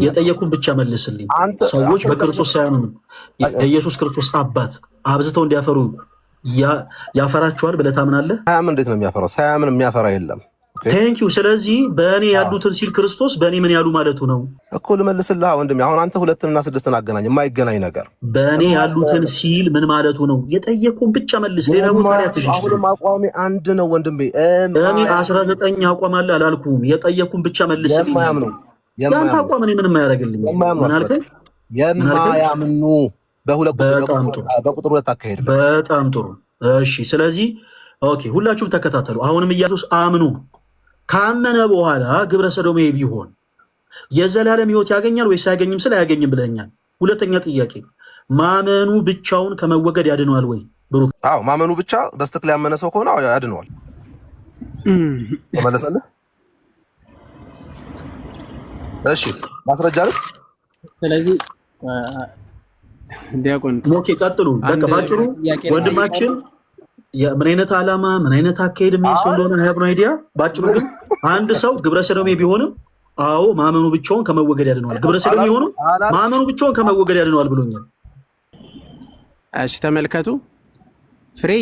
የጠየቁን ብቻ መልስልኝ። ሰዎች በክርስቶስ ሳያምኑ የኢየሱስ ክርስቶስ አባት አብዝተው እንዲያፈሩ ያፈራቸዋል ብለህ ታምናለህ? ሳያምን እንዴት ነው የሚያፈራው? ሳያምን የሚያፈራ የለም። ቴንክ ዩ። ስለዚህ በእኔ ያሉትን ሲል ክርስቶስ በእኔ ምን ያሉ ማለቱ ነው እኮ። ልመልስልህ ወንድሜ። አሁን አንተ 2ና 6ን አገናኝ፣ የማይገናኝ ነገር። በእኔ ያሉትን ሲል ምን ማለቱ ነው? የጠየቁን ብቻ መልስ። ሌላ ቦታ ያትሽ። አሁንም አቋሚ አንድ ነው ወንድሜ። እኔ 19 አቋም አለ አላልኩም። የጠየቁን ብቻ መልስልኝ። ያንተ አቋም እኔ ምንም አያደርግልኝ። ምን አልከኝ? የማያምኑ በቁጥር 2 አካሄድ። በጣም ጥሩ። እሺ፣ ስለዚህ ኦኬ፣ ሁላችሁም ተከታተሉ። አሁንም ኢየሱስ አምኑ ካመነ በኋላ ግብረ ሰዶሜ ቢሆን የዘላለም ሕይወት ያገኛል ወይስ አያገኝም? ስለ አያገኝም ብለኛል። ሁለተኛ ጥያቄ፣ ማመኑ ብቻውን ከመወገድ ያድነዋል ወይ? ብሩክ፣ አዎ፣ ማመኑ ብቻ በስትክክል ያመነ ሰው ከሆነ ያድነዋል። ተመለሰልህ? እሺ፣ ማስረጃ ልስጥ። ስለዚህ ዲያቆን ኦኬ፣ ቀጥሉ። በቃ ባጭሩ ወንድማችን ምን አይነት ዓላማ ምን አይነት አካሄድ የሚሰው እንደሆነ ሀብ ነው አይዲያ። ባጭሩ ግን አንድ ሰው ግብረ ሰዶሜ ቢሆንም አዎ ማመኑ ብቻውን ከመወገድ ያድነዋል። ግብረ ሰዶሜ ቢሆንም ማመኑ ብቻውን ከመወገድ ያድነዋል ብሎኛል። እሺ ተመልከቱ። ፍሬ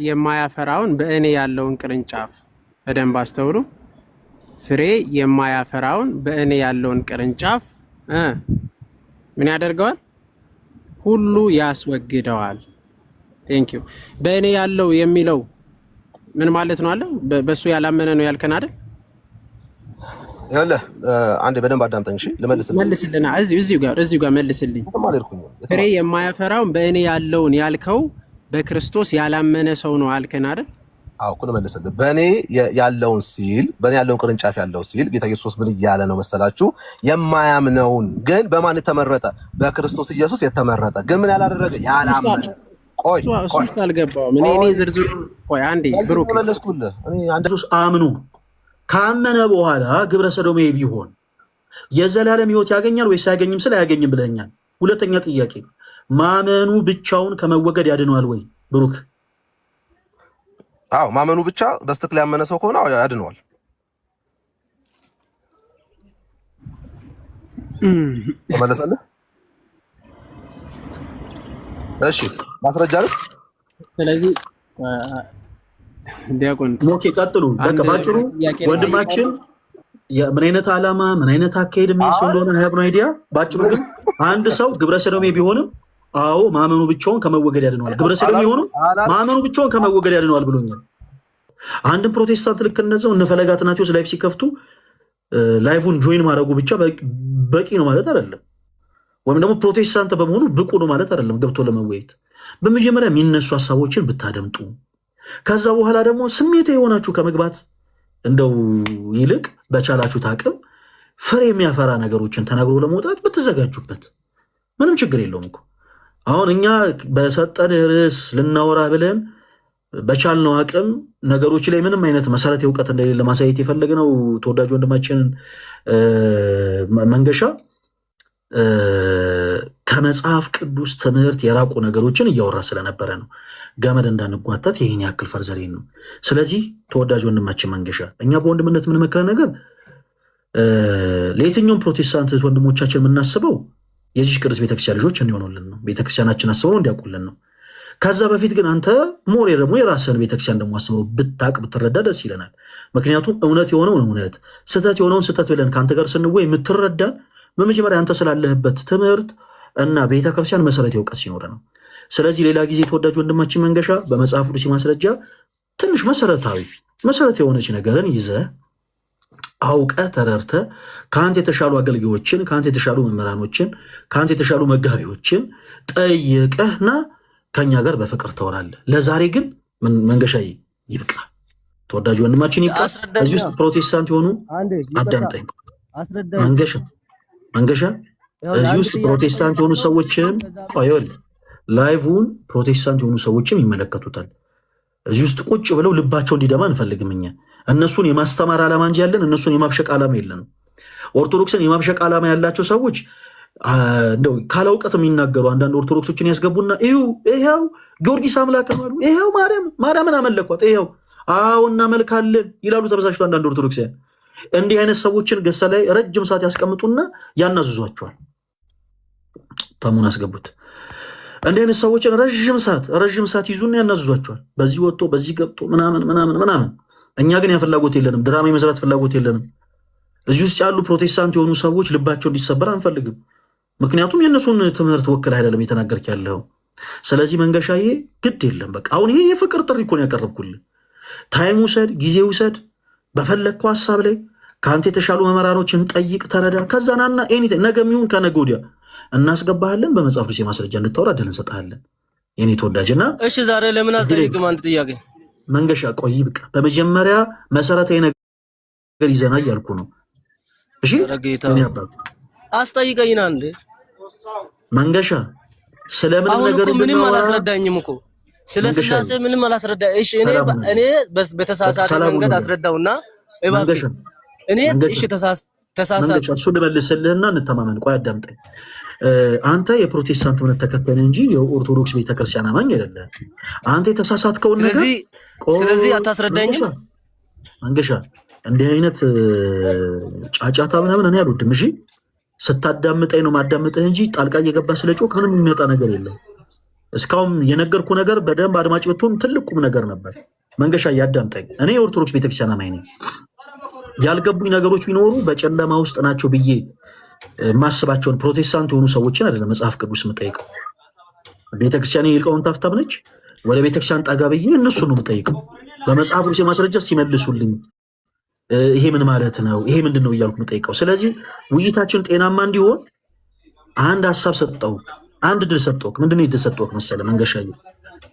የማያፈራውን በእኔ ያለውን ቅርንጫፍ በደንብ አስተውሉ። ፍሬ የማያፈራውን በእኔ ያለውን ቅርንጫፍ ምን ያደርገዋል? ሁሉ ያስወግደዋል። ቴንክ ዩ። በእኔ ያለው የሚለው ምን ማለት ነው? አለ በሱ ያላመነ ነው ያልከን አይደል? ያለ አንዴ በደንብ አዳምጠኝ። እሺ መልስልና እዚሁ ጋር መልስልኝ። ፍሬ የማያፈራውን በእኔ ያለውን ያልከው በክርስቶስ ያላመነ ሰው ነው አልከን አይደል? አዎ እኮ መልስልኝ። በእኔ ያለውን ሲል በእኔ ያለውን ቅርንጫፍ ያለው ሲል ጌታ ኢየሱስ ምን እያለ ነው መሰላችሁ? የማያምነውን ግን በማን የተመረጠ? በክርስቶስ ኢየሱስ የተመረጠ ግን ምን ያላደረገ? ያላመነ። ቆይ እሱ አልገባውም። እኔ ዝርዝሩ ቆይ አንዴ ብሩክ መለስኩልህ። ኢየሱስ አምኑ ካመነ በኋላ ግብረ ሰዶሜ ቢሆን የዘላለም ሕይወት ያገኛል ወይስ አያገኝም? ስለ አያገኝም ብለኛል። ሁለተኛ ጥያቄ፣ ማመኑ ብቻውን ከመወገድ ያድነዋል ወይ? ብሩክ፣ አዎ ማመኑ ብቻ በስትክክል ያመነ ሰው ከሆነ ያድነዋል። ተመለሰልህ? እሺ ማስረጃ ልስጥ። ስለዚህ ዲያቆን ኦኬ፣ ቀጥሉ። በቃ ባጭሩ ወንድማችን ምን አይነት ዓላማ ምን አይነት አካሄድ የሚሰው እንደሆነ ሀብ ነው አይዲያ። ባጭሩ ግን አንድ ሰው ግብረ ሰዶሜ ቢሆንም አዎ ማመኑ ብቻውን ከመወገድ ያድነዋል። ግብረ ሰዶሜ ቢሆንም ማመኑ ብቻውን ከመወገድ ያድነዋል ብሎኛል። አንድም ፕሮቴስታንት ልክ እንደዛው እነ ፈለገ አትናቴዎስ ላይፍ ሲከፍቱ ላይፉን ጆይን ማድረጉ ብቻ በቂ ነው ማለት አይደለም። ወይም ደግሞ ፕሮቴስታንት በመሆኑ ብቁ ነው ማለት አይደለም ገብቶ ለመወያየት። በመጀመሪያ የሚነሱ ሀሳቦችን ብታደምጡ፣ ከዛ በኋላ ደግሞ ስሜት የሆናችሁ ከመግባት እንደው ይልቅ በቻላችሁት አቅም ፍሬ የሚያፈራ ነገሮችን ተናግሮ ለመውጣት ብትዘጋጁበት ምንም ችግር የለውም እኮ። አሁን እኛ በሰጠን ርዕስ ልናወራ ብለን በቻልነው አቅም ነገሮች ላይ ምንም አይነት መሰረት እውቀት እንደሌለ ማሳየት የፈለግነው ተወዳጅ ወንድማችንን መንገሻ ከመጽሐፍ ቅዱስ ትምህርት የራቁ ነገሮችን እያወራ ስለነበረ ነው። ገመድ እንዳንጓታት ይህን ያክል ፈርዘሬን ነው። ስለዚህ ተወዳጅ ወንድማችን መንገሻ እኛ በወንድምነት የምንመክረ ነገር ለየትኛውም ፕሮቴስታንት ወንድሞቻችን የምናስበው የዚህ ቅዱስ ቤተክርስቲያን ልጆች እንዲሆኑልን ነው። ቤተክርስቲያናችን አስበው እንዲያውቁልን ነው። ከዛ በፊት ግን አንተ ሞሬ ደግሞ የራስህን ቤተክርስቲያን ደግሞ አስበው ብታቅ ብትረዳ ደስ ይለናል። ምክንያቱም እውነት የሆነውን እውነት ስህተት የሆነውን ስህተት ብለን ከአንተ ጋር ስንወይ የምትረዳን በመጀመሪያ አንተ ስላለህበት ትምህርት እና ቤተክርስቲያን መሰረት የእውቀት ሲኖር ነው። ስለዚህ ሌላ ጊዜ ተወዳጅ ወንድማችን መንገሻ በመጽሐፍ ቅዱስ ማስረጃ ትንሽ መሰረት የሆነች ነገርን ይዘህ አውቀህ ተረድተህ ከአንተ የተሻሉ አገልጋዮችን ከአንተ የተሻሉ መምህራኖችን ከአንተ የተሻሉ መጋቢዎችን ጠይቀህና ከኛ ጋር በፍቅር ተወራለህ። ለዛሬ ግን መንገሻ ይብቃ፣ ተወዳጅ ወንድማችን ይብቃ። እዚህ ውስጥ ፕሮቴስታንት የሆኑ አዳምጠኝ መንገሻ እዚህ ውስጥ ፕሮቴስታንት የሆኑ ሰዎችም ቆይል ላይቭን ፕሮቴስታንት የሆኑ ሰዎችም ይመለከቱታል። እዚህ ውስጥ ቁጭ ብለው ልባቸው እንዲደማ እንፈልግም። እኛ እነሱን የማስተማር ዓላማ እንጂ ያለን እነሱን የማብሸቅ ዓላማ የለንም። ኦርቶዶክስን የማብሸቅ ዓላማ ያላቸው ሰዎች እንደው ካለ እውቀት የሚናገሩ አንዳንድ ኦርቶዶክሶችን ያስገቡና ይሄው ጊዮርጊስ አምላክ ነው አሉ፣ ይሄው ማርያምን አመለኳት፣ ይሄው አዎ እናመልካለን ይላሉ ተበሳሽቶ አንዳንድ ኦርቶዶክሳውያን። እንዲህ አይነት ሰዎችን ገሰ ላይ ረጅም ሰዓት ያስቀምጡና ያናዝዟቸዋል። ተሙን አስገቡት። እንዲህ አይነት ሰዎችን ረጅም ሰዓት ይዙና ያናዝዟቸዋል። በዚህ ወጥቶ በዚህ ገብቶ ምናምን። እኛ ግን ያ ፍላጎት የለንም። ድራማ የመስራት ፍላጎት የለንም። እዚህ ውስጥ ያሉ ፕሮቴስታንት የሆኑ ሰዎች ልባቸው እንዲሰበር አንፈልግም። ምክንያቱም የእነሱን ትምህርት ወክል አይደለም የተናገርክ ያለው። ስለዚህ መንገሻዬ ግድ የለም በቃ አሁን ይሄ የፍቅር ጥሪ እኮ ነው ያቀረብኩልህ። ታይም ውሰድ፣ ጊዜ ውሰድ፣ በፈለግከው ሀሳብ ላይ ከአንተ የተሻሉ መምህራኖችን ጠይቅ፣ ተረዳ። ከዛ ናና ኤኒታይም ነገ የሚሆን ከነገ ወዲያ እናስገባሃለን። በመጽሐፍ ቅዱስ የማስረጃ እንድታወራ እድል እንሰጥሃለን የኔ ተወዳጅና። እሺ ዛሬ ለምን አስጠይቅም? አንድ ጥያቄ መንገሻ ቆይ በቃ በመጀመሪያ መሰረታዊ ነገር ይዘና እያልኩ ነው። እሺ አስጠይቀኝና እንዴ መንገሻ ስለምን ነገር ምንም አላስረዳኝም እኮ ስለ ስላሴ ምንም አላስረዳኝ። እሺ እኔ በተሳሳተ መንገድ አስረዳውና እባክህ እኔ እሺ ተሳሳተ እሱ ልመልስልህና እንተማመን። ቆይ አዳምጠኝ። አንተ የፕሮቴስታንት እምነት ተከታይ እንጂ የኦርቶዶክስ ቤተክርስቲያን አማኝ አይደለም። አንተ የተሳሳትከውን ነገር ስለዚህ አታስረዳኝም መንገሻ። እንዲህ አይነት ጫጫታ ምናምን እኔ አልወድም። እሺ ስታዳምጠኝ ነው ማዳምጥህ እንጂ ጣልቃ እየገባ ስለ ጮክ ምንም የሚመጣ ነገር የለም። እስካሁን የነገርኩ ነገር በደንብ አድማጭ ብትሆን ትልቁም ነገር ነበር። መንገሻ እያዳምጠኝ። እኔ የኦርቶዶክስ ቤተክርስቲያን አማኝ ነኝ። ያልገቡኝ ነገሮች ቢኖሩ በጨለማ ውስጥ ናቸው ብዬ ማስባቸውን ፕሮቴስታንት የሆኑ ሰዎችን አይደለም መጽሐፍ ቅዱስ የምጠይቀው። ቤተክርስቲያን የሊቃውንት ሀብታም ነች። ወደ ቤተክርስቲያን ጠጋ ብዬ እነሱን ነው የምጠይቀው። በመጽሐፍ ቅዱስ የማስረጃ ሲመልሱልኝ ይሄ ምን ማለት ነው ይሄ ምንድን ነው እያልኩ የምጠይቀው። ስለዚህ ውይይታችን ጤናማ እንዲሆን አንድ ሀሳብ ሰጠው፣ አንድ ድል ሰጠው። ምንድን ነው የተሰጠው መሰለህ መንገሻዬ?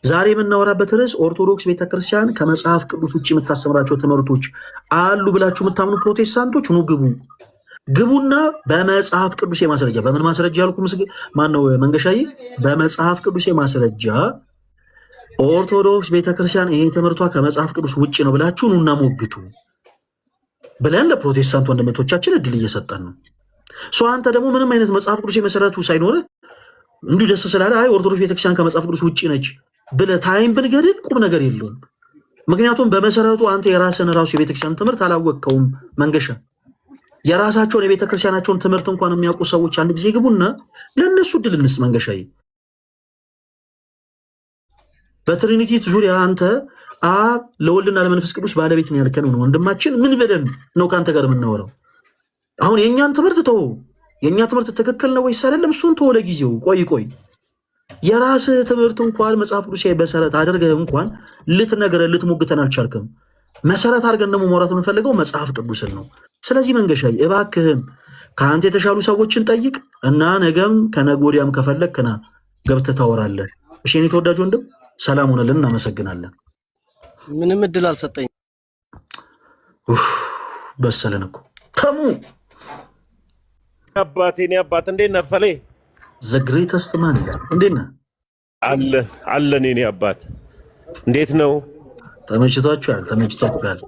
ዛሬ የምናወራበት ርዕስ ኦርቶዶክስ ቤተክርስቲያን ከመጽሐፍ ቅዱስ ውጭ የምታስተምራቸው ትምህርቶች አሉ ብላችሁ የምታምኑ ፕሮቴስታንቶች ኑ ግቡና በመጽሐፍ ቅዱስ ማስረጃ። በምን ማስረጃ ያልኩ ማነው መንገሻዬ? በመጽሐፍ ቅዱስ ማስረጃ ኦርቶዶክስ ቤተክርስቲያን ይሄ ትምህርቷ ከመጽሐፍ ቅዱስ ውጭ ነው ብላችሁ ኑና ሞግቱ ብለን ለፕሮቴስታንት ወንድሞቻችን እድል እየሰጠን ነው። አንተ ደግሞ ምንም አይነት መጽሐፍ ቅዱስ መሰረቱ ሳይኖርህ እንዲሁ ደስ ስላለ አይ ኦርቶዶክስ ቤተክርስቲያን ከመጽሐፍ ቅዱስ ውጭ ነች ብለህ ታይም ብንገድል ቁም ነገር የለውም። ምክንያቱም በመሰረቱ አንተ የራስን ራሱ የቤተክርስቲያን ትምህርት አላወቅከውም መንገሻ። የራሳቸውን የቤተክርስቲያናቸውን ትምህርት እንኳን የሚያውቁ ሰዎች አንድ ጊዜ ግቡና ለነሱ እድል እንስጥ መንገሻዬ። በትሪኒቲ ዙሪያ አንተ ለወልድና ለመንፈስ ቅዱስ ባለቤት ነው ያልከን ነው ወንድማችን። ምን ብለን ነው ካንተ ጋር የምናወራው? አሁን የኛን ትምህርት ተው። የኛ ትምህርት ትክክል ነው ወይስ አይደለም? እሱን ተው ለጊዜው። ቆይ የራስ ትምህርት እንኳን መጽሐፍ ቅዱስ በሰረት አድርገህ እንኳን ልትሞግተን አልቻልክም። መሰረት አድርገን ደግሞ ማውራት የምንፈልገው መጽሐፍ ቅዱስን ነው። ስለዚህ መንገሻዬ እባክህን ከአንተ የተሻሉ ሰዎችን ጠይቅ እና ነገም ከነገ ወዲያም ከፈለግክና ገብተህ ታወራለህ። እሺ የኔ ተወዳጅ ወንድም ሰላም ሆነልን። እናመሰግናለን። ምንም እድል አልሰጠኝ። በሰለን እኮ ተሙ አባቴ አባት እንዴት ነህ? ፈሌ ዘ ግሬተስት ማን እንዴት ነህ? አለን የኔ አባት እንዴት ነው? ተመችቷችኋል?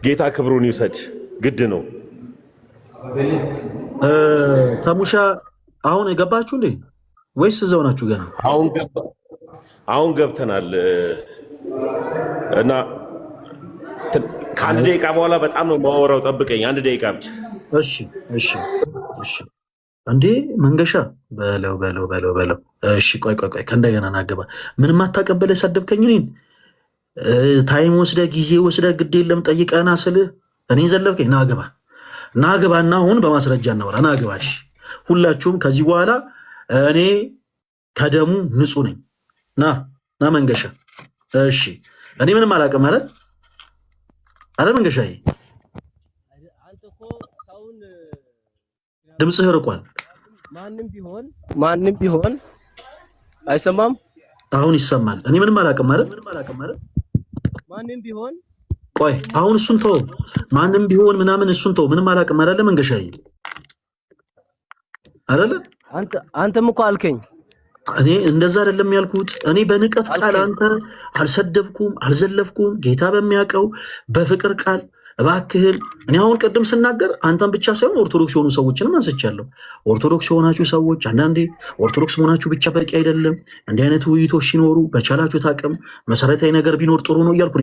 ጌታ ክብሩን ይውሰድ። ግድ ነው። ተሙሻ አሁን የገባችሁ እንዴ ወይስ እዛው ናችሁ ገና? አሁን ገብተናል እና ከአንድ ደቂቃ በኋላ በጣም ነው የማወራው። ጠብቀኝ አንድ ደቂቃ ብቻ። እሺ እንዴ መንገሻ በለው። እሺ ቆይ ከእንደገና ናገባ። ምንም አታቀበለ ሰደብከኝ እኔን ታይም ወስደህ ጊዜ ወስደህ ግድ የለም ጠይቀና ስልህ እኔ ዘለብከኝ። ናገባና አሁን በማስረጃ እናወራ። ናገባሽ ሁላችሁም ከዚህ በኋላ እኔ ከደሙ ንጹህ ነኝ። ና መንገሻ። እሺ እኔ ምንም አላውቅም አረ መንገሻዬ ድምፅህ ርቋል። ማንም ቢሆን አይሰማም። አሁን ይሰማል። እኔ ምንም አላውቅም ማለት ማንም ቢሆን ቆይ አሁን እሱን ተው። ማንም ቢሆን ምናምን እሱን ተው። ምንም አላውቅም አይደለ መንገሻዬ አይደለ? አንተም እኮ አልከኝ። እኔ እንደዛ አይደለም ያልኩት። እኔ በንቀት ቃል አንተ አልሰደብኩም፣ አልዘለፍኩም። ጌታ በሚያውቀው በፍቅር ቃል እባክህን። እኔ አሁን ቅድም ስናገር አንተን ብቻ ሳይሆን ኦርቶዶክስ የሆኑ ሰዎችንም አንስቻለሁ። ኦርቶዶክስ የሆናችሁ ሰዎች አንዳንዴ ኦርቶዶክስ መሆናችሁ ብቻ በቂ አይደለም። እንዲህ አይነት ውይይቶች ሲኖሩ በቻላችሁት አቅም መሰረታዊ ነገር ቢኖር ጥሩ ነው እያልኩ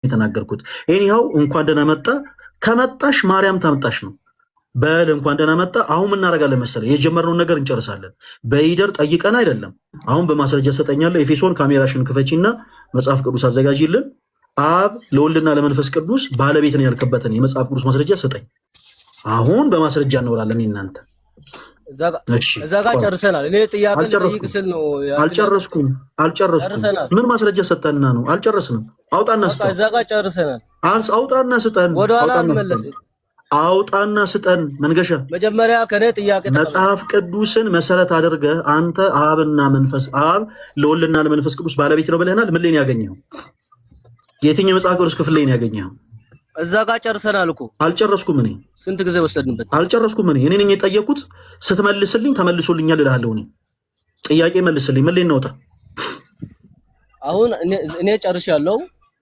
የተናገርኩት። ይሄን እንኳን ደህና መጣ ከመጣሽ ማርያም ታምጣሽ ነው። በል እንኳን ደህና መጣ። አሁን ምን እናደርጋለን መሰለህ? የጀመርነውን ነገር እንጨርሳለን። በይደር ጠይቀን አይደለም። አሁን በማስረጃ ሰጠኛለሁ። ኤፌሶን ካሜራሽን ክፈቺና መጽሐፍ ቅዱስ አዘጋጂልን። አብ ለወልድና ለመንፈስ ቅዱስ ባለቤት ነው ያልከበትን የመጽሐፍ ቅዱስ ማስረጃ ሰጠኝ። አሁን በማስረጃ እናወራለን እናንተ እዛ ጋር ጨርሰናል። እኔ ጥያቄ ልጠይቅ ስል ነው። አልጨረስኩም። ምን ማስረጃ ሰጠና ነው? አልጨረስንም። አውጣና ስጠን። እዛ ጋር ጨርሰናል። አውጣና ስጠን። ወደኋላ አንመለስ። አውጣና ስጠን። መንገሻ መጀመሪያ ከኔ ጥያቄ መጽሐፍ ቅዱስን መሰረት አድርገህ አንተ አብና መንፈስ አብ ለወልድና ለመንፈስ ቅዱስ ባለቤት ነው ብለህናል። ምን ላይ ነው ያገኘኸው? የትኛው መጽሐፍ ቅዱስ ክፍል ላይ ነው ያገኘኸው? እዛ ጋር ጨርሰናል እኮ። አልጨረስኩም። እኔ ስንት ጊዜ ወሰድንበት? አልጨረስኩም። እኔ ነኝ የጠየቁት። ስትመልስልኝ ተመልሶልኛል እልሃለሁ። እኔ ጥያቄ መልስልኝ። ምን ላይ ነው? አሁን እኔ ጨርሻለሁ።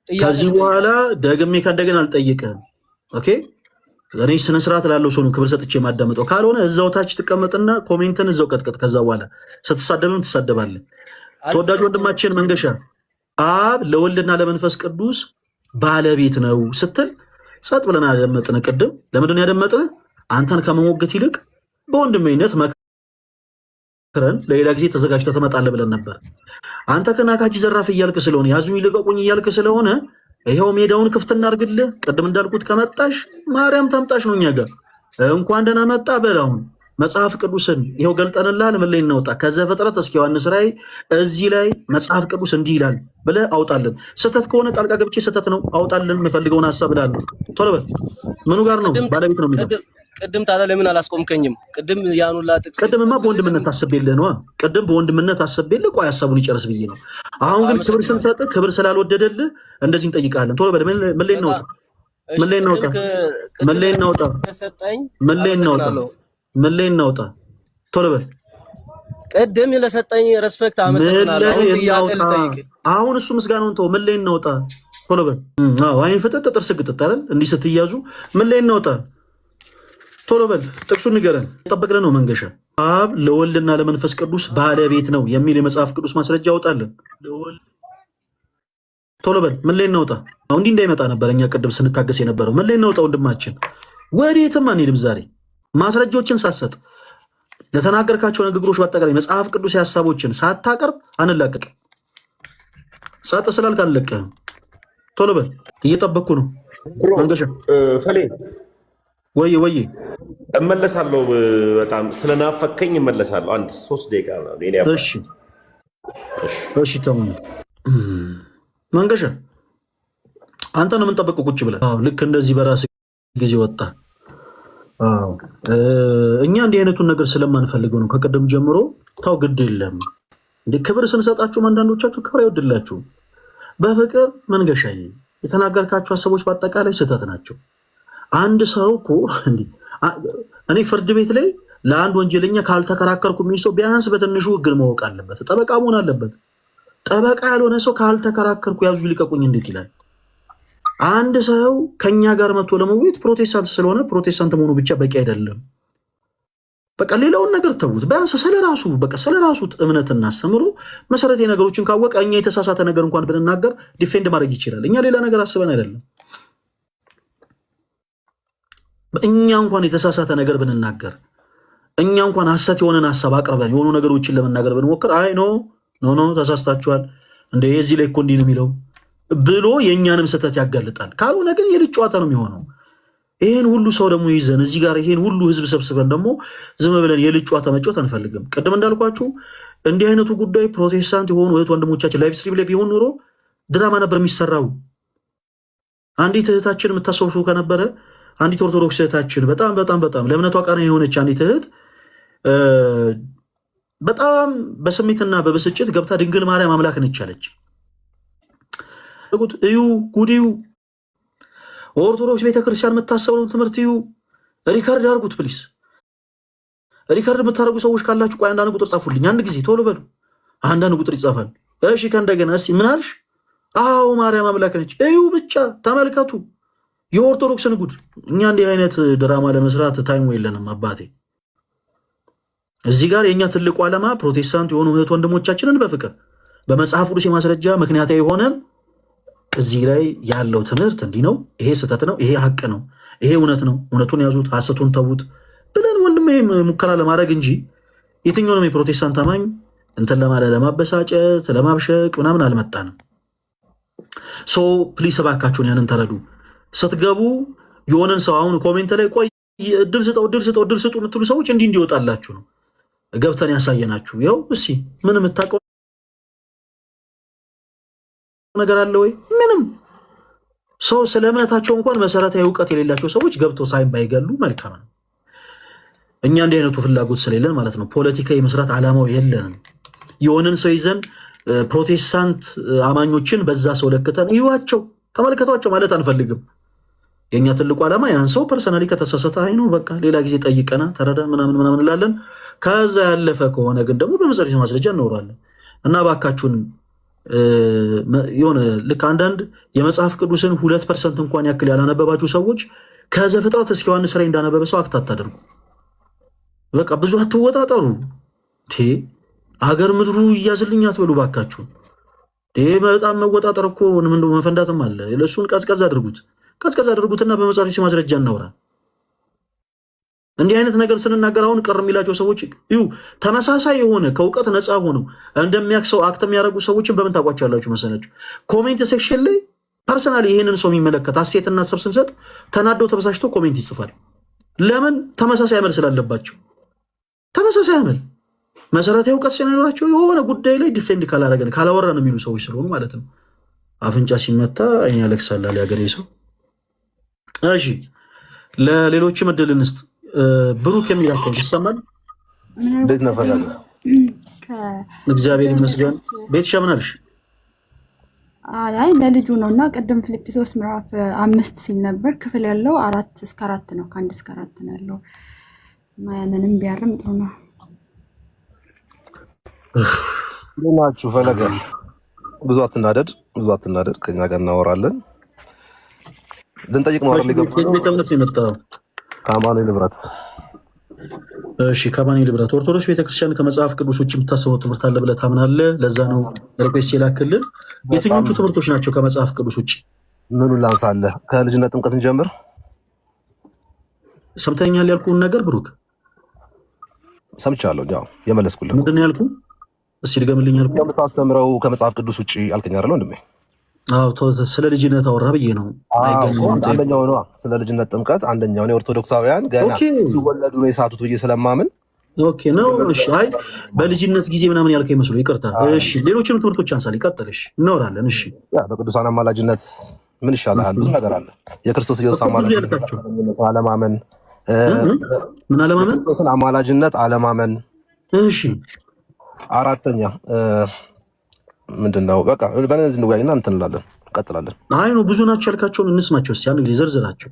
ከዚህ በኋላ ደግሜ ከእንደገና አልጠይቅህም። ኦኬ። እኔ ስነ ስርዓት ላለው ሰው ነው ክብር ሰጥቼ የማዳመጠው። ካልሆነ እዛው ታች ትቀመጥና ኮሜንትን እዛው ቀጥቀጥ። ከዛ በኋላ ስትሳደብም ትሳደባለህ። ተወዳጅ ወንድማችን መንገሻ አብ ለወልድና ለመንፈስ ቅዱስ ባለቤት ነው ስትል ጸጥ ብለን አደመጥን። ቅድም ለምንድን ነው ያደመጥን? አንተን ከመሞገት ይልቅ በወንድሜነት መክረን ለሌላ ጊዜ ተዘጋጅተህ ትመጣለህ ብለን ነበር። አንተ ከናካጅ ዘራፍ እያልክ ስለሆነ ያዙኝ ልቀቁኝ እያልክ ስለሆነ ይሄው ሜዳውን ክፍት እናድርግልህ። ቅድም እንዳልኩት ከመጣሽ ማርያም ታምጣሽ ነው። እኛ ጋር እንኳን ደህና መጣ በል። አሁን መጽሐፍ ቅዱስን ይሄው ገልጠንልሃል። ምን ላይ እናውጣ? ከዘፍጥረት እስከ ዮሐንስ ራእይ እዚህ ላይ መጽሐፍ ቅዱስ እንዲህ ይላል ብለህ አውጣልን። ስህተት ከሆነ ጣልቃ ገብቼ ስህተት ነው አውጣልን። የምፈልገውን ሀሳብ እላለሁ። ቶሎ በል። ምኑ ጋር ነው ባለቤት ነው የሚለው? ቅድም ታዲያ ለምን አላስቆምከኝም? ቅድም ያኑላ ጥቅስ ቅድምማ በወንድምነት አስቤልህ ነው። ቅድም በወንድምነት አስቤልህ ቆይ ሀሳቡን ይጨርስ ብዬ ነው። አሁን ግን ክብር ስንሰጥ ክብር ስላልወደደልህ እንደዚህ እንጠይቃለን። ቶሎ በል። ምን ላይ እናውጣ? ምን ላይ እናውጣ? ምን ላይ እናውጣ? ምን ላይ እናውጣ? ምን ላይ እናውጣ? ቶሎ በል። ቅድም ለሰጠኝ ሬስፔክት አመሰግናለሁ። አሁን ጥያቄ ልጠይቅ። አሁን እሱ ምስጋናውን ተው። ምን ላይ እናውጣ? ቶሎ በል። አዎ አይን ፍጥጥ ጥርስ ግጥጥ አይደል? እንዲህ ስትያዙ ምን ላይ እናውጣ? ቶሎ በል። ጥቅሱን ንገረን። ጠበቅን ነው መንገሻ። አብ ለወልድና ለመንፈስ ቅዱስ ባለቤት ነው የሚል የመጽሐፍ ቅዱስ ማስረጃ አውጣለን። ቶሎ በል። ምን ላይ እናውጣ? አሁን እንዲህ እንዳይመጣ ነበር እኛ ቅድም ስንታገስ የነበረው። ምን ላይ እናውጣ? ወንድማችን ወዴትም አንሄድም። ዛሬ ማስረጃዎችን ሳትሰጥ ለተናገርካቸው ንግግሮች በአጠቃላይ መጽሐፍ ቅዱስ ሀሳቦችን ሳታቀርብ አንላቀቅም። ጸጥ ስላልክ አንለቅህም። ቶሎ በል። እየጠበቅኩ ነው መንገሻ። ፈሌ ወይ እመለሳለሁ። በጣም ስለናፈከኝ እመለሳለሁ። አንድ 3 ደቂቃ ነው። እሺ ተሙ መንገሻ አንተ ነው የምንጠብቀው ቁጭ ብለህ። ልክ እንደዚህ በራስ ጊዜ ወጣ። እኛ እንዲህ አይነቱን ነገር ስለማንፈልገው ነው ከቀደም ጀምሮ። ታው ግድ የለም እንደ ክብር ስንሰጣችሁም አንዳንዶቻችሁ ክብር አይወድላችሁም። በፍቅር መንገሻ የተናገርካቸው ሀሳቦች በአጠቃላይ ስህተት ናቸው። አንድ ሰው እኮ እኔ ፍርድ ቤት ላይ ለአንድ ወንጀለኛ ካልተከራከርኩ የሚል ሰው ቢያንስ በትንሹ ህግን ማወቅ አለበት። ጠበቃ መሆን አለበት። ጠበቃ ያልሆነ ሰው ካልተከራከርኩ ያዙ ይልቀቁኝ እንዴት ይላል? አንድ ሰው ከኛ ጋር መጥቶ ለመውየት ፕሮቴስታንት ስለሆነ ፕሮቴስታንት መሆኑ ብቻ በቂ አይደለም። በቃ ሌላውን ነገር ተውት። ቢያንስ ስለራሱ እምነትና አስተምሮ መሰረታዊ ነገሮችን ካወቀ እኛ የተሳሳተ ነገር እንኳን ብንናገር ዲፌንድ ማድረግ ይችላል። እኛ ሌላ ነገር አስበን አይደለም። እኛ እንኳን የተሳሳተ ነገር ብንናገር፣ እኛ እንኳን ሐሰት የሆነን ሐሳብ አቅርበን የሆኑ ነገሮችን ለመናገር ብንሞክር አይ ኖ ተሳስታችኋል እንደ እዚህ ላይ እኮ እንዲህ ነው የሚለው ብሎ የእኛንም ስህተት ያጋልጣል። ካልሆነ ግን የልጅ ጨዋታ ነው የሚሆነው። ይሄን ሁሉ ሰው ደግሞ ይዘን እዚህ ጋር ይሄን ሁሉ ህዝብ ሰብስበን ደግሞ ዝም ብለን የልጅ ጨዋታ መጫወት አንፈልግም። ቅድም እንዳልኳችሁ እንዲህ አይነቱ ጉዳይ ፕሮቴስታንት የሆኑ እህት ወንድሞቻችን ላይቭ ስትሪም ላይ ቢሆን ኖሮ ድራማ ነበር የሚሰራው። አንዲት እህታችን የምታስታውሱ ከነበረ አንዲት ኦርቶዶክስ እህታችን በጣም ለእምነቷ ቀና የሆነች አንዲት እህት በጣም በስሜትና በብስጭት ገብታ ድንግል ማርያም አምላክ ነች አለች። እዩ ጉዲው ኦርቶዶክስ ቤተክርስቲያን የምታሰበውን ትምህርት እዩ። ሪከርድ አድርጉት ፕሊስ። ሪከርድ የምታደርጉ ሰዎች ካላችሁ ቆይ አንዳንድ ቁጥር ጻፉልኝ። አንድ ጊዜ ቶሎ በሉ። አንዳንድ ቁጥር ይጻፋል። እሺ ከእንደገና እስኪ ምን አልሽ? አዎ ማርያም አምላክ ነች። እዩ ብቻ ተመልከቱ የኦርቶዶክስን ጉድ። እኛ እንዲህ አይነት ድራማ ለመስራት ታይሙ የለንም አባቴ። እዚህ ጋር የኛ ትልቁ ዓላማ ፕሮቴስታንት የሆኑ እህት ወንድሞቻችንን በፍቅር በመጽሐፍ ቅዱስ የማስረጃ ምክንያታዊ የሆነ እዚህ ላይ ያለው ትምህርት እንዲህ ነው፣ ይሄ ስህተት ነው፣ ይሄ ሀቅ ነው፣ ይሄ እውነት ነው፣ እውነቱን ያዙት፣ ሐሰቱን ተዉት ብለን ወንድሜ ሙከራ ለማድረግ እንጂ የትኛውንም የፕሮቴስታንት አማኝ እንትን ለማበሳጨት ለማብሸቅ ምናምን አልመጣንም። ሶ ፕሊስ እባካችሁን ያንን ተረዱ። ስትገቡ የሆነን ሰው አሁን ኮሜንት ላይ ቆይ እድል ስጡ የምትሉ ሰዎች እንዲህ እንዲወጣላችሁ ነው ገብተን ያሳየናችሁ። ይኸው እሺ ምን የምታውቀው ነገር አለ ወይ? ምንም። ሰው ስለ እምነታቸው እንኳን መሰረታዊ እውቀት የሌላቸው ሰዎች ገብተው ሳይን ባይገሉ መልካም ነው። እኛ እንዲህ አይነቱ ፍላጎት ስለሌለን ማለት ነው። ፖለቲካ የመስራት ዓላማው የለንም። የሆነን ሰው ይዘን ፕሮቴስታንት አማኞችን በዛ ሰው ለክተን እዩዋቸው ተመልከቷቸው ማለት አንፈልግም። የኛ ትልቁ ዓላማ ያን ሰው ፐርሰናሊ ከተሳሳተ አይ ነው በቃ ሌላ ጊዜ ጠይቀና ተረዳ ምናምን እንላለን። ከዛ ያለፈ ከሆነ ግን ደግሞ በመሰረታዊ ማስረጃ እንኖራለን እና ባካችሁን የሆነ ልክ አንዳንድ የመጽሐፍ ቅዱስን 2% እንኳን ያክል ያላነበባችሁ ሰዎች ከዘፍጥረት እስከ ዮሐንስ ራዕይ እንዳነበበ ሰው አክት አታደርጉ። በቃ ብዙ አትወጣጠሩ። ሀገር ምድሩ ይያዝልኝ አትበሉ ባካችሁን። በጣም መወጣጠር እኮ ምንድነው መፈንዳትም አለ። ለሱን ቀዝቀዝ አድርጉትና በመጽሐፍ ማስረጃ እናውራ። እንዲህ አይነት ነገር ስንናገር አሁን ቅር የሚላቸው ሰዎች ተመሳሳይ የሆነ ከእውቀት ነፃ ሆነው እንደሚያክሰው አክት የሚያደርጉ ሰዎችን በምን ታውቋቸዋላችሁ መሰላችሁ? ኮሜንት ሴክሽን ላይ ፐርሰናሊ ይሄንን ሰው የሚመለከት አስተያየትና ሀሳብ ስንሰጥ ተናደው ተበሳጭቶ ኮሜንት ይጽፋል። ለምን? ተመሳሳይ አመል ስላለባቸው። ተመሳሳይ አመል መሰረታዊ እውቀት ሲኖራቸው የሆነ ጉዳይ ላይ ዲፌንድ ካላወራን የሚሉ ሰዎች ስለሆኑ ማለት ነው። አፍንጫ ሲመታ አይን ያለቅሳል ያገሬ ሰው። እሺ ለሌሎችም እድል እንስጥ። ብሩክ የሚላቸው ይሰማል። እንዴት ነው ፈላጊ? እግዚአብሔር ይመስገን። ቤትሽ ምን አልሽ? አይ ለልጁ ነውና ቅድም ፊልጵስዩስ ምዕራፍ 5 ሲል ነበር። ክፍል ያለው 4 እስከ 4 ነው፣ ከ1 እስከ 4 ነው ያለው። ማያንንም ቢያርም ጥሩ ነው። ለናችሁ ፈለገ ብዙ አትናደድ፣ ከኛ ጋር እናወራለን። ልንጠይቅ ነው አይደል? ይገባል። ከአማኑኤል ንብረት። እሺ ከአማኑኤል ንብረት ኦርቶዶክስ ቤተክርስቲያን ከመጽሐፍ ቅዱስ ውጭ የምታስበው ትምህርት አለ ብለህ ታምናለህ? ለዛ ነው ሪኩዌስት የላክልን። የትኞቹ ትምህርቶች ናቸው ከመጽሐፍ ቅዱስ ውጭ? ምኑን ላንሳለህ? ከልጅነት ጥምቀት እንጀምር። ሰምተኛል ያልኩህን ነገር ብሩክ? ሰምቻለሁ። ያው የመለስኩልህ ምንድን ነው ያልኩህ? እስኪ ድገምልኝ። ያልኩህ የምታስተምረው ከመጽሐፍ ቅዱስ ውጭ አልከኝ አይደል ወንድሜ? ስለ ልጅነት አወራ ብዬ ነው። አንደኛው ነው ስለ ልጅነት ጥምቀት። አንደኛው ነው ኦርቶዶክሳውያን ገና ሲወለዱ ነው የሳቱት ብዬ ስለማምን ኦኬ ነው። እሺ አይ በልጅነት ጊዜ ምናምን ያልከኝ መስሎ ይቅርታ። እሺ ሌሎችንም ትምህርቶች አንሳል፣ ይቀጥልሽ እናወራለን። እሺ በቅዱሳን አማላጅነት ምን ይሻላል? ብዙ ነገር አለ። የክርስቶስ ኢየሱስ አማላጅነት አለማመን፣ ምን አለማመን? ክርስቶስን አማላጅነት አለማመን። እሺ አራተኛ ምንድነው? በቃ በነዚህ እንወያይና እንትን እንላለን፣ እንቀጥላለን። አይ ነው ብዙ ናቸው ያልካቸውን እንስማቸው እስኪ አንድ ጊዜ ዝርዝራቸው።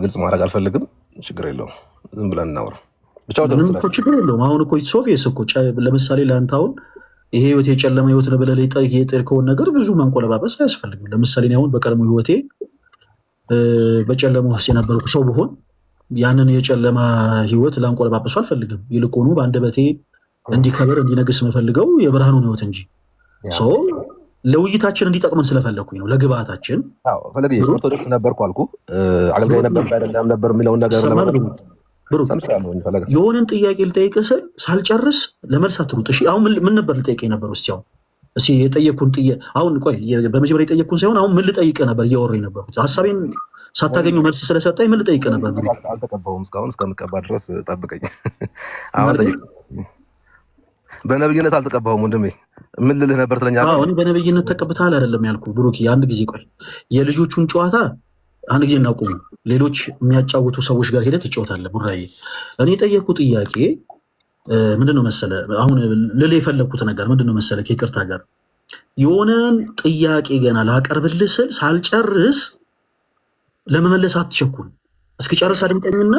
ግልጽ ማድረግ አልፈልግም፣ ችግር የለውም፣ ዝም ብለን እናውራ ብቻ። ችግር የለውም። አሁን እኮ ሶፊየስ እኮ ለምሳሌ ለአንተ አሁን ይሄ ህይወት የጨለመ ህይወት ነው ብለህ የጠየቀውን ነገር ብዙ ማንቆለባበስ አያስፈልግም። ለምሳሌ አሁን በቀድሞ ህይወቴ በጨለማ ውስጥ የነበርኩ ሰው ብሆን ያንን የጨለማ ህይወት ላንቆለባበሱ አልፈልግም። ይልቁኑ በአንደበቴ እንዲከበር እንዲነግስ የምፈልገው የብርሃኑን ህይወት እንጂ ሰው ለውይይታችን እንዲጠቅመን ስለፈለኩኝ ነው። ለግብአታችን ፈለገ ኦርቶዶክስ ነበርኩ አልኩ፣ አገልጋይ ነበር አይደለም ነበር የሚለውን ነገር የሆነን ጥያቄ ልጠይቅህ ስል ሳልጨርስ ለመልስ አትሩጥ። እሺ አሁን ምን ነበር ልጠይቅህ ነበር? እስኪ የጠየቅኩን አሁን ቆይ በመጀመሪያ የጠየቅኩን ሳይሆን አሁን ምን ልጠይቅህ ነበር እያወራኝ ነበርኩት። ሀሳቤን ሳታገኙ መልስ ስለሰጠኝ ምን ልጠይቅህ ነበር? አልተቀባሁም እስካሁን፣ እስከምቀባ ድረስ ጠብቀኝ። አሁን በነብይነት አልተቀባሁም ወንድሜ። ምን ልልህ ነበር ትለኛለህ? እኔ በነብይነት ተቀብተሃል አይደለም ያልኩህ ብሩክ። አንድ ጊዜ ቆይ፣ የልጆቹን ጨዋታ አንድ ጊዜ እናቁሙ። ሌሎች የሚያጫውቱ ሰዎች ጋር ሄደህ ትጫወታለህ። ቡራዬ እኔ የጠየቅኩህ ጥያቄ ምንድነው መሰለህ? አሁን ልልህ የፈለግኩት ነገር ምንድነው መሰለህ? ከይቅርታ ጋር የሆነን ጥያቄ ገና ላቀርብልህ ስል ሳልጨርስ ለመመለስ አትቸኩል። እስኪጨርስ አድምጠኝና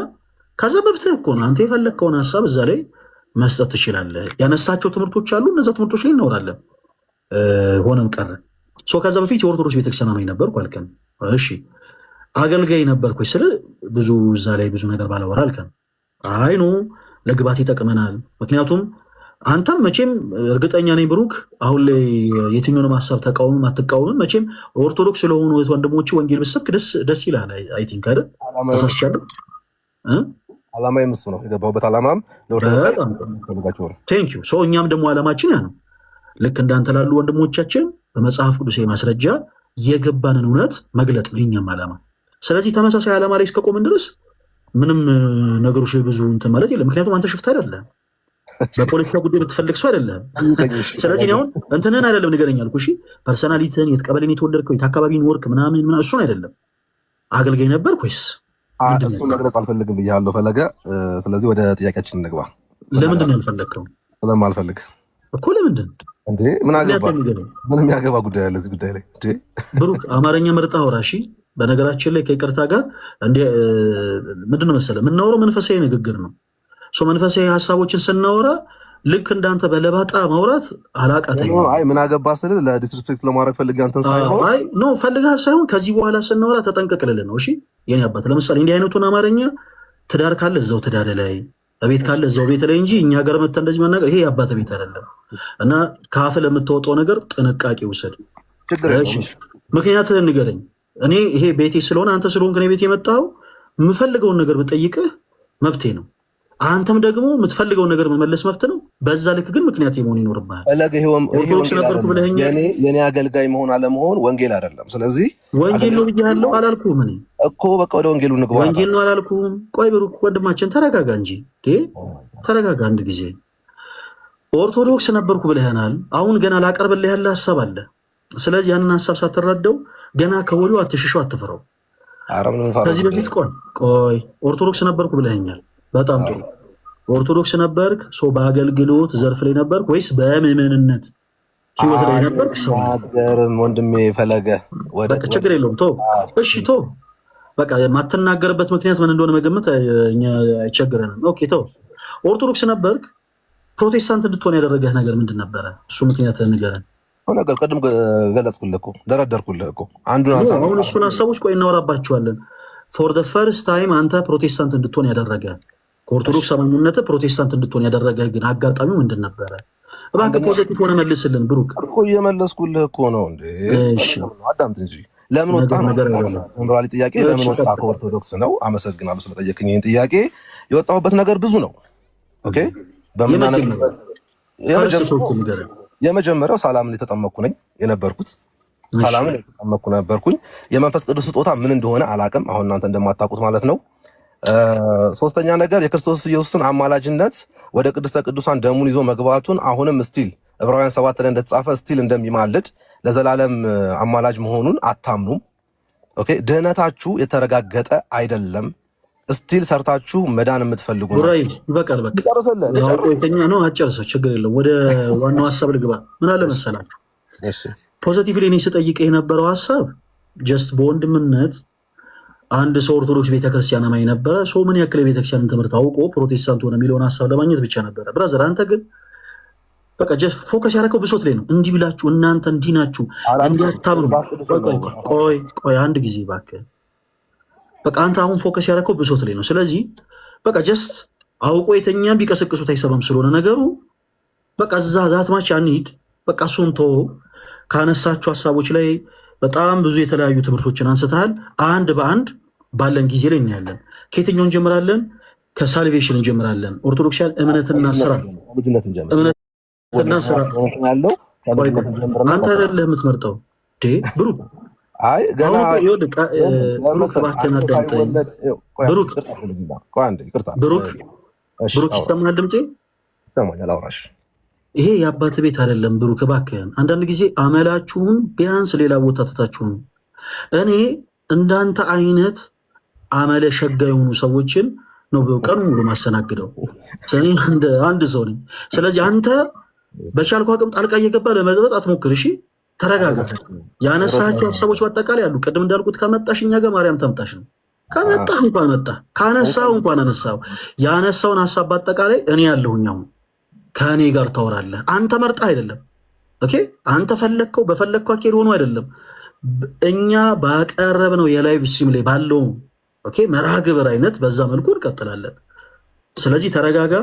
ከዛ መብትህ እኮ ነው። አንተ የፈለግከውን ሀሳብ እዛ ላይ መስጠት ትችላለህ። ያነሳቸው ትምህርቶች አሉ፣ እነዛ ትምህርቶች ላይ እናወራለን። ሆነም ቀረ ከዛ በፊት የኦርቶዶክስ ቤተክርስቲያን አማኝ ነበርኩ አልከን። እሺ አገልጋይ ነበርኩ ስለ ብዙ እዛ ላይ ብዙ ነገር ባላወራ አልከን። አይ ኖ ለግባት ይጠቅመናል። ምክንያቱም አንተም መቼም እርግጠኛ ነኝ ብሩክ አሁን ላይ የትኛውንም ሀሳብ ተቃውምም አትቃወምም መቼም ኦርቶዶክስ ስለሆኑ ወንድሞች ወንጌል ብሰብክ ደስ ይላል። አይ ቲንክ አይደል? ተሳስቻለሁ። ዓላማዬም እሱ ነው። የገባሁበት ዓላማም ቴንክ ዩ። ሶ እኛም ደግሞ ዓላማችን ያ ነው። ልክ እንዳንተ ላሉ ወንድሞቻችን በመጽሐፍ ቅዱስ ማስረጃ የገባንን እውነት መግለጥ ነው የኛም ዓላማ። ስለዚህ ተመሳሳይ ዓላማ ላይ እስከቆምን ድረስ ምንም ነገሮች ላይ ብዙ እንትን ማለት የለም። ምክንያቱም አንተ ሽፍታ አይደለም፣ በፖለቲካ ጉዳይ ብትፈልግ ሰው አይደለም። ስለዚህ አሁን እንትንን አይደለም ንገረኝ አልኩህ። እሺ ፐርሰናሊቲን፣ የት ቀበሌ የተወለድከው፣ የት አካባቢ ኖርክ ምናምን እሱን አይደለም። አገልጋይ ነበርክ ወይስ እሱን መግለጽ አልፈልግም ብያለሁ ፈለገ። ስለዚህ ወደ ጥያቄያችን እንግባ። ለምንድን ነው ያልፈለግከው? ስለማልፈልግ እኮ። ለምንድን እንዴ? ምን አገባ? ምን የሚያገባ ጉዳይ አለ እዚህ ጉዳይ ላይ? እንዴ ብሩክ አማርኛ መርጣ አውራ። እሺ በነገራችን ላይ ከይቅርታ ጋር እንደ ምንድን ነው መሰለህ የምናወራው መንፈሳዊ ንግግር ነው። መንፈሳዊ ሀሳቦችን ስናወራ ልክ እንዳንተ በለባጣ ማውራት አላቃተኝ። አይ ምን አገባ ስል ለዲስሪስፔክት ለማድረግ ፈልግ አንተን ሳይሆን አይ ኖ ፈልጋል ሳይሆን ከዚህ በኋላ ስናወራ ተጠንቀቅልልን ነው። እሺ የኔ አባት ለምሳሌ እንዲህ አይነቱን አማርኛ ትዳር ካለ እዛው ትዳር ላይ፣ ቤት ካለ እዛው ቤት ላይ እንጂ እኛ ጋር መተህ እንደዚህ መናገር ይሄ የአባት ቤት አይደለም። እና ከአፍ ለምትወጣው ነገር ጥንቃቄ ውሰድ። ምክንያትህን ንገረኝ። እኔ ይሄ ቤቴ ስለሆነ አንተ ስለሆንክ እኔ ቤት የመጣው የምፈልገውን ነገር ብጠይቅህ መብቴ ነው። አንተም ደግሞ የምትፈልገውን ነገር መመለስ መብት ነው። በዛ ልክ ግን ምክንያት መሆን ይኖርብሃል። የኔ አገልጋይ መሆን አለመሆን ወንጌል አይደለም። ስለዚህ ወንጌል ነው ብያለሁ አላልኩህም? እኔ እኮ በቃ ወደ ወንጌሉ እንግባ። ወንጌል ነው አላልኩህም? ቆይ ብሩክ ወንድማችን ተረጋጋ እንጂ ተረጋጋ። አንድ ጊዜ ኦርቶዶክስ ነበርኩ ብለህናል። አሁን ገና ላቀርብልህ ያለ ሀሳብ አለ። ስለዚህ ያንን ሀሳብ ሳትረዳው ገና ከወዲሁ አትሽሸው፣ አትፍረው። ከዚህ በፊት ቆይ ኦርቶዶክስ ነበርኩ ብለኸኛል። በጣም ጥሩ። ኦርቶዶክስ ነበርክ? በአገልግሎት ዘርፍ ላይ ነበርክ ወይስ በምዕመንነት ህይወት ላይ ነበርክ? ወንድሜ ፈለገ በቃ ችግር የለውም ቶ እሺ ቶ በቃ የማትናገርበት ምክንያት ምን እንደሆነ መገመት እኛ አይቸግረንም። ኦኬ ቶ ኦርቶዶክስ ነበርክ። ፕሮቴስታንት እንድትሆን ያደረገህ ነገር ምንድን ነበረ? እሱ ምክንያት ንገረን። ነገር ቅድም ገለጽኩልህ እኮ ደረደርኩልህ እኮ አንዱን አሁን እሱን ሀሳቦች ቆይ እናወራባቸዋለን። ፎር ዘ ፈርስት ታይም አንተ ፕሮቴስታንት እንድትሆን ያደረገ ከኦርቶዶክስ አማኝነት ፕሮቴስታንት እንድትሆን ያደረገ ግን አጋጣሚው ምንድን ነበረ? እባክህ ፖዘቲቭ ሆነ መልስልን ብሩክ። እኮ እየመለስኩልህ እኮ ነው እንዴ። እሺ አዳምጥ እንጂ ለምን ወጣ ነው ሞራሊ ጥያቄ ለምን ወጣ ከኦርቶዶክስ ነው። አመሰግናለሁ ስለጠየቅኝ። ይህን ጥያቄ የወጣሁበት ነገር ብዙ ነው። ኦኬ የመጀመሪያው ሰላምን የተጠመኩ ነኝ የነበርኩት። ሰላምን የተጠመኩ ነበርኩኝ። የመንፈስ ቅዱስ ስጦታ ምን እንደሆነ አላቅም፣ አሁን እናንተ እንደማታውቁት ማለት ነው። ሶስተኛ ነገር የክርስቶስ ኢየሱስን አማላጅነት ወደ ቅድስተ ቅዱሳን ደሙን ይዞ መግባቱን አሁንም ስቲል ዕብራውያን 7 ላይ እንደተጻፈ ስቲል እንደሚማልድ ለዘላለም አማላጅ መሆኑን አታምኑም። ኦኬ ድህነታችሁ የተረጋገጠ አይደለም። ስቲል ሰርታችሁ መዳን የምትፈልጉ ነው። ይበቃል። በቃ ጨርሰኛ ነው። አጨርሰው ችግር የለም። ወደ ዋናው ሀሳብ ልግባ። ምን አለ መሰላችሁ? እሺ ፖዚቲቭ ላይ ስጠይቅ የነበረው ሀሳብ ጀስት በወንድምነት አንድ ሰው ኦርቶዶክስ ቤተክርስቲያን አማኝ ነበረ። ሰው ምን ያክል የቤተክርስቲያንን ትምህርት አውቆ ፕሮቴስታንት ሆነ የሚለውን ሀሳብ ለማግኘት ብቻ ነበረ። ብራዘር አንተ ግን በቃ ጀስት ፎከስ ያደረገው ብሶት ላይ ነው። እንዲህ ብላችሁ እናንተ እንዲህ ናችሁ እንዲያታምኑ። ቆይ አንድ ጊዜ እባክህ። በቃ አንተ አሁን ፎከስ ያደረገው ብሶት ላይ ነው። ስለዚህ በቃ ጀስት አውቆ የተኛም ቢቀሰቅሱት አይሰማም ስለሆነ ነገሩ በቃ እዛ ዛትማች አንሂድ። በቃ እሱን ተወው። ካነሳችሁ ሀሳቦች ላይ በጣም ብዙ የተለያዩ ትምህርቶችን አንስተሃል። አንድ በአንድ ባለን ጊዜ ላይ እናያለን። ከየትኛው እንጀምራለን? ከሳልቬሽን እንጀምራለን። ኦርቶዶክሳውያን እምነትና ስራ አንተ አይደለህ የምትመርጠው ብሩክ። አይ ገና ብሩክ ይሰማሃል? ድምፄ ይሰማኛል። አውራሽ ይሄ የአባት ቤት አይደለም ብሩክ፣ እባክህን አንዳንድ ጊዜ አመላችሁን ቢያንስ ሌላ ቦታ ትታችሁን። እኔ እንዳንተ አይነት አመለ ሸጋ የሆኑ ሰዎችን ነው ቀኑ ሙሉ ማስተናግደው። አንድ ሰው ነኝ። ስለዚህ አንተ በቻልኩ አቅም ጣልቃ እየገባ ለመግባት አትሞክር። እሺ ተረጋጋ። ያነሳቸው ሀሳቦች በአጠቃላይ አሉ። ቅድም እንዳልኩት ከመጣሽ እኛ ጋር ማርያም ተምጣሽ ነው። ከመጣህ እንኳን መጣ፣ ካነሳው እንኳን አነሳው። ያነሳውን ሀሳብ በአጠቃላይ እኔ ያለሁኝ አሁን ከእኔ ጋር ታወራለህ። አንተ መርጣ አይደለም። ኦኬ አንተ ፈለግከው በፈለግከው አኬድ ሆኖ አይደለም። እኛ ባቀረብነው የላይቭ ስትሪም ላይ ባለው ኦኬ መርሃ ግብር አይነት በዛ መልኩ እንቀጥላለን። ስለዚህ ተረጋጋ።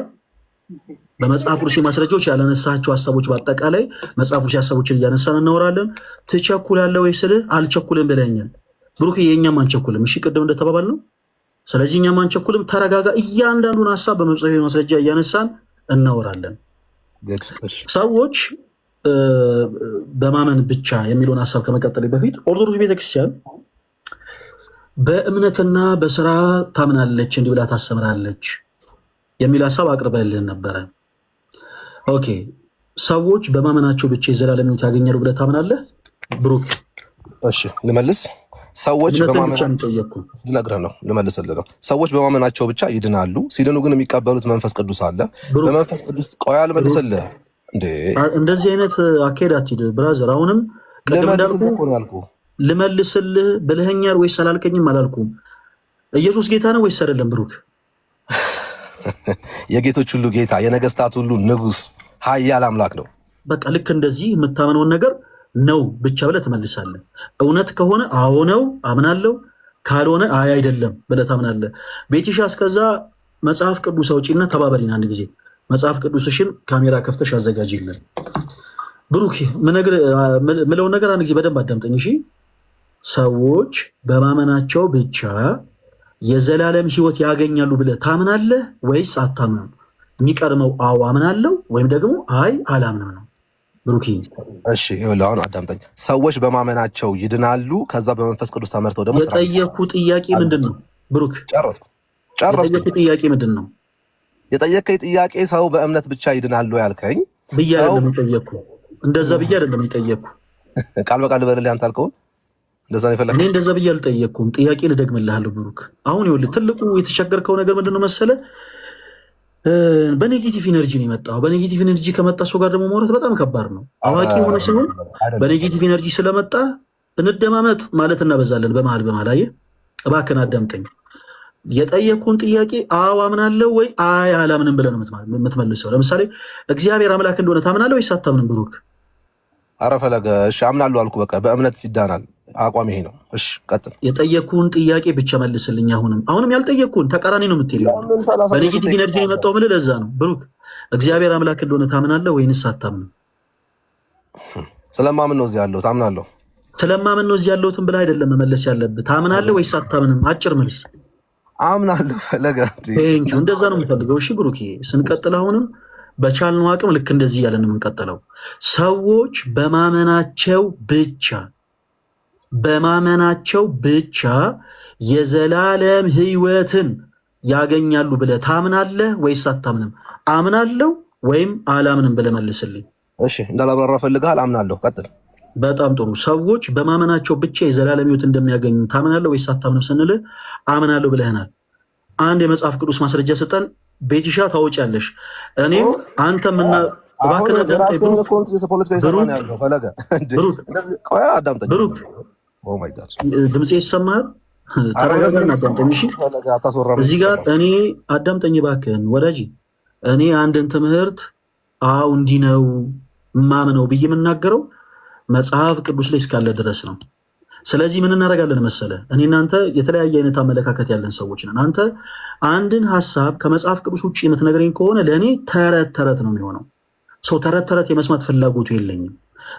በመጽሐፍ ቅዱስ ማስረጃዎች ያላነሳቸው ሐሳቦች በአጠቃላይ መጽሐፍ ቅዱስ ሐሳቦችን እያነሳን እናወራለን። ትቸኩላለህ ወይ ስልህ አልቸኩልም ብለኛል። ብሩክ የኛም አንቸኩልም። እሺ ቅድም እንደተባባል ነው። ስለዚህ እኛም አንቸኩልም። ተረጋጋ። እያንዳንዱን ሐሳብ በመጽሐፍ ማስረጃ እያነሳን እናወራለን። ሰዎች በማመን ብቻ የሚለውን ሐሳብ ከመቀጠል በፊት ኦርቶዶክስ ቤተክርስቲያን በእምነትና በስራ ታምናለች እንዲህ ብላ ታስተምራለች የሚል ሐሳብ አቅርበልን ነበረ። ኦኬ ሰዎች በማመናቸው ብቻ የዘላለም ሕይወት ያገኛሉ ብለህ ታምናለህ ብሩክ? እሺ ልመልስ። ሰዎች በማመናቸው ልመልስልህ ነው። ሰዎች በማመናቸው ብቻ ይድናሉ። ሲድኑ ግን የሚቀበሉት መንፈስ ቅዱስ አለ። በመንፈስ ቅዱስ ቆያ ልመልስልህ። እንዴ እንደዚህ አይነት አካሄድ አትሂድ ብራዘር። አሁንም ልመልስልህ ብለኸኛል ወይስ አላልከኝም? አላልኩም። ኢየሱስ ጌታ ነው ወይስ አይደለም ብሩክ? የጌቶች ሁሉ ጌታ የነገስታት ሁሉ ንጉስ ኃያል አምላክ ነው። በቃ ልክ እንደዚህ የምታምነውን ነገር ነው ብቻ ብለህ ትመልሳለህ። እውነት ከሆነ አዎ ነው አምናለሁ፣ ካልሆነ አይ አይደለም ብለህ ታምናለህ። ቤቲሻ እስከዛ መጽሐፍ ቅዱስ አውጪና ተባበሪን። አንድ ጊዜ መጽሐፍ ቅዱስሽን ካሜራ ከፍተሽ አዘጋጅልን። ብሩክ ምለውን ነገር አንድ ጊዜ በደንብ አዳምጠኝ እሺ። ሰዎች በማመናቸው ብቻ የዘላለም ሕይወት ያገኛሉ ብለህ ታምናለህ ወይስ አታምንም? የሚቀድመው አዎ አምናለሁ ወይም ደግሞ አይ አላምንም ነው ብሩክ። እሺ ይኸውልህ አሁን አዳምጠኝ። ሰዎች በማመናቸው ይድናሉ፣ ከዛ በመንፈስ ቅዱስ ተመርተው ደግሞ የጠየኩ ጥያቄ ምንድን ነው ብሩክ? ጨረስኩ። የጠየኩ ጥያቄ ምንድን ነው? የጠየከኝ ጥያቄ ሰው በእምነት ብቻ ይድናሉ ያልከኝ ብዬ አይደለም የጠየኩ። እንደዛ ብዬ አይደለም የጠየኩ። ቃል በቃል ልበልልህ አንተ አልከውን እንደዛ ነው የፈለከው። እኔ እንደዛ ብዬ አልጠየኩም። ጥያቄ ልደግምልሃለሁ ብሩክ። አሁን ይኸውልህ ትልቁ የተቸገርከው ነገር ምንድን ነው መሰለህ? በኔጌቲቭ ኢነርጂ ነው የመጣው። በኔጌቲቭ ኢነርጂ ከመጣ ሰው ጋር ደግሞ ማውራት በጣም ከባድ ነው። አዋቂ የሆነ ሲሆን በኔጌቲቭ ኢነርጂ ስለመጣ እንደማመጥ ማለት እናበዛለን በመሀል በመሀል። አየህ እባክህን አዳምጠኝ። የጠየኩን ጥያቄ አዎ አምናለሁ ወይ አይ አላምንም ብለህ ነው የምትመልሰው። ለምሳሌ እግዚአብሔር አምላክ እንደሆነ ታምናለህ ወይስ አታምንም ብሩክ? ኧረ ፈለገ እሺ አምናለሁ አልኩ። በቃ በእምነት ይዳናል። አቋም ይሄ ነው። እሺ ቀጥል። የጠየኩን ጥያቄ ብቻ መልስልኝ። አሁንም ያልጠየኩን ተቃራኒ ነው የምትሄደው። በኔጌቲቭ ኢነርጂ የመጣው ምን ለዛ ነው ብሩክ። እግዚአብሔር አምላክ እንደሆነ ታምናለህ ወይንስ አታምንም? ስለማምን ነው እዚህ ያለሁት። አምናለሁ። ስለማምን ነው እዚህ ያለሁትን ብለህ አይደለም መመለስ ያለብህ። ታምናለህ ወይስ አታምንም? አጭር መልስ። አምናለሁ ፈለገ። እንደዛ ነው የምፈልገው። እሺ ብሩክ ስንቀጥል አሁንም በቻልነው አቅም ልክ እንደዚህ እያለን የምንቀጥለው ሰዎች በማመናቸው ብቻ የዘላለም ሕይወትን ያገኛሉ ብለህ ታምናለህ ወይስ አታምንም? አምናለሁ ወይም አላምንም ብለህ መልስልኝ። እሺ እንዳላብራራ ፈልግሃል? አምናለሁ። ቀጥል። በጣም ጥሩ። ሰዎች በማመናቸው ብቻ የዘላለም ሕይወት እንደሚያገኙ ታምናለህ ወይስ አታምንም ስንልህ አምናለሁ ብለህናል። አንድ የመጽሐፍ ቅዱስ ማስረጃ ስጠን። ቤቲሻ ታወጫለሽ። እኔም አንተ ምና ድምፄ ይሰማሃል? ተረጋጋና አዳምጠኝ። እዚህ ጋር እኔ አዳምጠኝ እባክህን ወዳጅ። እኔ አንድን ትምህርት አው እንዲህ ነው ማምነው ብዬ የምናገረው መጽሐፍ ቅዱስ ላይ እስካለ ድረስ ነው። ስለዚህ ምን እናደርጋለን መሰለ፣ እኔ እናንተ የተለያየ አይነት አመለካከት ያለን ሰዎች ነን። አንተ አንድን ሐሳብ ከመጽሐፍ ቅዱስ ውጭ የምትነግረኝ ከሆነ ለእኔ ተረት ተረት ነው የሚሆነው። ሰው ተረት ተረት የመስማት ፍላጎቱ የለኝም።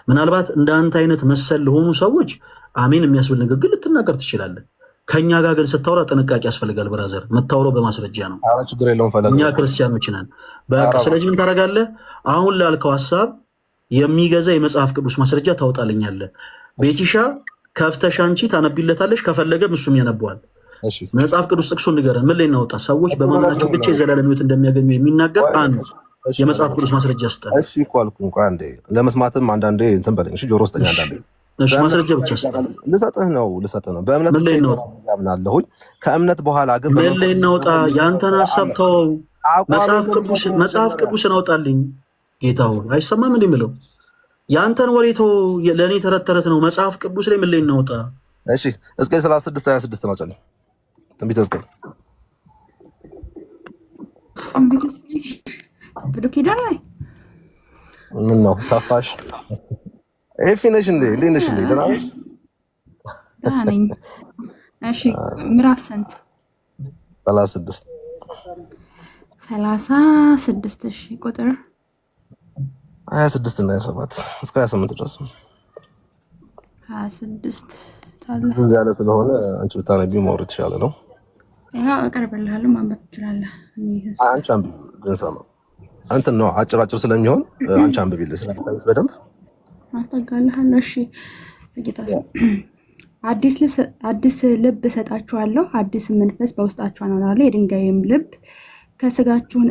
ምናልባት እንደ አንተ አይነት መሰል ለሆኑ ሰዎች አሜን የሚያስብል ንግግር ልትናገር ትችላለህ። ከእኛ ጋር ግን ስታወራ ጥንቃቄ ያስፈልጋል ብራዘር። የምታወራው በማስረጃ ነው። እኛ ክርስቲያኖች ነን። በቃ ስለዚህ ምን ታደርጋለህ? አሁን ላልከው ሐሳብ የሚገዛ የመጽሐፍ ቅዱስ ማስረጃ ታወጣልኛለህ። ቤቲሻ ከፍተሽ አንቺ ታነቢለታለሽ፣ ከፈለገም እሱም ያነበዋል። መጽሐፍ ቅዱስ ጥቅሱን ንገረን፣ ምን ላይ እናውጣ? ሰዎች በማመናቸው ብቻ የዘላለም ሕይወት እንደሚያገኙ የሚናገር አንድ የመጽሐፍ ቅዱስ ማስረጃ ስጠን። እሺ እኮ አልኩህ እንኳን አንዴ ለመስማትም አንዳንዴ እንትን በለኝ። እሺ ጆሮ ውስጥ አንዳንዴ እሺ ማስረጃ ብቻ ስጠን። ልሰጥህ ነው። በእምነት ብቻ ያምናለሁኝ። ከእምነት በኋላ ግን ምን ላይ እናውጣ? ያንተን ሐሳብ ተወው። መጽሐፍ ቅዱስን አውጣልኝ ጌታው። አይሰማም እንዴ የምለው? ያንተን ወሬ ተው። ለእኔ ተረት ተረት ነው። መጽሐፍ ቅዱስ ላይ ምን ላይ እናውጣ? እሺ ሕዝቅኤል 36:26 ነው ጨለ ትንቢተ ሕዝቅኤል ብሉይ ኪዳን ላይ ምን ነው ከፋሽ? ኤፊ ነሽ እንዴ? እንዴት ነሽ እንዴ? ደህና ነሽ? ደህና ነኝ። እሺ ምዕራፍ ስንት? 36 36 ቁጥር 26 እና 27 እስከ 28 ድረስ 26 ታለ ብዙ ያለ ስለሆነ አንቺ ብታነቢው ማውራት የተሻለ ነው። ያው አቀርብልሃለሁ ማንበብ ትችላለህ። አንቺ አንብቢ እንሰማ አንተ ነው አጭር ስለሚሆን አንቺ አንብቢልኝ ስለታውስ በደንብ አስተጋልሃለሁ። እሺ ጌታስ አዲስ ልብ እሰጣችኋለሁ፣ አዲስ መንፈስ በውስጣችሁ አኖራለሁ። የድንጋይም ልብ ከስጋችሁን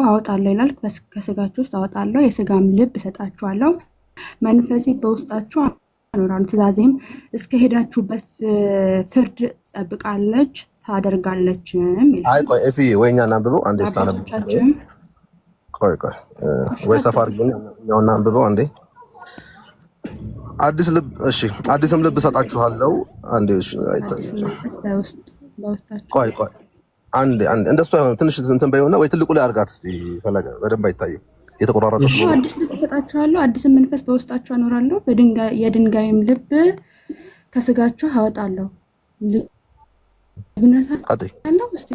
አወጣለሁ ይላል። ከስጋችሁ ውስጥ አወጣለሁ፣ የስጋም ልብ እሰጣችኋለሁ፣ መንፈሴ በውስጣችሁ አኖራለሁ። ትእዛዜም እስከ ሄዳችሁበት ፍርድ ጠብቃለች ታደርጋለች። አይ ቆይ እፊ ወይኛ እናንብበው አንዴ ስታነብ ቆይ ወይ ሰፋር ግን ያው እናንብበው አንዴ አዲስ ልብ እሺ አዲስም ልብ እሰጣችኋለሁ አንዴ እሺ ቆይ አንዴ እንደሱ አይሆን ትንሽ እንትን በይውና ወይ ትልቁ ላይ አርጋት እስቲ ፈለገ በደንብ አይታይም የተቆራረጠ ነው። አዲስ ልብ እሰጣችኋለሁ አዲስም መንፈስ በውስጣችሁ አኖራለሁ የድንጋይም ልብ ከስጋችሁ አወጣለሁ። ልዩነታቸው ያለው እስቲ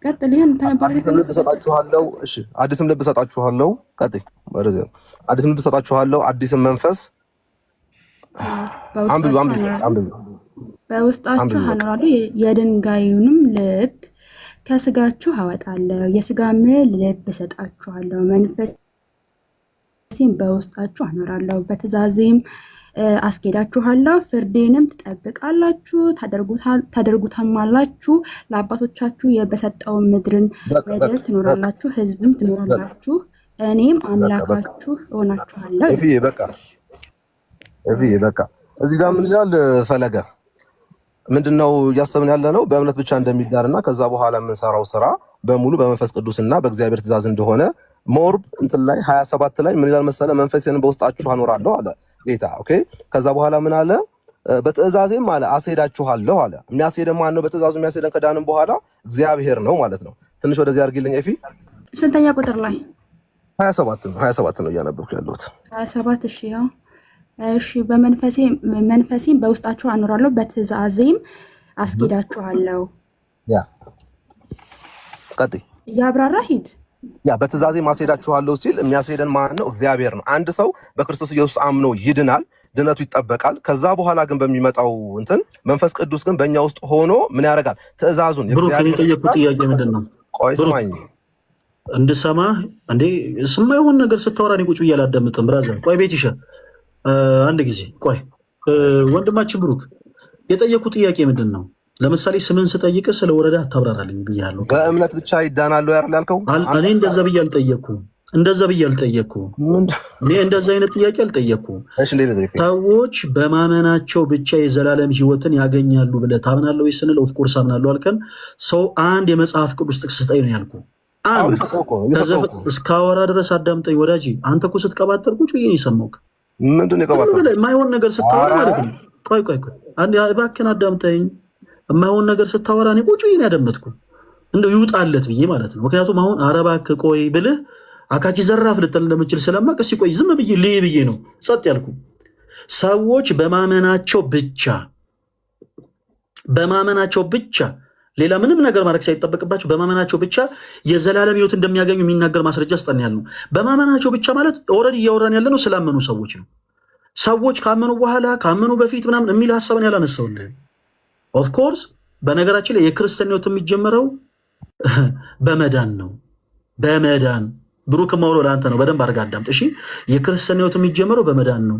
ቀጥል ይሄን ተነበረ ልብ እሰጣችኋለሁ እሺ አዲስም ልብ እሰጣችኋለሁ ቀጥይ ወረዘ አዲስም ልብ እሰጣችኋለሁ አዲስም መንፈስ አንብቡ በውስጣችሁ አኖራለሁ የድንጋዩንም ልብ ከስጋችሁ አወጣለሁ የስጋም ልብ እሰጣችኋለሁ መንፈሴን በውስጣችሁ አኖራለሁ በትእዛዜም አስኬዳችኋለሁ ፍርዴንም ትጠብቃላችሁ ታደርጉታማላችሁ ለአባቶቻችሁ በሰጠው ምድርን በደል ትኖራላችሁ ሕዝብም ትኖራላችሁ እኔም አምላካችሁ እሆናችኋለሁ። እፊ በቃ እዚህ ጋር ምን ይላል ፈለገ ምንድነው እያሰብን ያለ ነው በእምነት ብቻ እንደሚዳርና ከዛ በኋላ የምንሰራው ስራ በሙሉ በመንፈስ ቅዱስና በእግዚአብሔር ትእዛዝ እንደሆነ ሞር እንትን ላይ 27 ላይ ምን ይላል መሰለ መንፈሴን በውስጣችሁ አኖራለሁ አለ ጌታ ኦኬ ከዛ በኋላ ምን አለ በትእዛዜም አለ አስሄዳችኋለሁ አለ የሚያስሄደን ማን ነው በትእዛዙ የሚያስሄደን ከዳንም በኋላ እግዚአብሔር ነው ማለት ነው ትንሽ ወደዚህ አድርጊልኝ ኤፊ ስንተኛ ቁጥር ላይ 27 ነው እያነበብኩ ያለሁት 27 እሺ በመንፈሴም በውስጣችሁ አኖራለሁ በትእዛዜም አስኬዳችኋለሁ ያ ቀጥይ ያብራራ ሂድ ያ በትእዛዜ ማስሄዳችኋለሁ ሲል የሚያስሄደን ማን ነው እግዚአብሔር ነው አንድ ሰው በክርስቶስ ኢየሱስ አምኖ ይድናል ድነቱ ይጠበቃል ከዛ በኋላ ግን በሚመጣው እንትን መንፈስ ቅዱስ ግን በእኛ ውስጥ ሆኖ ምን ያደርጋል ትእዛዙን የእግዚአብሔር ጥያቄ ምንድነው ቆይ ስማኝ እንድሰማ እንዴ ስማ የሆነ ነገር ስታወራ እኔ ቁጭ ብዬ አላዳምጥም ብራዘር ቆይ ቤት ይሻ አንድ ጊዜ ቆይ ወንድማችን ብሩክ የጠየቁ ጥያቄ ምንድነው ለምሳሌ ስምን ስጠይቅ ስለ ወረዳ አታብራራልኝ ብያለሁ በእምነት ብቻ ይዳናሉ ያልከው እኔ እንደዛ ብዬ አልጠየቅኩም እኔ እንደዛ አይነት ጥያቄ አልጠየቅኩም ሰዎች በማመናቸው ብቻ የዘላለም ህይወትን ያገኛሉ ብለህ ታምናለህ ወይ ስንል ኦፍኮርስ አምናለሁ አልከን ሰው አንድ የመጽሐፍ ቅዱስ ጥቅስ ስጠኝ ነው ያልኩህ እስካወራ ድረስ አዳምጠኝ ወዳጅ አንተ እኮ ስትቀባጠር ቁጭ ብዬ ነው የሰማሁህ ምንድን ነው የቀባጠር የማይሆን ነገር ስታወራ ማለት ነው ቆይ እባክህን አዳምጠኝ የማይሆን ነገር ስታወራ እኔ ቁጭ ብዬ ነው ያደመጥኩህ እንደው ይውጣለት ብዬ ማለት ነው ምክንያቱም አሁን ኧረ እባክህ ቆይ ብልህ አካኪ ዘራፍ ልትል እንደምችል ስለማውቅ እስኪ ቆይ ዝም ብዬ ልይ ብዬ ነው ጸጥ ያልኩ ሰዎች በማመናቸው ብቻ ሌላ ምንም ነገር ማድረግ ሳይጠበቅባቸው በማመናቸው ብቻ የዘላለም ህይወት እንደሚያገኙ የሚናገር ማስረጃ አስጠን ያለው በማመናቸው ብቻ ማለት ኦልሬዲ እያወራን ያለ ነው ስላመኑ ሰዎች ነው ሰዎች ካመኑ በኋላ ካመኑ በፊት ምናምን የሚል ሐሳብን ያላነሳውልህ ኦፍ ኮርስ በነገራችን ላይ የክርስቲያን ህይወት የሚጀምረው በመዳን ነው በመዳን ብሩክ ማውሎ ለአንተ ነው በደንብ አድርጋ አዳምጥ እሺ የክርስቲያን ህይወት የሚጀምረው በመዳን ነው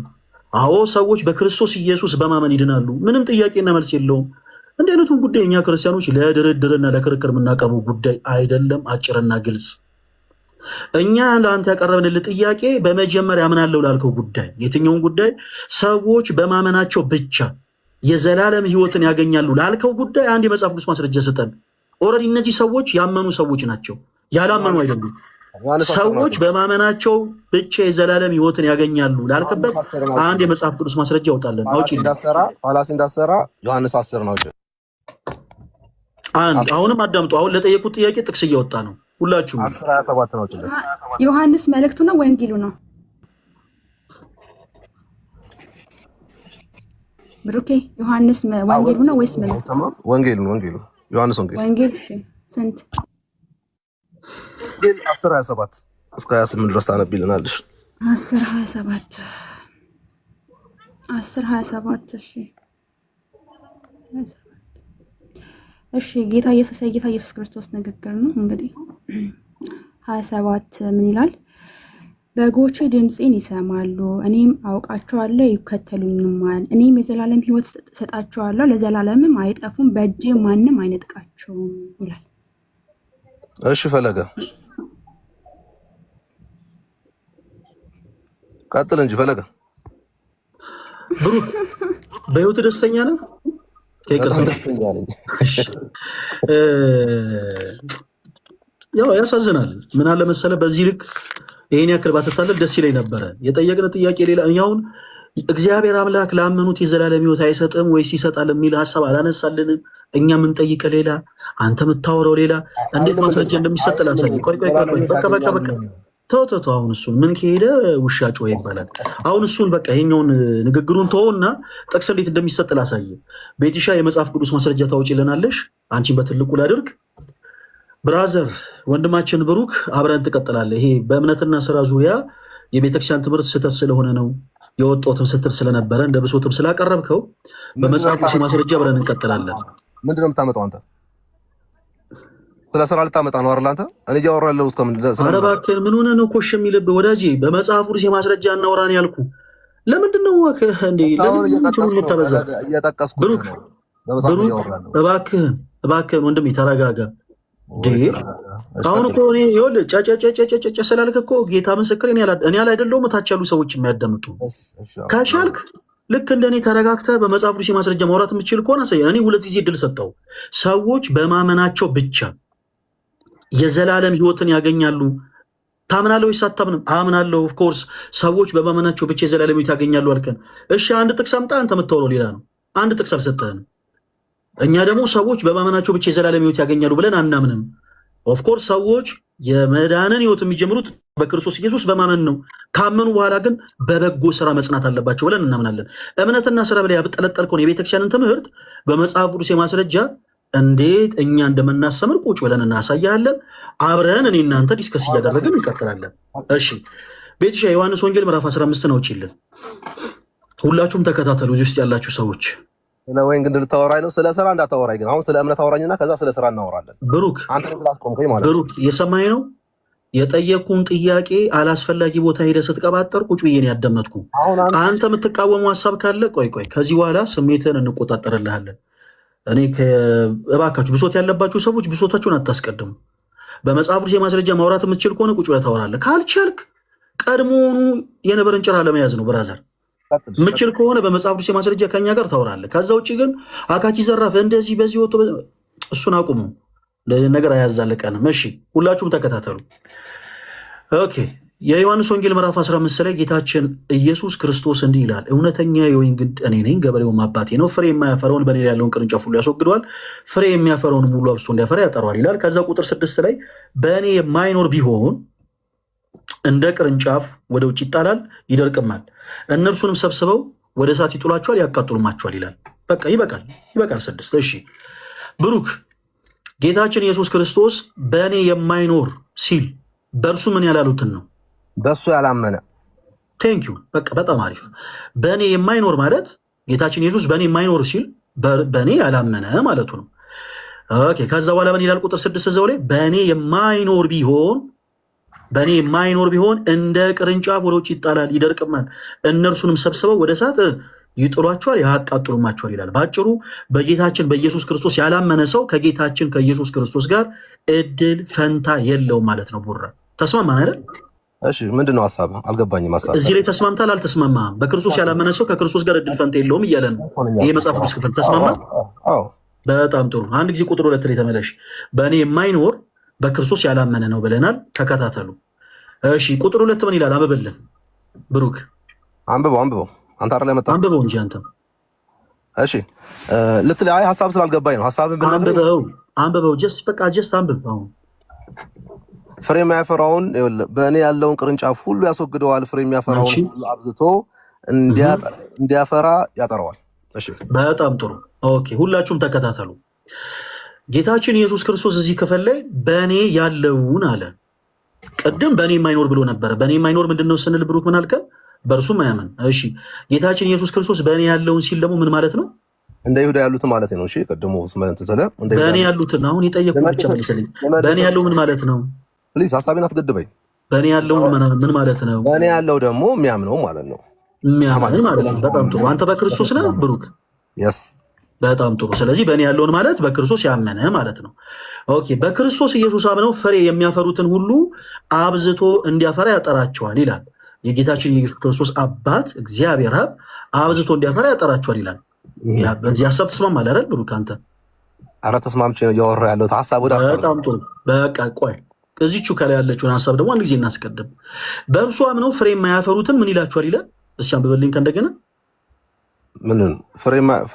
አዎ ሰዎች በክርስቶስ ኢየሱስ በማመን ይድናሉ ምንም ጥያቄና መልስ የለውም እንደ አይነቱን ጉዳይ እኛ ክርስቲያኖች ለድርድርና ለክርክር የምናቀርበው ጉዳይ አይደለም አጭርና ግልጽ እኛ ለአንተ ያቀረብንልህ ጥያቄ በመጀመሪያ አምናለሁ ላልከው ጉዳይ የትኛውን ጉዳይ ሰዎች በማመናቸው ብቻ የዘላለም ህይወትን ያገኛሉ ላልከው ጉዳይ አንድ የመጽሐፍ ቅዱስ ማስረጃ ሰጠን ኦልሬዲ እነዚህ ሰዎች ያመኑ ሰዎች ናቸው ያላመኑ አይደሉም ሰዎች በማመናቸው ብቻ የዘላለም ህይወትን ያገኛሉ ላልከበት አንድ የመጽሐፍ ቅዱስ ማስረጃ ያወጣለን አውጪ እንዳሰራ ዮሐንስ 10 ነው አንድ አሁንም አዳምጡ አሁን ለጠየቁት ጥያቄ ጥቅስ እያወጣ ነው ሁላችሁም 10:27 ነው ዮሐንስ መልእክቱ ነው ወንጌሉ ነው ብሩኬ ዮሐንስ ወንጌሉ ነው ወይስ ምን? ወንጌሉ ዮሐንስ ወንጌል እሺ ስንት? 10:27 እስከ 28 ድረስ ታነብልናለሽ። 10:27 እሺ ጌታ ኢየሱስ ክርስቶስ ንግግር ነው እንግዲህ 27 ምን ይላል? በጎቼ ድምፄን ይሰማሉ፣ እኔም አውቃቸዋለሁ፣ ይከተሉኝማል። እኔም የዘላለም ሕይወት እሰጣቸዋለሁ፣ ለዘላለምም አይጠፉም፣ በእጄ ማንም አይነጥቃቸውም ይላል። እሺ ፈለገ ቀጥል እንጂ ፈለገ። ብሩክ በህይወት ደስተኛ ነህ? በጣም ደስተኛ ነኝ። ያው ያሳዝናል። ምን አለ መሰለህ በዚህ ልክ ይሄን ያክል ባትታለል ደስ ይለኝ ነበረ። የጠየቅን ጥያቄ ሌላ። እኛውን እግዚአብሔር አምላክ ላመኑት የዘላለም ሕይወት አይሰጥም ወይስ ይሰጣል የሚል ሀሳብ አላነሳልንም። እኛ የምንጠይቅ ሌላ፣ አንተ የምታወራው ሌላ። እንዴት ማስረጃ እንደሚሰጥ ላሳየህ። ቆይ በቃ ተው። አሁን እሱን ምን ከሄደ ውሻ ጮኸ ይባላል። አሁን እሱን በቃ ይሄኛውን ንግግሩን ተወውና ጥቅስ እንዴት እንደሚሰጥ ላሳየህ። ቤቲሻ የመጽሐፍ ቅዱስ ማስረጃ ታውጪልናለሽ? አንቺን በትልቁ ላድርግ። ብራዘር ወንድማችን ብሩክ አብረን ትቀጥላለህ። ይሄ በእምነትና ስራ ዙሪያ የቤተክርስቲያን ትምህርት ስህተት ስለሆነ ነው የወጣሁትም ስትል ስለነበረ እንደ ብሶትም ስላቀረብከው በመጽሐፍ ቅዱስ ማስረጃ አብረን እንቀጥላለን። ምንድነው የምታመጣው አንተ? ስለ ስራ ልታመጣ ነው አይደል? አንተ እኔ እያወራለሁ እስከምን ድረስ? ኧረ እባክህን ምን ሆነህ ነው ኮሽ የሚልብህ ወዳጄ? በመጽሐፍ ቅዱስ የማስረጃ እናውራን ያልኩ ለምንድን ነው እንዴ? እየጠቀስኩ ብሩክ እባክህን ወንድሜ ተረጋጋ። አሁን እኮ እኔ ይኸውልህ ጨጨጨጨጨጨ ስላልክ እኮ ጌታ ምስክር እኔ አይደለሁም ታች ያሉ ሰዎች የሚያዳምጡ። ካልቻልክ ልክ እንደኔ ተረጋግተህ በመጽሐፍ ቅዱስ ማስረጃ ማውራት የምችል ከሆነ አሳየን። እኔ 2 ጊዜ እድል ሰጠው። ሰዎች በማመናቸው ብቻ የዘላለም ሕይወትን ያገኛሉ። ታምናለህ ወይስ አታምንም? አምናለሁ። ኦፍ ኮርስ ሰዎች በማመናቸው ብቻ የዘላለም ሕይወት ያገኛሉ አልከን። እሺ አንድ ጥቅስ አምጣ። አንተ የምታወራው ሌላ ነው። አንድ ጥቅስ አልሰጠህንም። እኛ ደግሞ ሰዎች በማመናቸው ብቻ የዘላለም ሕይወት ያገኛሉ ብለን አናምንም። ኦፍ ኮርስ ሰዎች የመዳንን ሕይወት የሚጀምሩት በክርስቶስ ኢየሱስ በማመን ነው። ካመኑ በኋላ ግን በበጎ ስራ መጽናት አለባቸው ብለን እናምናለን። እምነትና ስራ ብለህ ያብጠለጠልከውን የቤተክርስቲያንን ትምህርት በመጽሐፍ ቅዱስ የማስረጃ እንዴት እኛ እንደምናስተምር ቁጭ ብለን እናሳያለን። አብረን እኔ እናንተ ዲስከስ እያደረግን እንቀጥላለን። እሺ ቤትሻ ዮሐንስ ወንጌል ምዕራፍ 15 ነው ጭልን። ሁላችሁም ተከታተሉ እዚህ ውስጥ ያላችሁ ሰዎች። ስለ ወንጌል እንድታወራኝ ነው። ስለ ስራ እንዳታወራኝ ግን። አሁን ስለ እምነት አወራኝና ከዛ ስለ ስራ እናወራለን። ብሩክ አንተ ስላስቆምከኝ ማለት ነው። ብሩክ የሰማኸኝ ነው። የጠየቅኩን ጥያቄ አላስፈላጊ ቦታ ሄደህ ስትቀባጠር ቁጭ ብዬ ነው ያዳመጥኩ። አንተ የምትቃወመው ሀሳብ ካለ ቆይ ከዚህ በኋላ ስሜትን እንቆጣጠርልሃለን። እኔ እባካችሁ ብሶት ያለባችሁ ሰዎች ብሶታችሁን አታስቀድሙ። በመጽሐፍ ቅዱስ የማስረጃ ማውራት የምትችል ከሆነ ቁጭ ብለህ ታወራለህ። ካልቻልክ ቀድሞውኑ የነበረን ጭራ ለመያዝ ነው ብራዘር። ምችል ከሆነ በመጽሐፍ ቅዱስ የማስረጃ ከኛ ጋር ታወራለህ። ከዛ ውጭ ግን አካኪ ዘራፍ እንደዚህ በዚህ ወጥቶ እሱን አቁሙ። ነገር አያዛልቀንም። እሺ ሁላችሁም ተከታተሉ። ኦኬ የዮሐንስ ወንጌል ምዕራፍ 15 ላይ ጌታችን ኢየሱስ ክርስቶስ እንዲህ ይላል፣ እውነተኛ የወይን ግንድ እኔ ነኝ፣ ገበሬውም አባቴ ነው። ፍሬ የማያፈራውን በእኔ ላይ ያለውን ቅርንጫፍ ሁሉ ያስወግደዋል፣ ፍሬ የሚያፈራውን ሙሉ አብዝቶ እንዲያፈራ ያጠራዋል ይላል። ከዛ ቁጥር 6 ላይ በእኔ የማይኖር ቢሆን እንደ ቅርንጫፍ ወደ ውጭ ይጣላል፣ ይደርቅማል። እነርሱንም ሰብስበው ወደ እሳት ይጥሏቸዋል፣ ያቃጥሉማቸዋል ይላል። በቃ ይበቃል። 6 እሺ ብሩክ ጌታችን ኢየሱስ ክርስቶስ በእኔ የማይኖር ሲል በእርሱ ምን ያላሉትን ነው? በእሱ ያላመነ። ቴንኪዩ በቃ በጣም አሪፍ። በእኔ የማይኖር ማለት ጌታችን ኢየሱስ በእኔ የማይኖር ሲል በእኔ ያላመነ ማለቱ ነው። ኦኬ ከዛ በኋላ ምን ይላል? ቁጥር 6 እዛው ላይ በእኔ የማይኖር ቢሆን እንደ ቅርንጫፍ ወደ ውጭ ይጣላል፣ ይደርቅማል። እነርሱንም ሰብስበው ወደ እሳት ይጥሏቸዋል፣ ያቃጥሉማቸዋል ይላል። በአጭሩ በጌታችን በኢየሱስ ክርስቶስ ያላመነ ሰው ከጌታችን ከኢየሱስ ክርስቶስ ጋር እድል ፈንታ የለውም ማለት ነው። ቡራ ተስማማን አይደል? እሺ ምንድነው ሐሳብ? አልገባኝም። ሐሳብ እዚህ ላይ ተስማምታል አልተስማማም? በክርስቶስ ያላመነ ሰው ከክርስቶስ ጋር እድል ፈንታ የለውም እያለ ነው ይሄ መጽሐፍ ቅዱስ ክፍል። ተስማማ? አዎ በጣም ጥሩ። አንድ ጊዜ ቁጥር 2 ላይ ተመለሽ። በእኔ የማይኖር በክርስቶስ ያላመነ ነው ብለናል። ተከታተሉ። እሺ ቁጥር 2 ምን ይላል? አንብብልን ብሩክ። አንብበው አንተ አይደል ያመጣው? አንብበው እንጂ አንተ። እሺ ልትለይ ሐሳብ ስላልገባኝ ነው። ሐሳብን ብነግርህ አንብበው። ጀስት አንብበው። ፍሬ የሚያፈራውን በእኔ ያለውን ቅርንጫፍ ሁሉ ያስወግደዋል፣ ፍሬ የሚያፈራውን ሁሉ አብዝቶ እንዲያፈራ ያጠረዋል። እሺ በጣም ጥሩ ኦኬ፣ ሁላችሁም ተከታተሉ። ጌታችን ኢየሱስ ክርስቶስ እዚህ ክፍል ላይ በእኔ ያለውን አለ። ቅድም በእኔ የማይኖር ብሎ ነበረ። በእኔ የማይኖር ምንድነው ስንል ብሩክ ምን አልከን? በእርሱም አያምን። እሺ ጌታችን ኢየሱስ ክርስቶስ በእኔ ያለውን ሲል ደግሞ ምን ማለት ነው? እንደ ይሁዳ ያሉትን ማለት ነው። እሺ ቀድሞ ስመንት ስለ እንደ ይሁዳ በእኔ ያሉትን አሁን የጠየቁት ብቻ መልስልኝ። በእኔ ያለው ምን ማለት ነው? ፕሊዝ ሐሳቤን አትገድበኝ። በእኔ ያለው ምን ማለት ነው? በእኔ ያለው ደግሞ የሚያምነው ማለት ነው። የሚያምን ማለት ነው። በጣም ጥሩ። አንተ በክርስቶስ ነህ ብሩክ? የስ በጣም ጥሩ። ስለዚህ በእኔ ያለውን ማለት በክርስቶስ ያመነ ማለት ነው። ኦኬ በክርስቶስ ኢየሱስ አምነው ፍሬ የሚያፈሩትን ሁሉ አብዝቶ እንዲያፈራ ያጠራቸዋል ይላል። የጌታችን የኢየሱስ ክርስቶስ አባት እግዚአብሔር አብ አብዝቶ እንዲያፈራ ያጠራቸዋል ይላል። በዚህ ሀሳብ ተስማማለህ አይደል ብሩክ? አንተ ኧረ ተስማምቼ ነው እያወራ ያለሁት። ሀሳብ ወደ ሀሳብ በጣም ጥሩ። በቃ ቆይ እዚቹ ከላይ ያለችውን ሀሳብ ደግሞ አንድ ጊዜ እናስቀድም። በእርሱ አምነው ፍሬ የማያፈሩትን ምን ይላቸዋል ይላል። እስኪ አንብበልኝ ከእንደገና። ምን ፍሬ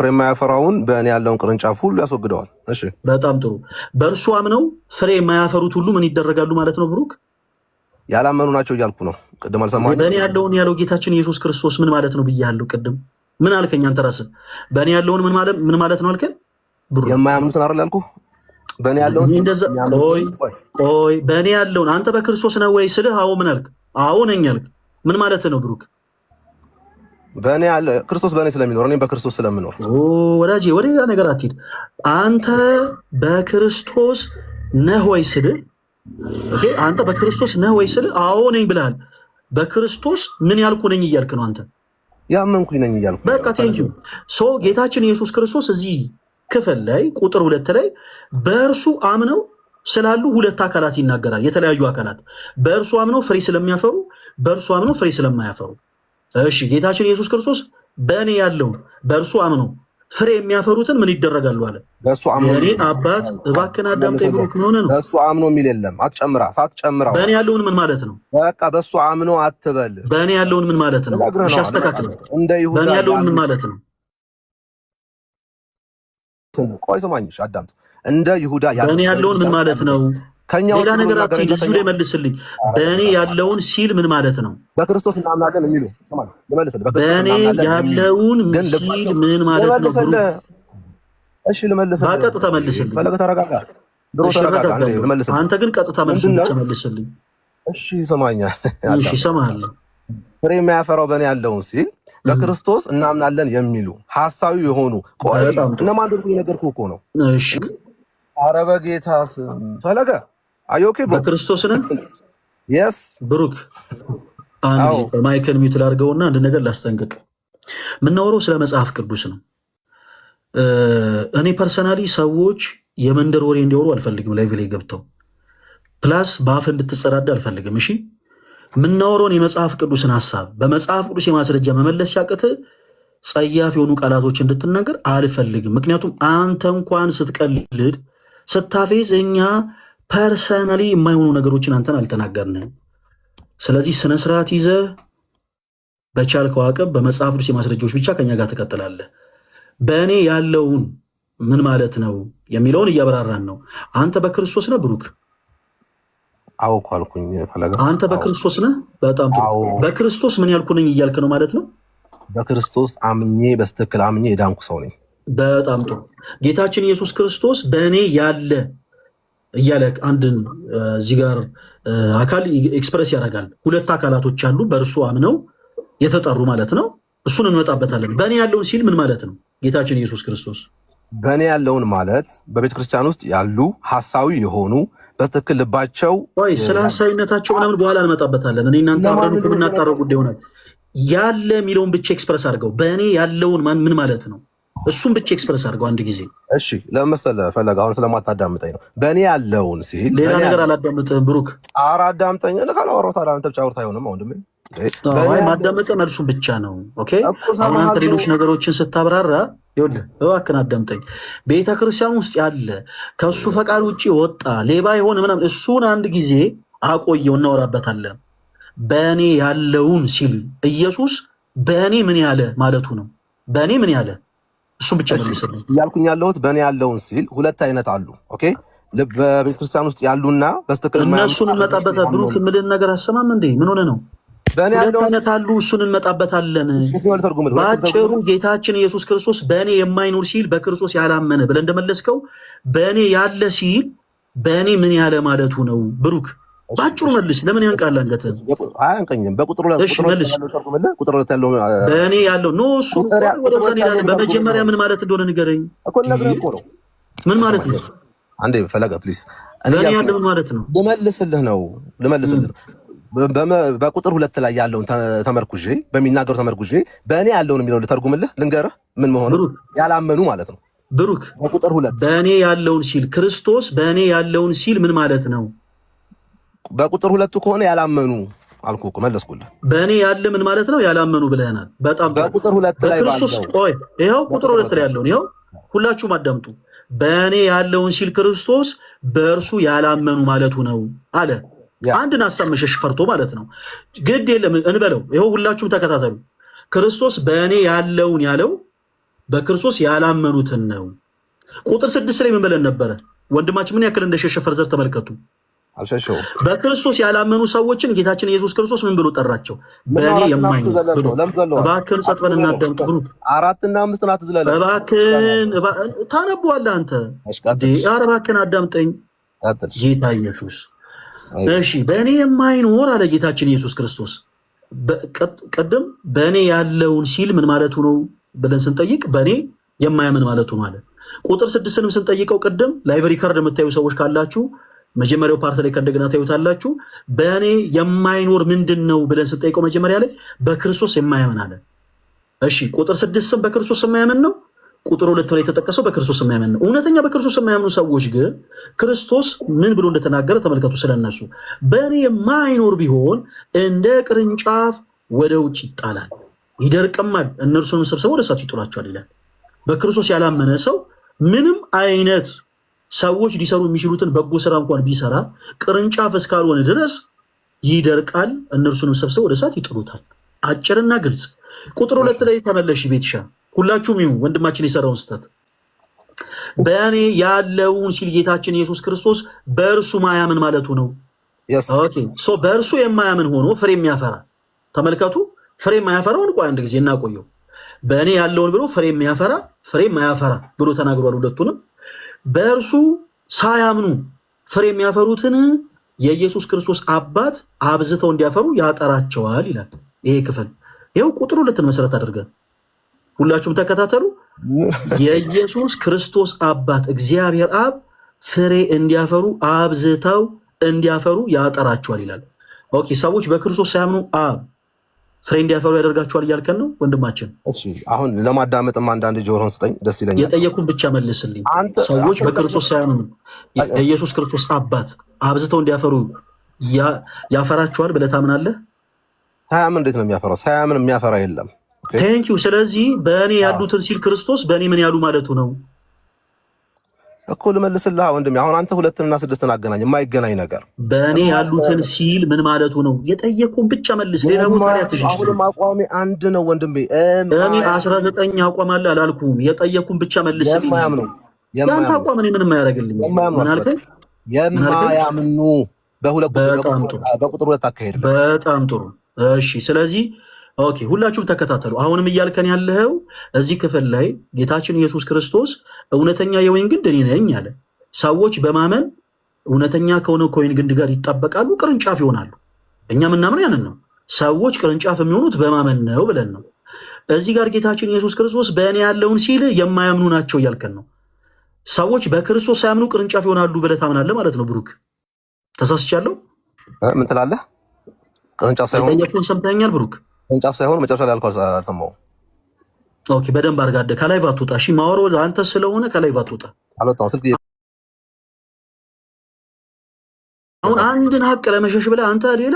የማያፈራውን በእኔ ያለውን ቅርንጫፍ ሁሉ ያስወግደዋል። እሺ በጣም ጥሩ። በእርሱ አምነው ፍሬ የማያፈሩት ሁሉ ምን ይደረጋሉ ማለት ነው ብሩክ? ያላመኑ ናቸው እያልኩ ነው። ቅድም አልሰማኸኝም? በእኔ ያለውን ያለው ጌታችን ኢየሱስ ክርስቶስ ምን ማለት ነው ብያለሁ ቅድም። ምን አልከኝ አንተ ራስህ? በእኔ ያለውን ምን ማለት ነው አልከኝ? የማያምኑትን አይደል ያልኩህ? በእኔ ያለውን ቆይ በእኔ ያለውን አንተ በክርስቶስ ነህ ወይ ስልህ አዎ ምን አልክ? አዎ ነኝ አልክ። ምን ማለት ነው ብሩክ? በእኔ ያለ ክርስቶስ በእኔ ስለሚኖር እኔም በክርስቶስ ስለምኖር። ወዳጄ ወደ ሌላ ነገር አትሂድ። አንተ በክርስቶስ ነህ ወይ ስልህ ኦኬ፣ አንተ በክርስቶስ ነህ ወይ ስልህ አዎ ነኝ ብለሃል። በክርስቶስ ምን ያልኩ ነኝ እያልክ ነው አንተ? ያመንኩኝ ነኝ እያልኩ። በቃ ቴንኪው። ሶ ጌታችን ኢየሱስ ክርስቶስ እዚህ ክፍል ላይ ቁጥር 2 ላይ በእርሱ አምነው ስላሉ ሁለት አካላት ይናገራል። የተለያዩ አካላት በእርሱ አምነው ፍሬ ስለሚያፈሩ፣ በእርሱ አምነው ፍሬ ስለማያፈሩ። እሺ ጌታችን ኢየሱስ ክርስቶስ በእኔ ያለውን በእርሱ አምነው ፍሬ የሚያፈሩትን ምን ይደረጋሉ አለ? በእሱ አምኖ የኔ አባት እባክህን አዳምጠኝ ብሩክ። ምን ሆነ ነው? በእሱ አምኖ የሚል የለም። ሳትጨምረው በእኔ ያለውን ምን ማለት ነው? በቃ በእሱ አምኖ አትበል። በእኔ ያለውን ምን ማለት ነው? እሺ አስተካክለው። እንደ ይሁዳ በእኔ ያለውን ምን ማለት ነው? ቆይ ስማኝሽ አዳምጥ። እንደ ይሁዳ በእኔ ያለውን ምን ማለት ነው? ሌላ ነገር አትሂድ፣ እዚሁ ላይ መልስልኝ። በእኔ ያለውን ሲል ምን ማለት ነው? በክርስቶስ እናምናለን የሚሉ ስማኝ፣ ልመልስልህ። በእኔ ያለውን ሲል ምን ማለት ነው? እሺ ልመልስልህ። በቀጥታ መልስልኝ። ፈለገ ተረጋጋ፣ ድሮ ተረጋጋ። ልመልስልህ። አንተ ግን ቀጥታ መልስልኝ። እሺ ይሰማኛል። እሺ እሰማለሁ። ፍሬ የማያፈራው በእኔ ያለውን ሲል በክርስቶስ እናምናለን የሚሉ ሐሳዊ የሆኑ ቆይ እነማን እንደሆኑ የነገርኩህ እኮ ነው። እሺ ኧረ በጌታ ስም ፈለገ አዮኬ በክርስቶስ ነህ? የስ ብሩክ አንድ ማይክል ሚውት ላድርገውና አንድ ነገር ላስጠንቅቅ። የምናወራው ስለ መጽሐፍ ቅዱስ ነው። እኔ ፐርሰናሊ ሰዎች የመንደር ወሬ እንዲወሩ አልፈልግም። ላይቭ ላይ ገብተው ፕላስ በአፍ እንድትጸዳዳ አልፈልግም። እሺ የምናወራውን የመጽሐፍ ቅዱስን ሀሳብ በመጽሐፍ ቅዱስ የማስረጃ መመለስ ሲያቅት ጸያፍ የሆኑ ቃላቶች እንድትናገር አልፈልግም። ምክንያቱም አንተ እንኳን ስትቀልድ ስታፌዝ እኛ ፐርሰናሊ የማይሆኑ ነገሮችን አንተን አልተናገርንም። ስለዚህ ስነስርዓት ይዘህ በቻልከው አቅም በመጽሐፍ ቅዱስ የማስረጃዎች ብቻ ከኛ ጋር ትቀጥላለህ። በእኔ ያለውን ምን ማለት ነው የሚለውን እያብራራን ነው። አንተ በክርስቶስ ነህ ብሩክ? አዎ እኮ አልኩኝ ፈለገ። አንተ በክርስቶስ ነህ? በጣም ጥሩ። በክርስቶስ ምን ያልኩ ነኝ እያልክ ነው ማለት ነው? በክርስቶስ አምኜ በስትክክል አምኜ የዳንኩ ሰው ነኝ። በጣም ጥሩ። ጌታችን ኢየሱስ ክርስቶስ በእኔ ያለ እያለ አንድን እዚህ ጋር አካል ኤክስፕረስ ያደርጋል። ሁለት አካላቶች አሉ በእርሱ አምነው የተጠሩ ማለት ነው። እሱን እንመጣበታለን። በእኔ ያለውን ሲል ምን ማለት ነው ጌታችን ኢየሱስ ክርስቶስ? በእኔ ያለውን ማለት በቤተ ክርስቲያን ውስጥ ያሉ ሐሳዊ የሆኑ በትክክል ልባቸው ስለ ሐሳዊነታቸው ምናምን በኋላ እንመጣበታለን። እኔ እናንተ አብረን የምናጣረው ጉዳይ ሆናል። ያለ የሚለውን ብቻ ኤክስፕረስ አድርገው። በእኔ ያለውን ምን ማለት ነው? እሱም ብቻ ኤክስፕረስ አድርገው አንድ ጊዜ። እሺ ለመሰለ ፈለገ አሁን ስለማታዳምጠኝ ነው። በእኔ ያለውን ሲል ሌላ ነገር አላዳምጥህም ብሩክ። ኧረ አዳምጠኝ። ካላወራሁ ታዲያ አንተ ብቻ አውርተህ አይሆንም ወንድሜ። ማዳመጥህ መልሱን ብቻ ነው። ኦኬ አሁን አንተ ሌሎች ነገሮችን ስታብራራ ይኸውልህ እባክህን አዳምጠኝ። ቤተክርስቲያን ውስጥ ያለ ከእሱ ፈቃድ ውጭ ወጣ ሌባ የሆነ ምናምን እሱን አንድ ጊዜ አቆየው፣ እናወራበታለን። በእኔ ያለውን ሲል ኢየሱስ በእኔ ምን ያለ ማለቱ ነው? በእኔ ምን ያለ እሱን ብቻ መልስልኝ እያልኩኝ ያለሁት። በእኔ ያለውን ሲል ሁለት አይነት አሉ። ኦኬ በቤተክርስቲያን ውስጥ ያሉና በስተክል እነሱን እንመጣበታለን። ብሩክ የምልህን ነገር አሰማም እንዴ? ምን ሆነ ነው? ሁለት አይነት አሉ። እሱን እንመጣበታለን። በአጭሩ ጌታችን ኢየሱስ ክርስቶስ በእኔ የማይኖር ሲል በክርስቶስ ያላመነ ብለህ እንደመለስከው በእኔ ያለ ሲል በእኔ ምን ያለ ማለቱ ነው? ብሩክ ባጭሩ መልስ። ለምን ያንቃል አንገትህ? አያንቀኝም። በቁጥሩ ላይ ቁጥሩ ያለው በእኔ ያለው ኖ እሱ ወደ ዘንድ በመጀመሪያ ምን ማለት እንደሆነ ንገረኝ እኮ ነግረህ እኮ ነው። ምን ማለት ነው? አንዴ ፈለገ ፕሊዝ በእኔ ያለው ምን ማለት ነው? ልመልስልህ ነው። በቁጥር 2 ላይ ያለውን ተመርኩዤ በሚናገሩ ተመርኩዤ በእኔ ያለውን የሚለው ልተርጉምልህ ልንገርህ ምን መሆኑ ያላመኑ ማለት ነው። ብሩክ በቁጥር 2 በእኔ ያለውን ሲል ክርስቶስ በእኔ ያለውን ሲል ምን ማለት ነው? በቁጥር 2 ከሆነ ያላመኑ አልኩህ እኮ መለስኩልህ። በእኔ ያለ ምን ማለት ነው? ያላመኑ ብለህናል። በጣም በቁጥር 2 ላይ ክርስቶስ ቆይ ይኸው ቁጥር 2 ላይ ያለውን ይኸው ሁላችሁም አዳምጡ። በእኔ ያለውን ሲል ክርስቶስ በእርሱ ያላመኑ ማለቱ ነው አለ። አንድን ሀሳብ መሸሽ ፈርቶ ማለት ነው። ግድ የለም እንበለው። ይኸው ሁላችሁም ተከታተሉ። ክርስቶስ በእኔ ያለውን ያለው በክርስቶስ ያላመኑትን ነው። ቁጥር 6 ላይ ምን ብለን ነበረ? ወንድማችን ምን ያክል እንደሸሸ ፈርዘር ተመልከቱ። አልሸሸውም። በክርስቶስ ያላመኑ ሰዎችን ጌታችን ኢየሱስ ክርስቶስ ምን ብሎ ጠራቸው? በእኔ የማይኖር እባክህን ጸጥ በል እናዳምጥ። ብሩክ 4 እና 5 ናት ዝለለ እባክህን ታነበዋለህ አንተ። ኧረ እባክህን አዳምጠኝ ጌታ ኢየሱስ። እሺ በእኔ የማይኖር አለ ጌታችን ኢየሱስ ክርስቶስ። ቅድም በእኔ ያለውን ሲል ምን ማለቱ ነው ብለን ስንጠይቅ በእኔ የማያምን ማለቱ ነው አለ። ቁጥር 6ንም ስንጠይቀው ቅድም ላይቭ ሪከርድ የምታዩ ሰዎች ካላችሁ መጀመሪያው ፓርት ላይ ከእንደገና ታዩታላችሁ። በእኔ የማይኖር ምንድን ነው ብለን ስንጠይቀው መጀመሪያ ላይ በክርስቶስ የማያምን አለ። እሺ ቁጥር 6ም በክርስቶስ የማያምን ነው። ቁጥር 2 ላይ የተጠቀሰው በክርስቶስ የማያምን ነው። እውነተኛ በክርስቶስ የማያምኑ ሰዎች ግን ክርስቶስ ምን ብሎ እንደተናገረ ተመልከቱ። ስለነሱ በእኔ የማይኖር ቢሆን እንደ ቅርንጫፍ ወደ ውጭ ይጣላል፣ ይደርቅማል፣ እነርሱንም ሰብስበው ወደ እሳት ይጥሏቸዋል ይላል። በክርስቶስ ያላመነ ሰው ምንም አይነት ሰዎች ሊሰሩ የሚችሉትን በጎ ስራ እንኳን ቢሰራ ቅርንጫፍ እስካልሆነ ድረስ ይደርቃል፣ እነርሱንም ሰብስበው ወደ እሳት ይጥሉታል። አጭርና ግልጽ። ቁጥር 2 ላይ ተመለሽ ቤትሻ። ሁላችሁም ይሁ ወንድማችን የሰራውን ስህተት በእኔ ያለውን ሲል ጌታችን ኢየሱስ ክርስቶስ በእርሱ ማያምን ማለቱ ነው። በእርሱ የማያምን ሆኖ ፍሬ የሚያፈራ ተመልከቱ። ፍሬ የማያፈራውን ቆይ አንድ ጊዜ እናቆየው። በእኔ ያለውን ብሎ ፍሬ የሚያፈራ ፍሬ የማያፈራ ብሎ ተናግሯል። ሁለቱንም በእርሱ ሳያምኑ ፍሬ የሚያፈሩትን የኢየሱስ ክርስቶስ አባት አብዝተው እንዲያፈሩ ያጠራቸዋል ይላል ይሄ ክፍል። ይኸው ቁጥር 2 መሰረት አድርገን ሁላችሁም ተከታተሉ። የኢየሱስ ክርስቶስ አባት እግዚአብሔር አብ ፍሬ እንዲያፈሩ አብዝተው እንዲያፈሩ ያጠራቸዋል ይላል። ኦኬ፣ ሰዎች በክርስቶስ ሳያምኑ አብ ፍሬ እንዲያፈሩ ያደርጋቸዋል እያልከን ነው ወንድማችን? እሺ፣ አሁን ለማዳመጥም አንዳንድ ጆሮን ስጠኝ፣ ደስ ይለኛል። የጠየኩን ብቻ መልስልኝ። ሰዎች በክርስቶስ ሳያምኑ የኢየሱስ ክርስቶስ አባት አብዝተው እንዲያፈሩ ያፈራቸዋል ብለህ ታምናለህ? ሳያምን እንዴት ነው የሚያፈራው? ሳያምን የሚያፈራ የለም። ቴንኪው። ስለዚህ በእኔ ያሉትን ሲል ክርስቶስ በእኔ ምን ያሉ ማለቱ ነው እኮ ልመልስልህ ወንድሜ። አሁን አንተ 2 እና 6 አገናኝ፣ የማይገናኝ ነገር። በእኔ ያሉትን ሲል ምን ማለቱ ነው? የጠየቁን ብቻ መልስ። ሌላ ቦታ ያትሽ። አሁንም አቋሚ አንድ ነው ወንድሜ። እኔ 19 አቋም አለ አላልኩም። የጠየቁን ብቻ መልስ። ያንተ አቋም እኔ ምንም አያደርግልኝ። ምን አልከኝ? የማያምኑ በቁጥር 2 አካሄድ። በጣም ጥሩ። እሺ፣ ስለዚህ ኦኬ፣ ሁላችሁም ተከታተሉ። አሁንም እያልከን ያለው እዚህ ክፍል ላይ ጌታችን ኢየሱስ ክርስቶስ እውነተኛ የወይን ግንድ እኔ ነኝ አለ። ሰዎች በማመን እውነተኛ ከሆነ ከወይን ግንድ ጋር ይጣበቃሉ፣ ቅርንጫፍ ይሆናሉ። እኛ ምናምን ያንን ነው። ሰዎች ቅርንጫፍ የሚሆኑት በማመን ነው ብለን ነው። እዚህ ጋር ጌታችን ኢየሱስ ክርስቶስ በእኔ ያለውን ሲል የማያምኑ ናቸው እያልከን ነው። ሰዎች በክርስቶስ ሳያምኑ ቅርንጫፍ ይሆናሉ ብለህ ታምናለህ ማለት ነው። ብሩክ ተሳስቻለሁ? ምን ትላለህ? ቅርንጫፍ ሳይሆን የጠየቅኩህን ሰምተኸኛል ብሩክ? ቅርንጫፍ ሳይሆን መጨረሻ ላይ አልኳት፣ አልሰማሁም። ኦኬ፣ በደንብ አድርጋለህ። ከላይ ባትወጣ። እሺ፣ ማወራው አንተ ስለሆነ ከላይ ባትወጣ። አልወጣሁም። ስልክ አሁን አንድን ሀቅ ለመሸሽ ብለህ አንተ ሌላ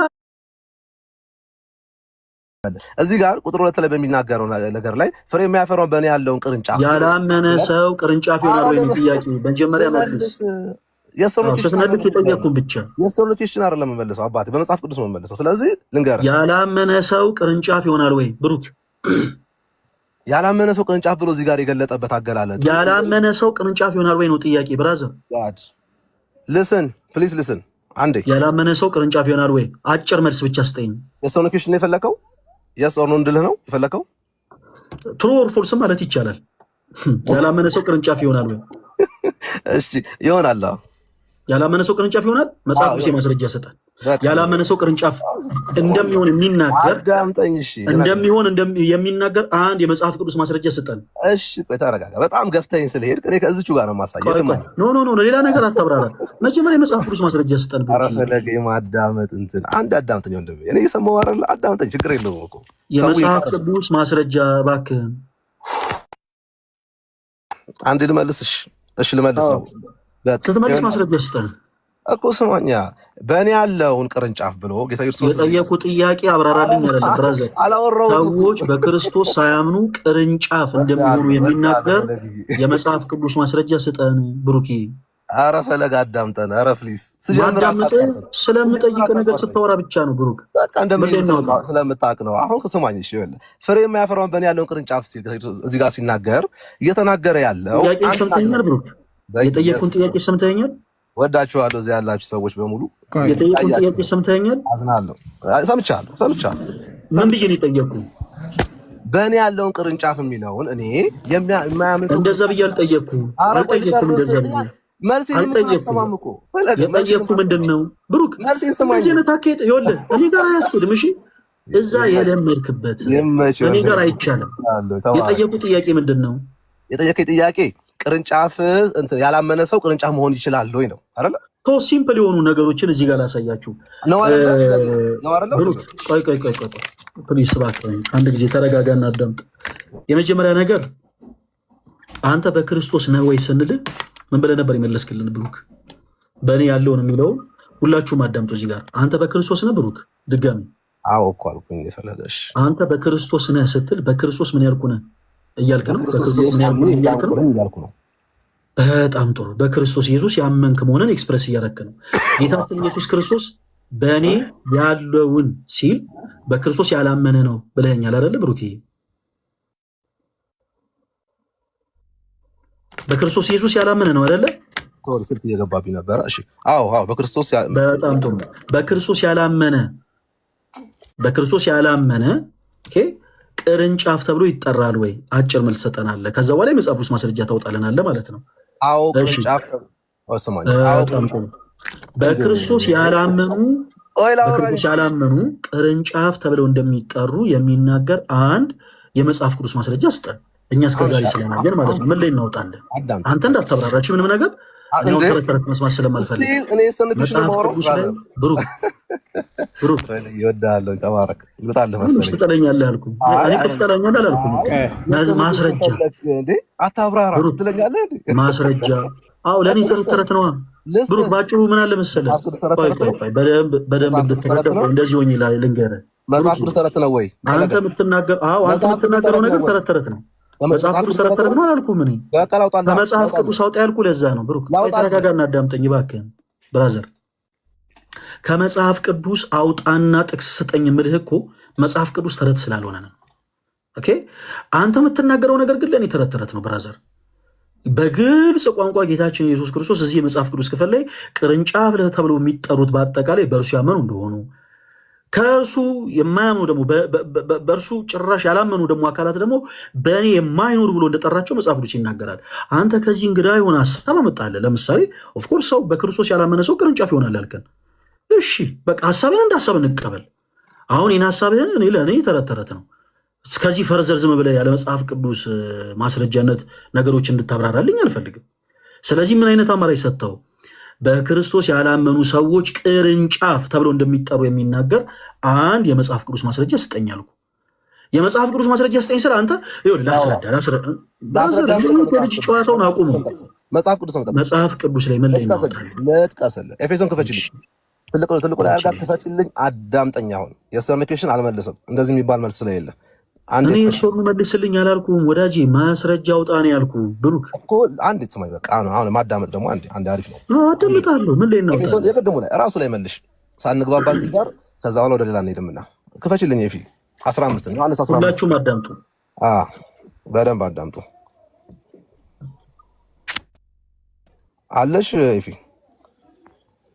እዚህ ጋር ቁጥር 2 ላይ በሚናገረው ነገር ላይ ፍሬ የሚያፈራውን በእኔ ያለውን ቅርንጫፍ ያላመነ ሰው ቅርንጫፍ ይሆናል ወይ? ጥያቄ መጀመሪያ መልስ። ስትነግር የጠየቅኩን ብቻ የሰው ሎኬሽን አይደለም የምመልሰው አባቴ፣ በመጽሐፍ ቅዱስ ነው የምመልሰው። ስለዚህ ልንገርህ፣ ያላመነ ሰው ቅርንጫፍ ይሆናል ወይ? ብሩክ፣ ያላመነ ሰው ቅርንጫፍ ብሎ እዚህ ጋር የገለጠበት አገላለጥ ያላመነ ሰው ቅርንጫፍ ይሆናል ወይ ነው ጥያቄ። ብራዘር ልስን ፕሊዝ ልስን። አንዴ ያላመነ ሰው ቅርንጫፍ ይሆናል ወይ? አጭር መልስ ብቻ ስጠኝ። የሶኒኬሽን ነው የፈለከው? የስ ኦር ኖ እንድልህ ነው የፈለከው? ትሩ ኦር ፎልስ ማለት ይቻላል። ያላመነ ሰው ቅርንጫፍ ይሆናል ወይ? እሺ ይሆናል። ያላመነ ሰው ቅርንጫፍ ይሆናል። መጽሐፍ ቅዱስ ማስረጃ ያሰጣል። ያላመነ ሰው ቅርንጫፍ እንደሚሆን የሚናገር እንደሚሆን የሚናገር አንድ የመጽሐፍ ቅዱስ ማስረጃ ያሰጣል። እሺ ቆይ ተረጋጋ። በጣም ገፍተኝ ስለሄድ እኔ ከዚቹ ጋር ነው ማሳየት። ኖ ሌላ ነገር አታብራራ። መጀመሪያ የመጽሐፍ ቅዱስ ማስረጃ ያሰጣል። አረፈለገ የማዳመጥ እንትን አንድ አዳምጠኝ ወንድሜ። እኔ እየሰማሁ አይደል? አዳምጠኝ፣ ችግር የለውም እኮ የመጽሐፍ ቅዱስ ማስረጃ እባክህ። አንድ ልመልስሽ። እሺ ልመልስ ነው። ስትመልስ ማስረጃ ያሰጣል እኮ ስማኛ። በእኔ ያለውን ቅርንጫፍ ብሎ ጌታ ኢየሱስ የጠየቁ ጥያቄ አብራራልኝ አይደለም ብራዘር። ሰዎች በክርስቶስ ሳያምኑ ቅርንጫፍ እንደሚሆኑ የሚናገር የመጽሐፍ ቅዱስ ማስረጃ ስጠን ብሩኪ። ኧረ ፈለግ አዳምጠን። ኧረ ፕሊዝ ስለምጠይቅ ነገር ስታወራ ብቻ ነው ብሩክ። በቃ ስለምታውቅ ነው። አሁን ስማኝ እሺ። ፍሬ የማያፈራውን በእኔ ያለውን ቅርንጫፍ እዚህ ጋር ሲናገር እየተናገረ ያለው ጥያቄ ሰምተኛል ብሩክ። የጠየቁን ጥያቄ ሰምተኛል። ወዳችኋለሁ እዚህ ያላችሁ ሰዎች በሙሉ የጠየቁን ጥያቄ ሰምተኛል። አዝናለሁ። ሰምቻለሁ። ምን ብዬ ነው የጠየቁ? በእኔ ያለውን ቅርንጫፍ የሚለውን እኔ የማያምን እንደዛ ብዬ አልጠየኩም። እንደዛ ብዬ አልጠየኩም እኮ። የጠየቁ ምንድን ነው ብሩክ? ታኬድ ይኸውልህ፣ እኔ ጋር አያስኬድም። እሺ እዛ የለመድክበት እኔ ጋር አይቻልም። የጠየቁ ጥያቄ ምንድን ነው? የጠየቀኝ ጥያቄ ቅርንጫፍ ያላመነ ሰው ቅርንጫፍ መሆን ይችላል ወይ ነው አይደል? ሲምፕል የሆኑ ነገሮችን እዚህ ጋር ላሳያችሁ ነው አይደል? ቆይ ፕሊስ እባክህ አንድ ጊዜ ተረጋጋና አዳምጥ። የመጀመሪያ ነገር አንተ በክርስቶስ ነህ ወይ ስንልህ ምን ብለህ ነበር የመለስክልን ብሩክ? በእኔ ያለውን የሚለው ሁላችሁም አዳምጡ። እዚህ ጋር አንተ በክርስቶስ ነህ ብሩክ? ድጋሚ አዎ እኮ አልኩኝ። የፈለገሽ አንተ በክርስቶስ ነህ ስትል በክርስቶስ ምን ያልኩ ነህ እያልክ ነው? እያልኩ ነው። በጣም ጥሩ። በክርስቶስ ኢየሱስ ያመንክ መሆንን ኤክስፕረስ እያደረክ ነው። ጌታችን ኢየሱስ ክርስቶስ በእኔ ያለውን ሲል በክርስቶስ ያላመነ ነው ብለኸኛል አይደለ ብሩክ? በክርስቶስ ኢየሱስ ያላመነ ነው አይደለ? ስልክ እየገባብኝ ነበረ። እሺ አዎ በክርስቶስ በጣም ጥሩ። በክርስቶስ ያላመነ ኦኬ ቅርንጫፍ ተብሎ ይጠራል ወይ? አጭር መልስ ሰጠናለ። ከዛ በኋላ የመጽሐፍ ቅዱስ ማስረጃ ታወጣልናለ ማለት ነው። አዎ ቅርንጫፍ በክርስቶስ ያላመኑ ቅርንጫፍ ተብለው እንደሚጠሩ የሚናገር አንድ የመጽሐፍ ቅዱስ ማስረጃ ስጠን። እኛ እስከዛሬ ስለናገር ማለት ነው። ምን ላይ እናውጣለን? አንተ እንዳታብራራች ምንም ነገር ተረት መስማት ስለማልፈልግ ብሩክ ይወዳለሁ። ተባረክ። ይወጣልህ መሰለኝ። ትጠለኛለህ አልኩ። እኔ ትጠለኛለህ አላልኩም። ማስረጃ አታብራራ ትለኛለህ እንዴ? ማስረጃ አዎ፣ ለእኔ ጥሩ ተረት ነዋ ብሩክ። ባጭሩ ምን አለ መሰለህ፣ በደንብ እንድትረዳው እንደዚህ ሆኜ ልንገርህ። መጽሐፍ ቅዱስ ተረት ነው ወይ አንተ የምትናገረው ነገር? ተረት ነው። መጽሐፍ ቅዱስ ተረት ነው አላልኩም። እኔ ከመጽሐፍ ቅዱስ አውጣ ያልኩህ ለዛ ነው ብሩክ። ተረጋጋና አዳምጠኝ እባክህን ብራዘር። ከመጽሐፍ ቅዱስ አውጣና ጥቅስ ስጠኝ የምልህ እኮ መጽሐፍ ቅዱስ ተረት ስላልሆነ ነው። ኦኬ አንተ የምትናገረው ነገር ግን ለእኔ ተረት ነው ብራዘር። በግልጽ ቋንቋ ጌታችን ኢየሱስ ክርስቶስ እዚህ የመጽሐፍ ቅዱስ ክፍል ላይ ቅርንጫፍ ተብለው የሚጠሩት በአጠቃላይ በእርሱ ያመኑ እንደሆኑ፣ ከእርሱ የማያምኑ ደግሞ በእርሱ ጭራሽ ያላመኑ ደግሞ አካላት ደግሞ በእኔ የማይኖሩ ብሎ እንደጠራቸው መጽሐፍ ቅዱስ ይናገራል። አንተ ከዚህ እንግዳ የሆነ ሀሳብ አመጣለህ። ለምሳሌ ኦፍኮርስ ሰው በክርስቶስ ያላመነ ሰው ቅርንጫፍ ይሆናል ያልከን፣ እሺ በቃ ሀሳብህን እንደ ሀሳብ እንቀበል። አሁን ይህን ሀሳብህን ለእኔ ተረት ነው። እስከዚህ ፈርዘር ዝም ብለህ ያለ መጽሐፍ ቅዱስ ማስረጃነት ነገሮች እንድታብራራልኝ አልፈልግም። ስለዚህ ምን አይነት አማራጭ ሰጥተው በክርስቶስ ያላመኑ ሰዎች ቅርንጫፍ ተብለው እንደሚጠሩ የሚናገር አንድ የመጽሐፍ ቅዱስ ማስረጃ ስጠኝ አልኩ። የመጽሐፍ ቅዱስ ማስረጃ ስጠኝ ስለ አንተ ልጅ ጨዋታውን አቁሙ። መጽሐፍ ቅዱስ ላይ ምን ላይ ልጥቀስልህ? ኤፌሶን ክፈችልኝ። ትልቁ ላይ አድርጋት ክፈችልኝ። አዳምጠኝ። አሁን የሰሚኬሽን አልመልስም። እንደዚህ የሚባል መልስ ስለሌለ እኔ እሱን መልስልኝ አላልኩም ወዳጄ። ማስረጃ አውጣ ነው ያልኩህ ብሩክ እኮ። አንዴ ስማኝ በቃ ነው። አሁን ማዳመጥ ደግሞ አንዴ አሪፍ ነው። አዳምጣለሁ። ምን ላይ ነው ኤፌሶን የቅድሙ ላይ ራሱ ላይ መልሽ ሳንግባባ እዚህ ጋር። ከዛ በኋላ ወደ ሌላ እንሄድምና ክፈችልኝ። ኤፊ 15 ነው። ዮሐንስ 15። ሁላችሁም አዳምጡ። በደንብ አዳምጡ። አለሽ ኤፊ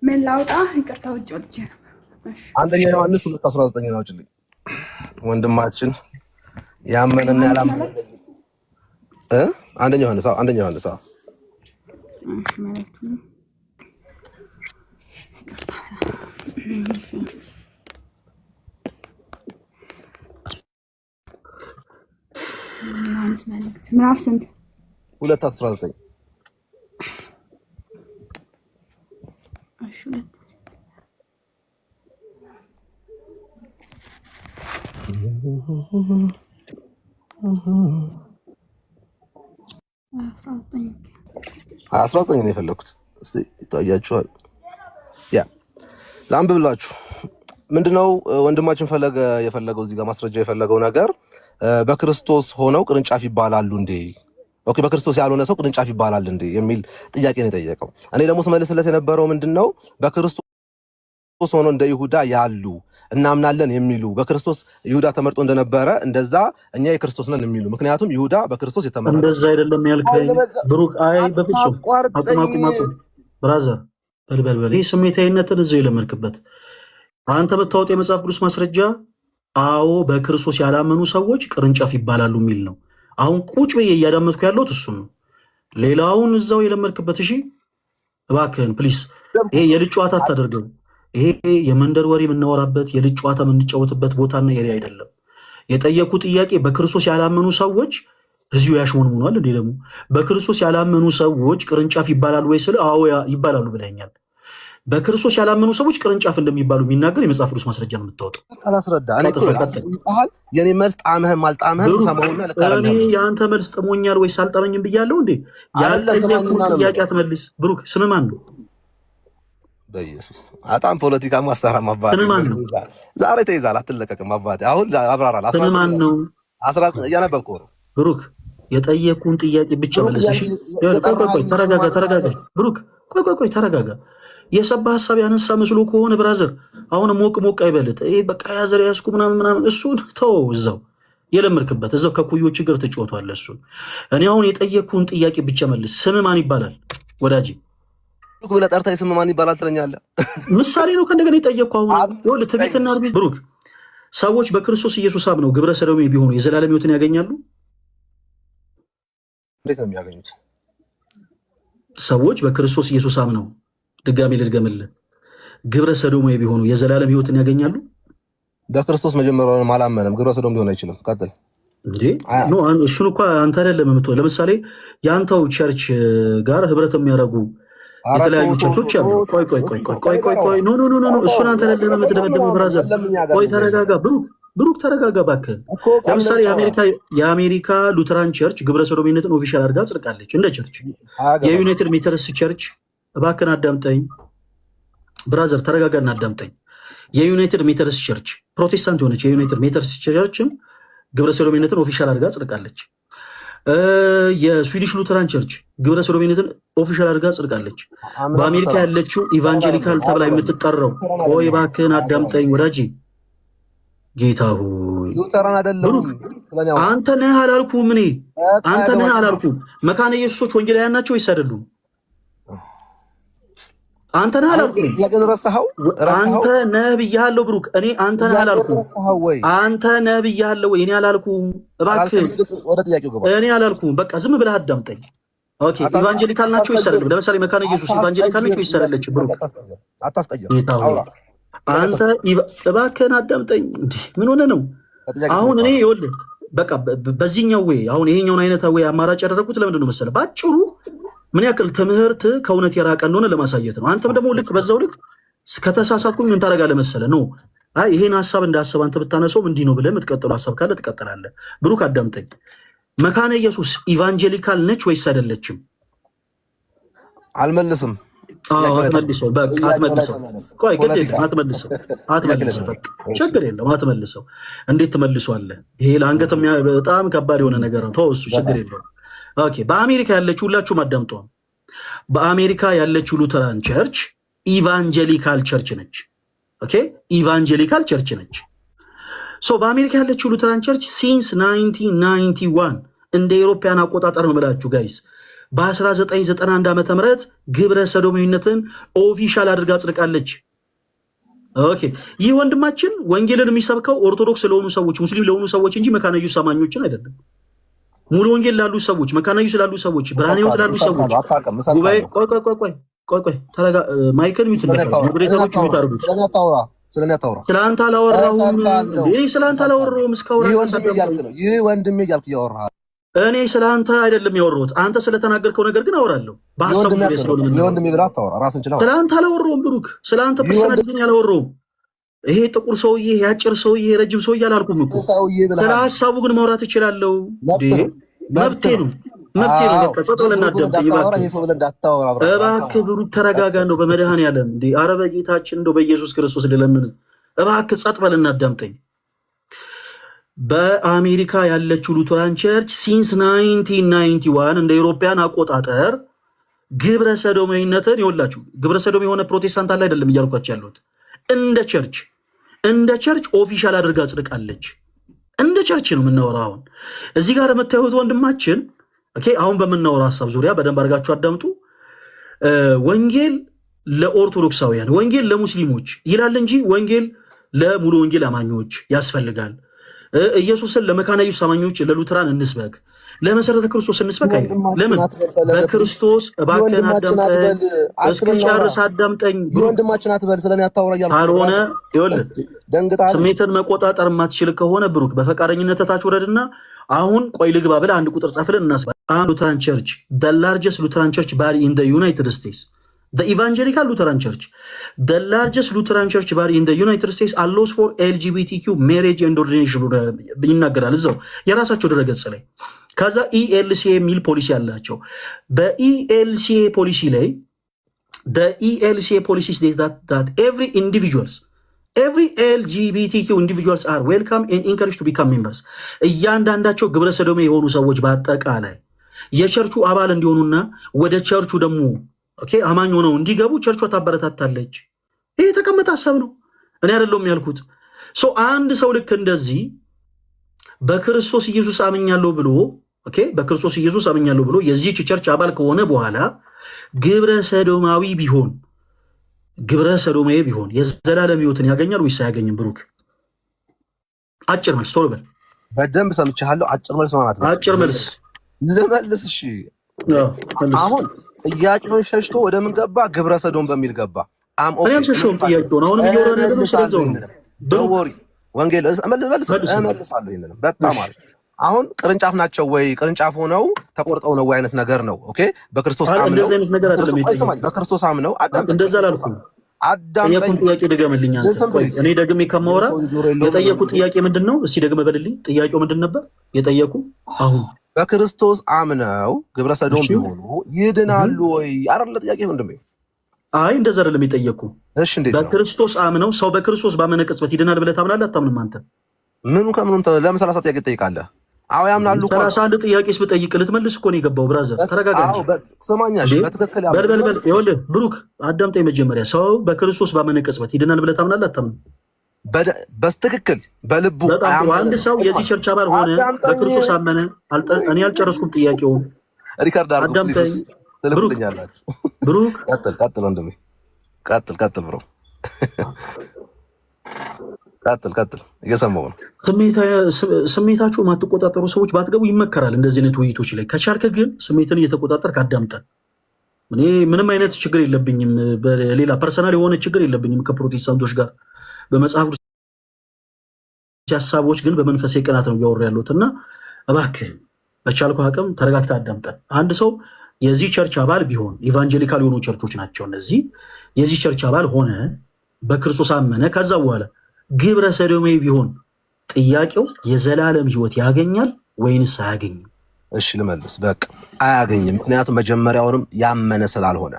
ምን ላውጣ? ይቅርታ ውጭ ወጥቼ ነው። አንደኛ ዮሐንስ 2:19 ነው አውጪልኝ። ወንድማችን ያመነና ያላመነ አንደኛ ዮሐንስ አንደኛ ዮሐንስ እሺ ማለት ነው። ይቅርታ እሺ ዮሐንስ መልእክት ምዕራፍ ስንት? 2:19 እሺ 2 19 ነው የፈለኩት። እስቲ ይታያችኋል። ያ ላንብብላችሁ። ምንድነው ወንድማችን ፈለገ የፈለገው እዚህ ጋር ማስረጃ የፈለገው ነገር በክርስቶስ ሆነው ቅርንጫፍ ይባላሉ እንዴ? ኦኬ፣ በክርስቶስ ያልሆነ ሰው ቅርንጫፍ ይባላል እንዴ የሚል ጥያቄ ነው የጠየቀው። እኔ ደግሞ ስመልስለት የነበረው ምንድነው በክርስቶስ ሆኖ እንደ ይሁዳ ያሉ እናምናለን የሚሉ በክርስቶስ ይሁዳ ተመርጦ እንደነበረ እንደዛ እኛ የክርስቶስ ነን የሚሉ ምክንያቱም ይሁዳ በክርስቶስ የተመረጠ እንደዛ አይደለም ያልከኝ ብሩክ። አይ በፍጹም አቁም ብራዘር፣ በልበልበል። ይህ ስሜታዊነትን እዚሁ የለመድክበት አንተ ብታወጥ የመጽሐፍ ቅዱስ ማስረጃ አዎ በክርስቶስ ያላመኑ ሰዎች ቅርንጫፍ ይባላሉ የሚል ነው። አሁን ቁጭ ብዬ እያዳመጥኩ ያለሁት እሱን ነው። ሌላውን እዛው የለመድክበት። እሺ እባክህን ፕሊስ፣ ይሄ የልጅ ጨዋታ አታደርገው። ይሄ የመንደር ወሬ የምናወራበት የልጅ ጨዋታ የምንጫወትበት ቦታና ኤሪያ አይደለም። የጠየቁ ጥያቄ በክርስቶስ ያላመኑ ሰዎች እዚሁ ያሽሞንሙኗል እንዴ? ደግሞ በክርስቶስ ያላመኑ ሰዎች ቅርንጫፍ ይባላሉ ወይ ስለ አዎ ይባላሉ ብለኛል። በክርስቶስ ያላመኑ ሰዎች ቅርንጫፍ እንደሚባሉ የሚናገር የመጽሐፍ ቅዱስ ማስረጃ ነው የምታወጣው። አላስረዳ የኔ መልስ ጣምህም አልጣምህም ሰማውና ለካረነ እኔ የአንተ መልስ ጥሞኛል ወይስ አልጣመኝም ብያለሁ እንዴ? ያልጠየቁት ጥያቄ አትመልስ። ብሩክ ስም ማን ነው? በኢየሱስ በጣም ፖለቲካ ማስተራ ማባቴ ዛሬ ተይዛል፣ አትለቀቅም አባቴ። አሁን አብራራል። ስም ማን ነው? 19 እያነበብኩ ነው። ብሩክ የጠየቁን ጥያቄ ብቻ መልስ። እሺ ቆይ ተረጋጋ። ብሩክ ቆይ ተረጋጋ። የሰባ ሀሳብ ያነሳ መስሎ ከሆነ ብራዘር አሁን ሞቅ አይበልጥ። ይሄ በቃ ያዘር ያስኩ ምናምን እሱን ተወው፣ እዛው የለመድክበት እዛው ከኩዮች ጋር ትጫወታለህ። እሱን እኔ አሁን የጠየቅኩህን ጥያቄ ብቻ መልስ። ስም ማን ይባላል ወዳጄ? ብሩክ ብለህ ጠርተህ ስም ማን ይባላል ትለኛለህ? ምሳሌ ነው ከእንደገና የጠየቅኩህ። አሁን ይኸውልህ ትዕቢትና እርቤት ብሩክ፣ ሰዎች በክርስቶስ ኢየሱስ አምነው ግብረ ሰዶሜ ቢሆኑ የዘላለም ሕይወትን ያገኛሉ? እንዴት ነው የሚያገኙት? ሰዎች በክርስቶስ ኢየሱስ አምነው ድጋሜ ልድገምልህ፣ ግብረ ሰዶማዊ ቢሆኑ የዘላለም ሕይወትን ያገኛሉ? በክርስቶስ መጀመሪያውን አላመነም፣ ግብረ ሰዶም ሊሆን አይችልም። ቀጥል እንዴ። ኖ እሱን እኮ አንተ አይደለም የምትሆን። ለምሳሌ የአንተው ቸርች ጋር ህብረት የሚያደርጉ የተለያዩ ቸርቾች አሉ። ቆይ ኖ እሱን አንተ አይደለም የምትደመድመው ብራዘር። ቆይ ተረጋጋ ብሩክ ተረጋጋ እባክህ። ለምሳሌ የአሜሪካ ሉተራን ቸርች ግብረ ሰዶሜነትን ኦፊሻል አድርጋ ጽድቃለች እንደ ቸርች። የዩናይትድ ሜተርስ ቸርች እባክህን አዳምጠኝ ብራዘር፣ ተረጋጋና አዳምጠኝ። የዩናይትድ ሜተርስ ቸርች ፕሮቴስታንት የሆነች የዩናይትድ ሜተርስ ቸርችም ግብረ ሰዶሜነትን ኦፊሻል አድርጋ ጽድቃለች። የስዊዲሽ ሉተራን ቸርች ግብረ ሰዶሜነትን ኦፊሻል አድርጋ ጽድቃለች። በአሜሪካ ያለችው ኢቫንጀሊካል ተብላ የምትጠራው ቆይ እባክህን አዳምጠኝ ወዳጄ። ጌታ ሆይ አንተ ነህ አላልኩም እኔ አንተ ነህ አላልኩም። መካነ ኢየሱሶች ወንጌላውያን ናቸው ወይስ አይደሉም? አንተ ነህ አላልኩም። አንተ ነህ ብያለሁ ብሩክ። እኔ አንተ ነህ አላልኩም። አንተ ነህ ብያለሁ ወይ? እኔ አላልኩም። እባክህ እኔ አላልኩም። በቃ ዝም ብለህ አዳምጠኝ። ኦኬ ኢቫንጀሊካል ናቸው ወይስ አይደሉም? ለምሳሌ መካነ ኢየሱስ ኢቫንጀሊካል ናቸው ወይስ አይደለችም? ብሩክ አንተ እባክህን አዳምጠኝ። እንዴ ምን ሆነ ነው አሁን? እኔ ይኸውልህ በቃ በዚህኛው ወይ አሁን ይሄኛውን አይነት ወይ አማራጭ ያደረኩት ለምንድን ነው መሰለህ? ባጭሩ ምን ያክል ትምህርት ከእውነት የራቀ እንደሆነ ለማሳየት ነው። አንተም ደግሞ ልክ በዛው ልክ ከተሳሳትኩኝ ምን ታደርጋለህ መሰለህ? ነው አይ ይሄን ሀሳብ እንደ ሀሳብ አንተ ብታነሳውም እንዲህ ነው ብለህ የምትቀጥለው ሀሳብ ካለ ትቀጥላለህ። ብሩክ አዳምጠኝ። መካነ ኢየሱስ ኢቫንጀሊካል ነች ወይስ አይደለችም? አልመልስም። አትመልሰው። በቃ አትመልሰው። ቆይ ግድ የለም አትመልሰው። በቃ ችግር የለም አትመልሰው። እንዴት ትመልሷለህ? ይሄ ለአንገት በጣም ከባድ የሆነ ነገር ነው። ተው እሱ ችግር የለውም። ኦኬ በአሜሪካ ያለችው ሁላችሁም አዳምጡ። በአሜሪካ ያለችው ሉተራን ቸርች ኢቫንጀሊካል ቸርች ነች። ኦኬ ኢቫንጀሊካል ቸርች ነች። ሶ በአሜሪካ ያለችው ሉተራን ቸርች ሲንስ 1991 እንደ ኤሮፓያን አቆጣጠር ነው ብላችሁ ጋይስ በ1991 ዓመተ ምህረት ግብረ ሰዶማዊነትን ኦፊሻል አድርጋ አጽድቃለች። ኦኬ ይህ ወንድማችን ወንጌልን የሚሰብከው ኦርቶዶክስ ለሆኑ ሰዎች፣ ሙስሊም ለሆኑ ሰዎች እንጂ መካነ ኢየሱስ አማኞችን አይደለም። ሙሉ ወንጌል ላሉ ሰዎች፣ መካነ ኢየሱስ ላሉ ሰዎች፣ ብርሃነ ሕይወት ላሉ ሰዎች ጉባኤ ቆይ ተረጋ። ማይክል ሚት ነበር ብሬተሮች ሚታርጉ ስለአንተ አላወራሁም። እኔ ስለአንተ አላወራሁም እስካሁን ይህ ወንድሜ እያልክ እያወራህ እኔ ስለአንተ አይደለም ያወራሁት። አንተ ስለተናገርከው ነገር ግን አወራለሁ። በሐሳብ ነው የወንድሜ ብላ አታወራ። ራስን ችላ ስለአንተ አላወራሁም። ብሩክ ስለአንተ ፐርሰናል ግን ያላወራሁም። ይሄ ጥቁር ሰውዬ፣ ይሄ አጭር ሰውዬ፣ ይሄ ረጅም ሰውዬ አላልኩም እኮ። ስለ ሐሳቡ ግን ማውራት እችላለሁ። መብቴ ነው። በቃ ጸጥ ብለህ እናዳምጠኝ እባክህ። ብሩክ ተረጋጋ ነው በመድኃኔዓለም እንዴ! ኧረ በጌታችን እንደው በኢየሱስ ክርስቶስ ልለምን እባክህ ጸጥ ብለህ እናዳምጠኝ። በአሜሪካ ያለችው ሉተራን ቸርች ሲንስ 1991 እንደ ኢሮፓያን አቆጣጠር ግብረ ሰዶማዊነትን ይወላችሁ። ግብረ ሰዶም የሆነ ፕሮቴስታንት አለ አይደለም እያልኳቸው ያሉት እንደ ቸርች ኦፊሻል አድርጋ አጽድቃለች። እንደ ቸርች ነው የምናወራው። አሁን እዚህ ጋር የምታዩት ወንድማችን ኦኬ፣ አሁን በምናወራው ሀሳብ ዙሪያ በደንብ አድርጋችሁ አዳምጡ። ወንጌል ለኦርቶዶክሳውያን፣ ወንጌል ለሙስሊሞች ይላል እንጂ ወንጌል ለሙሉ ወንጌል አማኞች ያስፈልጋል። ኢየሱስን ለመካነ ኢየሱስ አማኞች ለሉተራን እንስበክ፣ ለመሰረተ ክርስቶስ እንስበክ አይደለም። ለምን በክርስቶስ እባክህን አዳምጠኝ፣ እስክጨርስ አዳምጠኝ። ወንድማችን አትበል ስለኔ አታውራ እያልኩ ካልሆነ ይኸውልህ ስሜትን መቆጣጠር የማትችል ከሆነ ብሩክ በፈቃደኝነት ታች ወረድና አሁን ቆይ ልግባ ብለህ አንድ ቁጥር ጻፍልን እናስባ። ሉተራን ቸርች the largest Lutheran church body in the United States, the Evangelical Lutheran Church, the largest Lutheran church body in the United States allows for LGBTQ marriage and ordination ይናገራል እዛው የራሳቸው ድረገጽ ላይ። ከዛ ELCA የሚል ፖሊሲ አላቸው። በELCA ፖሊሲ ላይ the ELCA policy states that every LGBTQ individuals are welcome and encouraged to become members. እያንዳንዳቸው ግብረ ሰዶሜ የሆኑ ሰዎች በአጠቃላይ የቸርቹ አባል እንዲሆኑና ወደ ቸርቹ ደግሞ ኦኬ አማኝ ሆነው እንዲገቡ ቸርቹ ታበረታታለች። ይሄ የተቀመጠ ሐሳብ ነው፣ እኔ አይደለም ያልኩት። አንድ ሰው ልክ እንደዚህ በክርስቶስ ኢየሱስ አምኛለሁ ብሎ ኦኬ በክርስቶስ ኢየሱስ አምኛለሁ ብሎ የዚህ ቸርች አባል ከሆነ በኋላ ግብረ ሰዶማዊ ቢሆን ግብረ ሰዶማዊ ቢሆን የዘላለም ሕይወትን ያገኛል ወይስ አያገኝም? ብሩክ አጭር መልስ ቶሎ በል። በደንብ ሰምቻለሁ። አጭር መልስ ማለት ነው። አጭር መልስ ልመልስ። እሺ አሁን ጥያቄውን ሸሽቶ ወደ ምን ገባ? ግብረ ሰዶም በሚል ገባ። እኔም ሸሽቶም ጥያቄውን አሁን እየወረደ ነው። ስለዚህ ደወሪ ወንጌል እመልሳለሁ። ይሄንን በጣም አሪፍ። አሁን ቅርንጫፍ ናቸው ወይ ቅርንጫፍ ሆነው ተቆርጠው ነው ወይ አይነት ነገር ነው። ኦኬ በክርስቶስ አምነው በክርስቶስ አምነው እንደዛ አላልኩም። አዳምጠኝ። ጥያቄ ድገምልኝ አንተ። እኔ ደግሜ ከማወራ የጠየቁት ጥያቄ ምንድን ነው? እስኪ ደግመህ በልልኝ። ጥያቄው ምንድን ነበር የጠየቁ? አሁን በክርስቶስ አምነው ግብረ ሰዶም ቢሆኑ ይድናሉ ወይ አይደለ? ጥያቄ ወንድሜ። አይ እንደዛ አይደለም የጠየቁ። እሺ እንዴት ነው? በክርስቶስ አምነው ሰው በክርስቶስ ባመነ ቅጽበት ይድናል ብለህ ታምናለህ አታምንም? አንተ ምኑ ከምኑም ለምን 30 ጥያቄ ትጠይቃለህ? አዎ ያምናሉ እኮ 31 ጥያቄስ ብጠይቅ ልትመልስ እኮ ነው የገባው። ብራዘር ተረጋጋ። አዎ ሰማኛሽ በትክክል ያው በል ይኸውልህ ብሩክ አዳምጠኝ። መጀመሪያ ሰው በክርስቶስ ባመነ ቅጽበት ይድናል ብለህ ታምናለህ አታምንም? በትክክል በልቡ አንድ ሰው የዚህ ቸርች አባል ሆነ በክርስቶስ አመነ። እኔ አልጨረስኩም ጥያቄውን። ሪካርድ አድርጉ አዳምጠኝ። ብሩክ ቀጥል ወንድሜ ቀጥል ብሮ ቀጥል እየሰማሁ ነው። ስሜታችሁ ማትቆጣጠሩ ሰዎች ባትገቡ ይመከራል እንደዚህ አይነት ውይይቶች ላይ። ከቻልክ ግን ስሜትን እየተቆጣጠር ካዳምጠን። እኔ ምንም አይነት ችግር የለብኝም፣ በሌላ ፐርሰናል የሆነ ችግር የለብኝም ከፕሮቴስታንቶች ጋር በመጽሐፍ ሀሳቦች ግን በመንፈሴ ቅናት ነው እያወሩ ያሉት እና እባክህ በቻልኩ አቅም ተረጋግተህ አዳምጠን። አንድ ሰው የዚህ ቸርች አባል ቢሆን ኢቫንጀሊካል የሆኑ ቸርቾች ናቸው እነዚህ። የዚህ ቸርች አባል ሆነ በክርስቶስ አመነ፣ ከዛ በኋላ ግብረ ሰዶማዊ ቢሆን ጥያቄው የዘላለም ሕይወት ያገኛል ወይንስ አያገኝም? እሺ ልመልስ። በቃ አያገኝም። ምክንያቱም መጀመሪያውንም ያመነ ስላልሆነ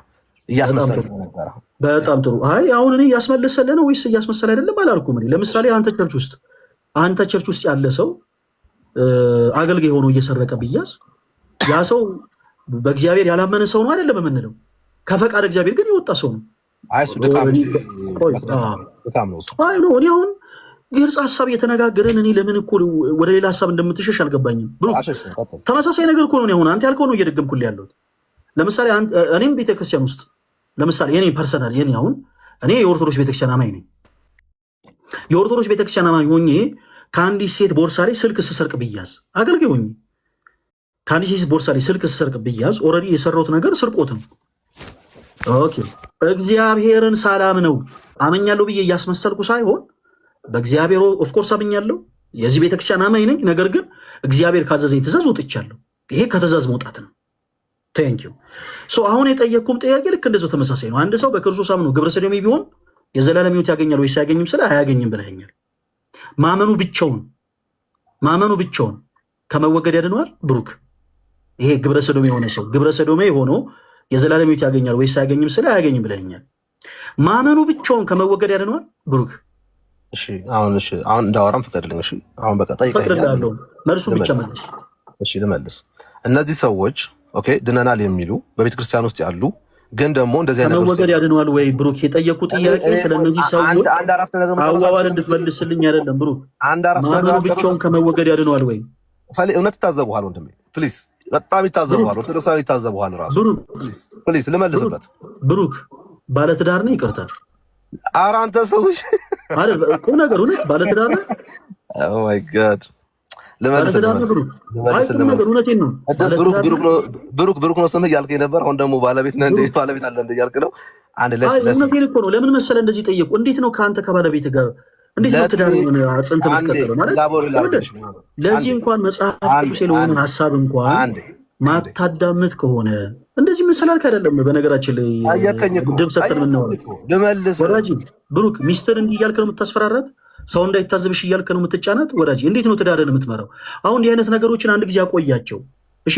እያስመሰለ ነበር። በጣም ጥሩ። አይ አሁን እኔ እያስመለሰለ ነው ወይስ እያስመሰለ አይደለም አላልኩም። እኔ ለምሳሌ አንተ ቸርች ውስጥ ያለ ሰው አገልጋይ ሆኖ እየሰረቀ ቢያዝ ያ ሰው በእግዚአብሔር ያላመነ ሰው ነው አይደለም የምንለው። ከፈቃድ እግዚአብሔር ግን የወጣ ሰው ነው። አይሱ ድካም ነው እሱ። አይ ነው እኔ አሁን ግልጽ ሀሳብ እየተነጋገረን እኔ ለምን እኮ ወደ ሌላ ሀሳብ እንደምትሸሽ አልገባኝም። ብሎ ተመሳሳይ ነገር እኮ ነው አሁን አንተ ያልከው ነው እየደገምኩልህ ያለሁት። ለምሳሌ እኔም ቤተክርስቲያን ውስጥ ለምሳሌ የኔ ፐርሰናል የኔ አሁን እኔ የኦርቶዶክስ ቤተክርስቲያን አማኝ ነኝ። የኦርቶዶክስ ቤተክርስቲያን አማኝ ሆኜ ከአንዲት ሴት ቦርሳ ላይ ስልክ ስሰርቅ ብያዝ አገልጋይ ሆኜ ከአንዲት ሴት ቦርሳ ላይ ስልክ ስሰርቅ ብያዝ ኦልሬዲ የሰራሁት ነገር ስርቆት ነው። ኦኬ እግዚአብሔርን ሳላም ነው አመኛለሁ ብዬ እያስመሰልኩ ሳይሆን በእግዚአብሔር ኦፍኮርስ አመኛለሁ። የዚህ ቤተክርስቲያን አማኝ ነኝ። ነገር ግን እግዚአብሔር ካዘዘኝ ትእዛዝ ወጥቻለሁ። ይሄ ከትእዛዝ መውጣት ነው። ቴንክ ዩ። አሁን የጠየቅኩም ጥያቄ ልክ እንደዚያው ተመሳሳይ ነው። አንድ ሰው በክርስቶስ አምኖ ግብረ ሰዶሜ ቢሆን የዘላለም ሕይወት ያገኛል ወይስ አያገኝም? ስለ አያገኝም ብለኸኛል። ማመኑ ብቻውን ከመወገድ ያድነዋል? ብሩክ ይሄ ግብረ ሰዶሜ የሆነ ሰው ግብረ ሰዶሜ ሆኖ የዘላለም ሕይወት ያገኛል ወይስ አያገኝም? ስለ አያገኝም ብለኸኛል። ማመኑ ብቻውን ከመወገድ ያድነዋል? ብሩክ እሺ አሁን እንዳወራም ፍቀድልኝ። እሺ አሁን በቃ ጠይቀኛለሁ። መልሱ ብቻ መልስ። እሺ ልመልስ። እነዚህ ሰዎች ኦኬ ድነናል የሚሉ በቤተ ክርስቲያን ውስጥ ያሉ ግን ደግሞ እንደዚህ አይነት ከመወገድ ያድነዋል ወይ? ብሩክ የጠየቁ ጥያቄ ስለነዚህ ሰዎች አዋዋል እንድትመልስልኝ አይደለም። ብሩክ ማመኑ ብቻውን ከመወገድ ያድነዋል ወይ? እውነት ይታዘቡሃል ወንድሜ፣ ፕሊዝ በጣም ይታዘቡሃል። ኦርቶዶክሳዊ ይታዘቡሃል። ራሱ ፕሊዝ ልመልስበት። ብሩክ ባለትዳር ነው? ይቅርታ ኧረ አንተ ሰዎች ቁም ነገር እውነት ባለትዳር ነው? ኦ ማይ ጋድ ብሩክ ነው ስምህ እያልከኝ ነበር። አሁን ደግሞ ባለቤት ነህ እንደ ባለቤት አለ እንደ እያልክ ነው። እውነቴን እኮ ነው። ለምን መሰለህ እንደዚህ ጠየቁ። እንዴት ነው ከአንተ ከባለቤት ጋር እንዴት ነው ትዳር ጽንት የምትቀጥለው? ማለት ለዚህ እንኳን መጽሐፍ ቅዱስ የሆነ ሀሳብ እንኳን ማታዳምጥ ከሆነ እንደዚህ መሰላልክ አይደለም። በነገራችን ላይ ድም ሰጥተን ምናወራ ወዳጅ ብሩክ ሚስትር እንዲህ እያልክ ነው የምታስፈራራት? ሰው እንዳይታዘብሽ እያልክ ነው የምትጫናት? ወዳጅ እንዴት ነው ትዳርን የምትመራው? አሁን እንዲህ አይነት ነገሮችን አንድ ጊዜ አቆያቸው። እሺ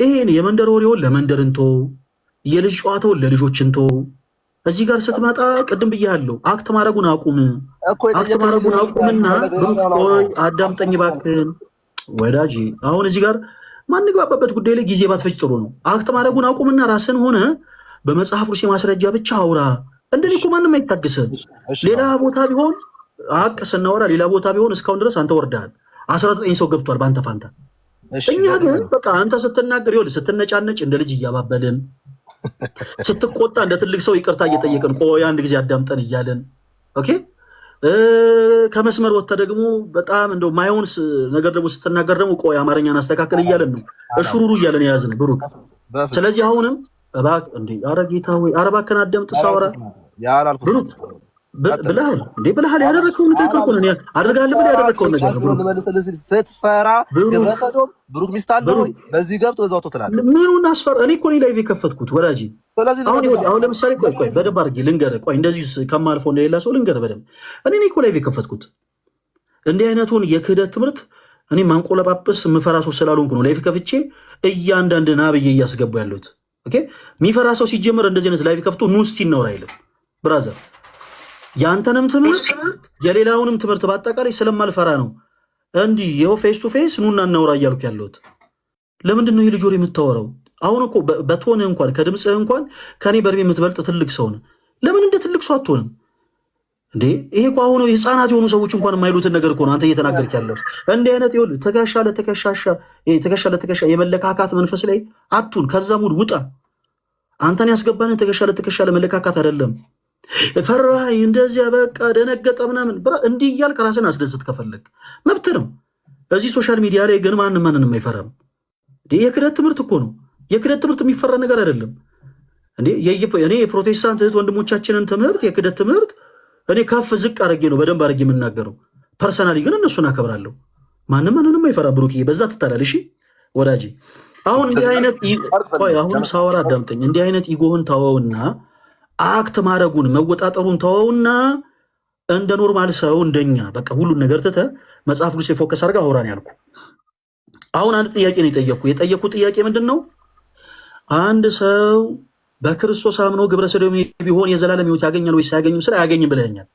ይሄን የመንደር ወሬውን ለመንደር እንቶ፣ የልጅ ጨዋታውን ለልጆች እንቶ። እዚህ ጋር ስትመጣ ቅድም ብያለሁ፣ አክት ማድረጉን አቁም። አክት ማድረጉን አቁምና ብሩክ ቆይ አዳምጠኝ እባክህን ወዳጅ። አሁን እዚህ ጋር ማንግባባበት ጉዳይ ላይ ጊዜ ባትፈጅ ጥሩ ነው። አክት ማድረጉን አቁምና ራስን ሆነ በመጽሐፍ ቅዱስ ማስረጃ ብቻ አውራ። እንደኔ እኮ ማንም አይታገስም። ሌላ ቦታ ቢሆን አቅ ስናወራ ሌላ ቦታ ቢሆን እስካሁን ድረስ አንተ ወርደሃል። 19 ሰው ገብቷል በአንተ ፋንታ። እኛ ግን በቃ አንተ ስትናገር ይኸውልህ ስትነጫነጭ እንደ ልጅ እያባበልን፣ ስትቆጣ እንደ ትልቅ ሰው ይቅርታ እየጠየቅን ቆይ አንድ ጊዜ አዳምጠን እያለን ኦኬ ከመስመር ወጥተህ ደግሞ በጣም እንደው ማይሆንስ ነገር ደግሞ ስትናገር ደግሞ ቆይ አማርኛን አስተካከል እያለን ነው እሽሩሩ እያለን የያዝን ብሩክ። ስለዚህ አሁንም እባክህ እንዴ ኧረ ጌታ ሆይ ኧረ እባክህን አዳምጥ ሳወራ ብሩክ ብለሃል እንዴ ብለሃል። ያደረግከውን ነገር እኮ ነው አድርጋለሁ ብለህ ያደረግከውን ነገር ነው። ስትፈራ ግብረ ሰዶም ብሩክ ሚስት አለው ወይ? በዚህ ገብቶ በዛው ትላለህ። ምኑን አስፈራ? እኔ እኮ ላይቭ የከፈትኩት ወዳጅ። አሁን ለምሳሌ ቆይ በደንብ አድርጌ ልንገርህ። ቆይ እንደዚህ ከማልፈው እንደሌላ ሰው ልንገርህ በደንብ። እኔ እኮ ላይቭ የከፈትኩት እንዲህ አይነቱን የክህደት ትምህርት እኔ ማንቆለጳጵስ የምፈራ ሰው ስላልሆንኩ ነው ላይቭ ከፍቼ እያንዳንድ ና ብዬ እያስገቡ ያሉት። ኦኬ የሚፈራ ሰው ሲጀመር እንደዚህ አይነት ላይቭ ከፍቶ ኑ እስቲ እናውራ አይልም ብራዘር። ያንተንም ትምህርት የሌላውንም ትምህርት በአጠቃላይ ስለማልፈራ ነው እንዲህ ይኸው ፌስ ቱ ፌስ ኑና እናውራ እያልኩ ያለሁት። ለምንድን ነው የልጅ ወሬ የምታወራው? አሁን እኮ በቶንህ እንኳን ከድምፅህ እንኳን ከኔ በእድሜ የምትበልጥ ትልቅ ሰው ነህ። ለምን እንደ ትልቅ ሰው አትሆንም እንዴ? ይሄ እኮ አሁን ህፃናት የሆኑ ሰዎች እንኳን የማይሉትን ነገር እኮ ነው አንተ እየተናገርክ ያለው። እንዲህ አይነት ይኸውልህ ትከሻ ለትከሻ የመለካካት መንፈስ ላይ አቱን ከዛ ሙድ ውጣ። አንተን ያስገባንን ትከሻ ለትከሻ ለመለካካት አይደለም። ፈራኝ እንደዚያ በቃ ደነገጠ ምናምን እንዲህ እያልክ ራስን አስደስት ከፈለግ መብት ነው። እዚህ ሶሻል ሚዲያ ላይ ግን ማንንም አይፈራም። የክህደት ትምህርት እኮ ነው። የክህደት ትምህርት የሚፈራ ነገር አይደለም እንዴ። እኔ የፕሮቴስታንት እህት ወንድሞቻችንን ትምህርት የክህደት ትምህርት እኔ ከፍ ዝቅ አድርጌ ነው በደንብ አድርጌ የምናገረው። ፐርሰናሊ ግን እነሱን አከብራለሁ። ማንንም አይፈራ። ብሩክዬ በዛ ትታላል። እሺ ወዳጄ አሁን እንዲህ አይነት አሁንም ሳወራ አዳምጠኝ። እንዲህ አይነት ኢጎህን ተወውና አክት ማድረጉን መወጣጠሩን ተወውና እንደ ኖርማል ሰው እንደኛ በቃ ሁሉን ነገር ትተህ መጽሐፍ ቅዱስ ፎከስ አድርገህ አውራን ያልኩ። አሁን አንድ ጥያቄ ነው የጠየቅኩ ጥያቄ ምንድን ነው? አንድ ሰው በክርስቶስ አምኖ ግብረ ሰዶም ቢሆን የዘላለም ሕይወት ያገኛል ወይስ አያገኝም? ስለ አያገኝም ብለኸኛል።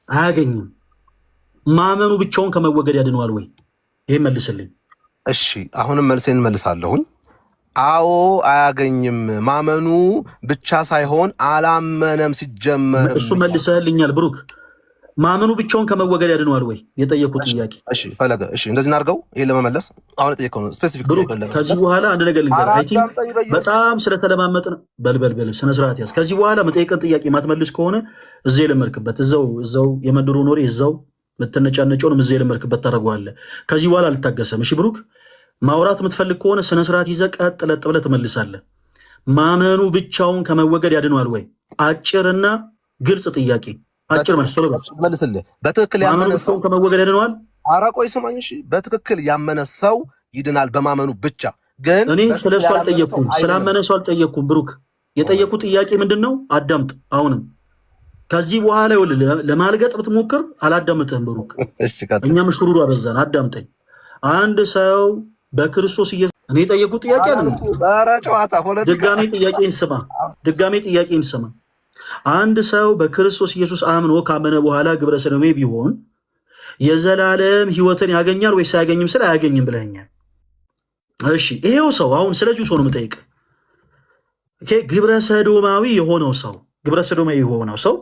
አያገኝም። ማመኑ ብቻውን ከመወገድ ያድነዋል ወይ? ይሄ መልስልኝ። እሺ አሁንም መልሴን መልሳለሁኝ። አዎ አያገኝም። ማመኑ ብቻ ሳይሆን አላመነም ሲጀመር። እሱ መልሰህልኛል ብሩክ። ማመኑ ብቻውን ከመወገድ ያድነዋል ወይ? የጠየቁት ጥያቄ። እሺ ፈለገ፣ እሺ እንደዚህ እናድርገው። ይሄን ለመመለስ አሁን የጠየቀው ነው ስፔሲፊክ ብሩክ። ከዚህ በኋላ አንድ ነገር ልንገርህ። አይ ቲንክ በጣም ስለተለማመጥን በልበል ስነ ስርዓት ያዝ። ከዚህ በኋላ መጠየቅን ጥያቄ ማትመልስ ከሆነ እዛው የለመድክበት እዛው የመንደሩ ኖሬ እዛው ምትነጫነጨውንም እዛው የለመድክበት ታደርገዋለህ። ከዚህ በኋላ አልታገሰም። እሺ ብሩክ፣ ማውራት የምትፈልግ ከሆነ ስነ ስርዓት ይዘህ ቀጥ ለጥ ብለህ ትመልሳለህ። ማመኑ ብቻውን ከመወገድ ያድነዋል ወይ? አጭርና ግልጽ ጥያቄ። አጭር መልስ ቶሎ መልስልህ። በትክክል ያመነ ሰው ከመወገድ ያድነዋል? ኧረ ቆይ ስማኝ እሺ። በትክክል ያመነ ሰው ይድናል በማመኑ ብቻ። ግን እኔ ስለሱ አልጠየቅኩም፣ ስላመነ ሰው አልጠየቅኩም። ብሩክ የጠየቁት ጥያቄ ምንድን ነው? አዳምጥ። አሁንም ከዚህ በኋላ ይኸውልህ ለማልገጥ ብትሞክር አላዳምጥህም ብሩክ። እኛም ሽሩሩ አበዛን። አዳምጠኝ። አንድ ሰው በክርስቶስ ኢየሱስ እኔ የጠየቁት ጥያቄ አለ። ኧረ ጨዋታ ፖለቲካ። ድጋሜ ጥያቄን ስማ። አንድ ሰው በክርስቶስ ኢየሱስ አምኖ ካመነ በኋላ ግብረ ሰዶሜ ቢሆን የዘላለም ሕይወትን ያገኛል ወይስ አያገኝም? ስለ አያገኝም ብለኛል። እሺ ይሄው ሰው አሁን ስለዚሁ ሰው ነው የምጠይቅ። ግብረ ሰዶማዊ የሆነው ሰው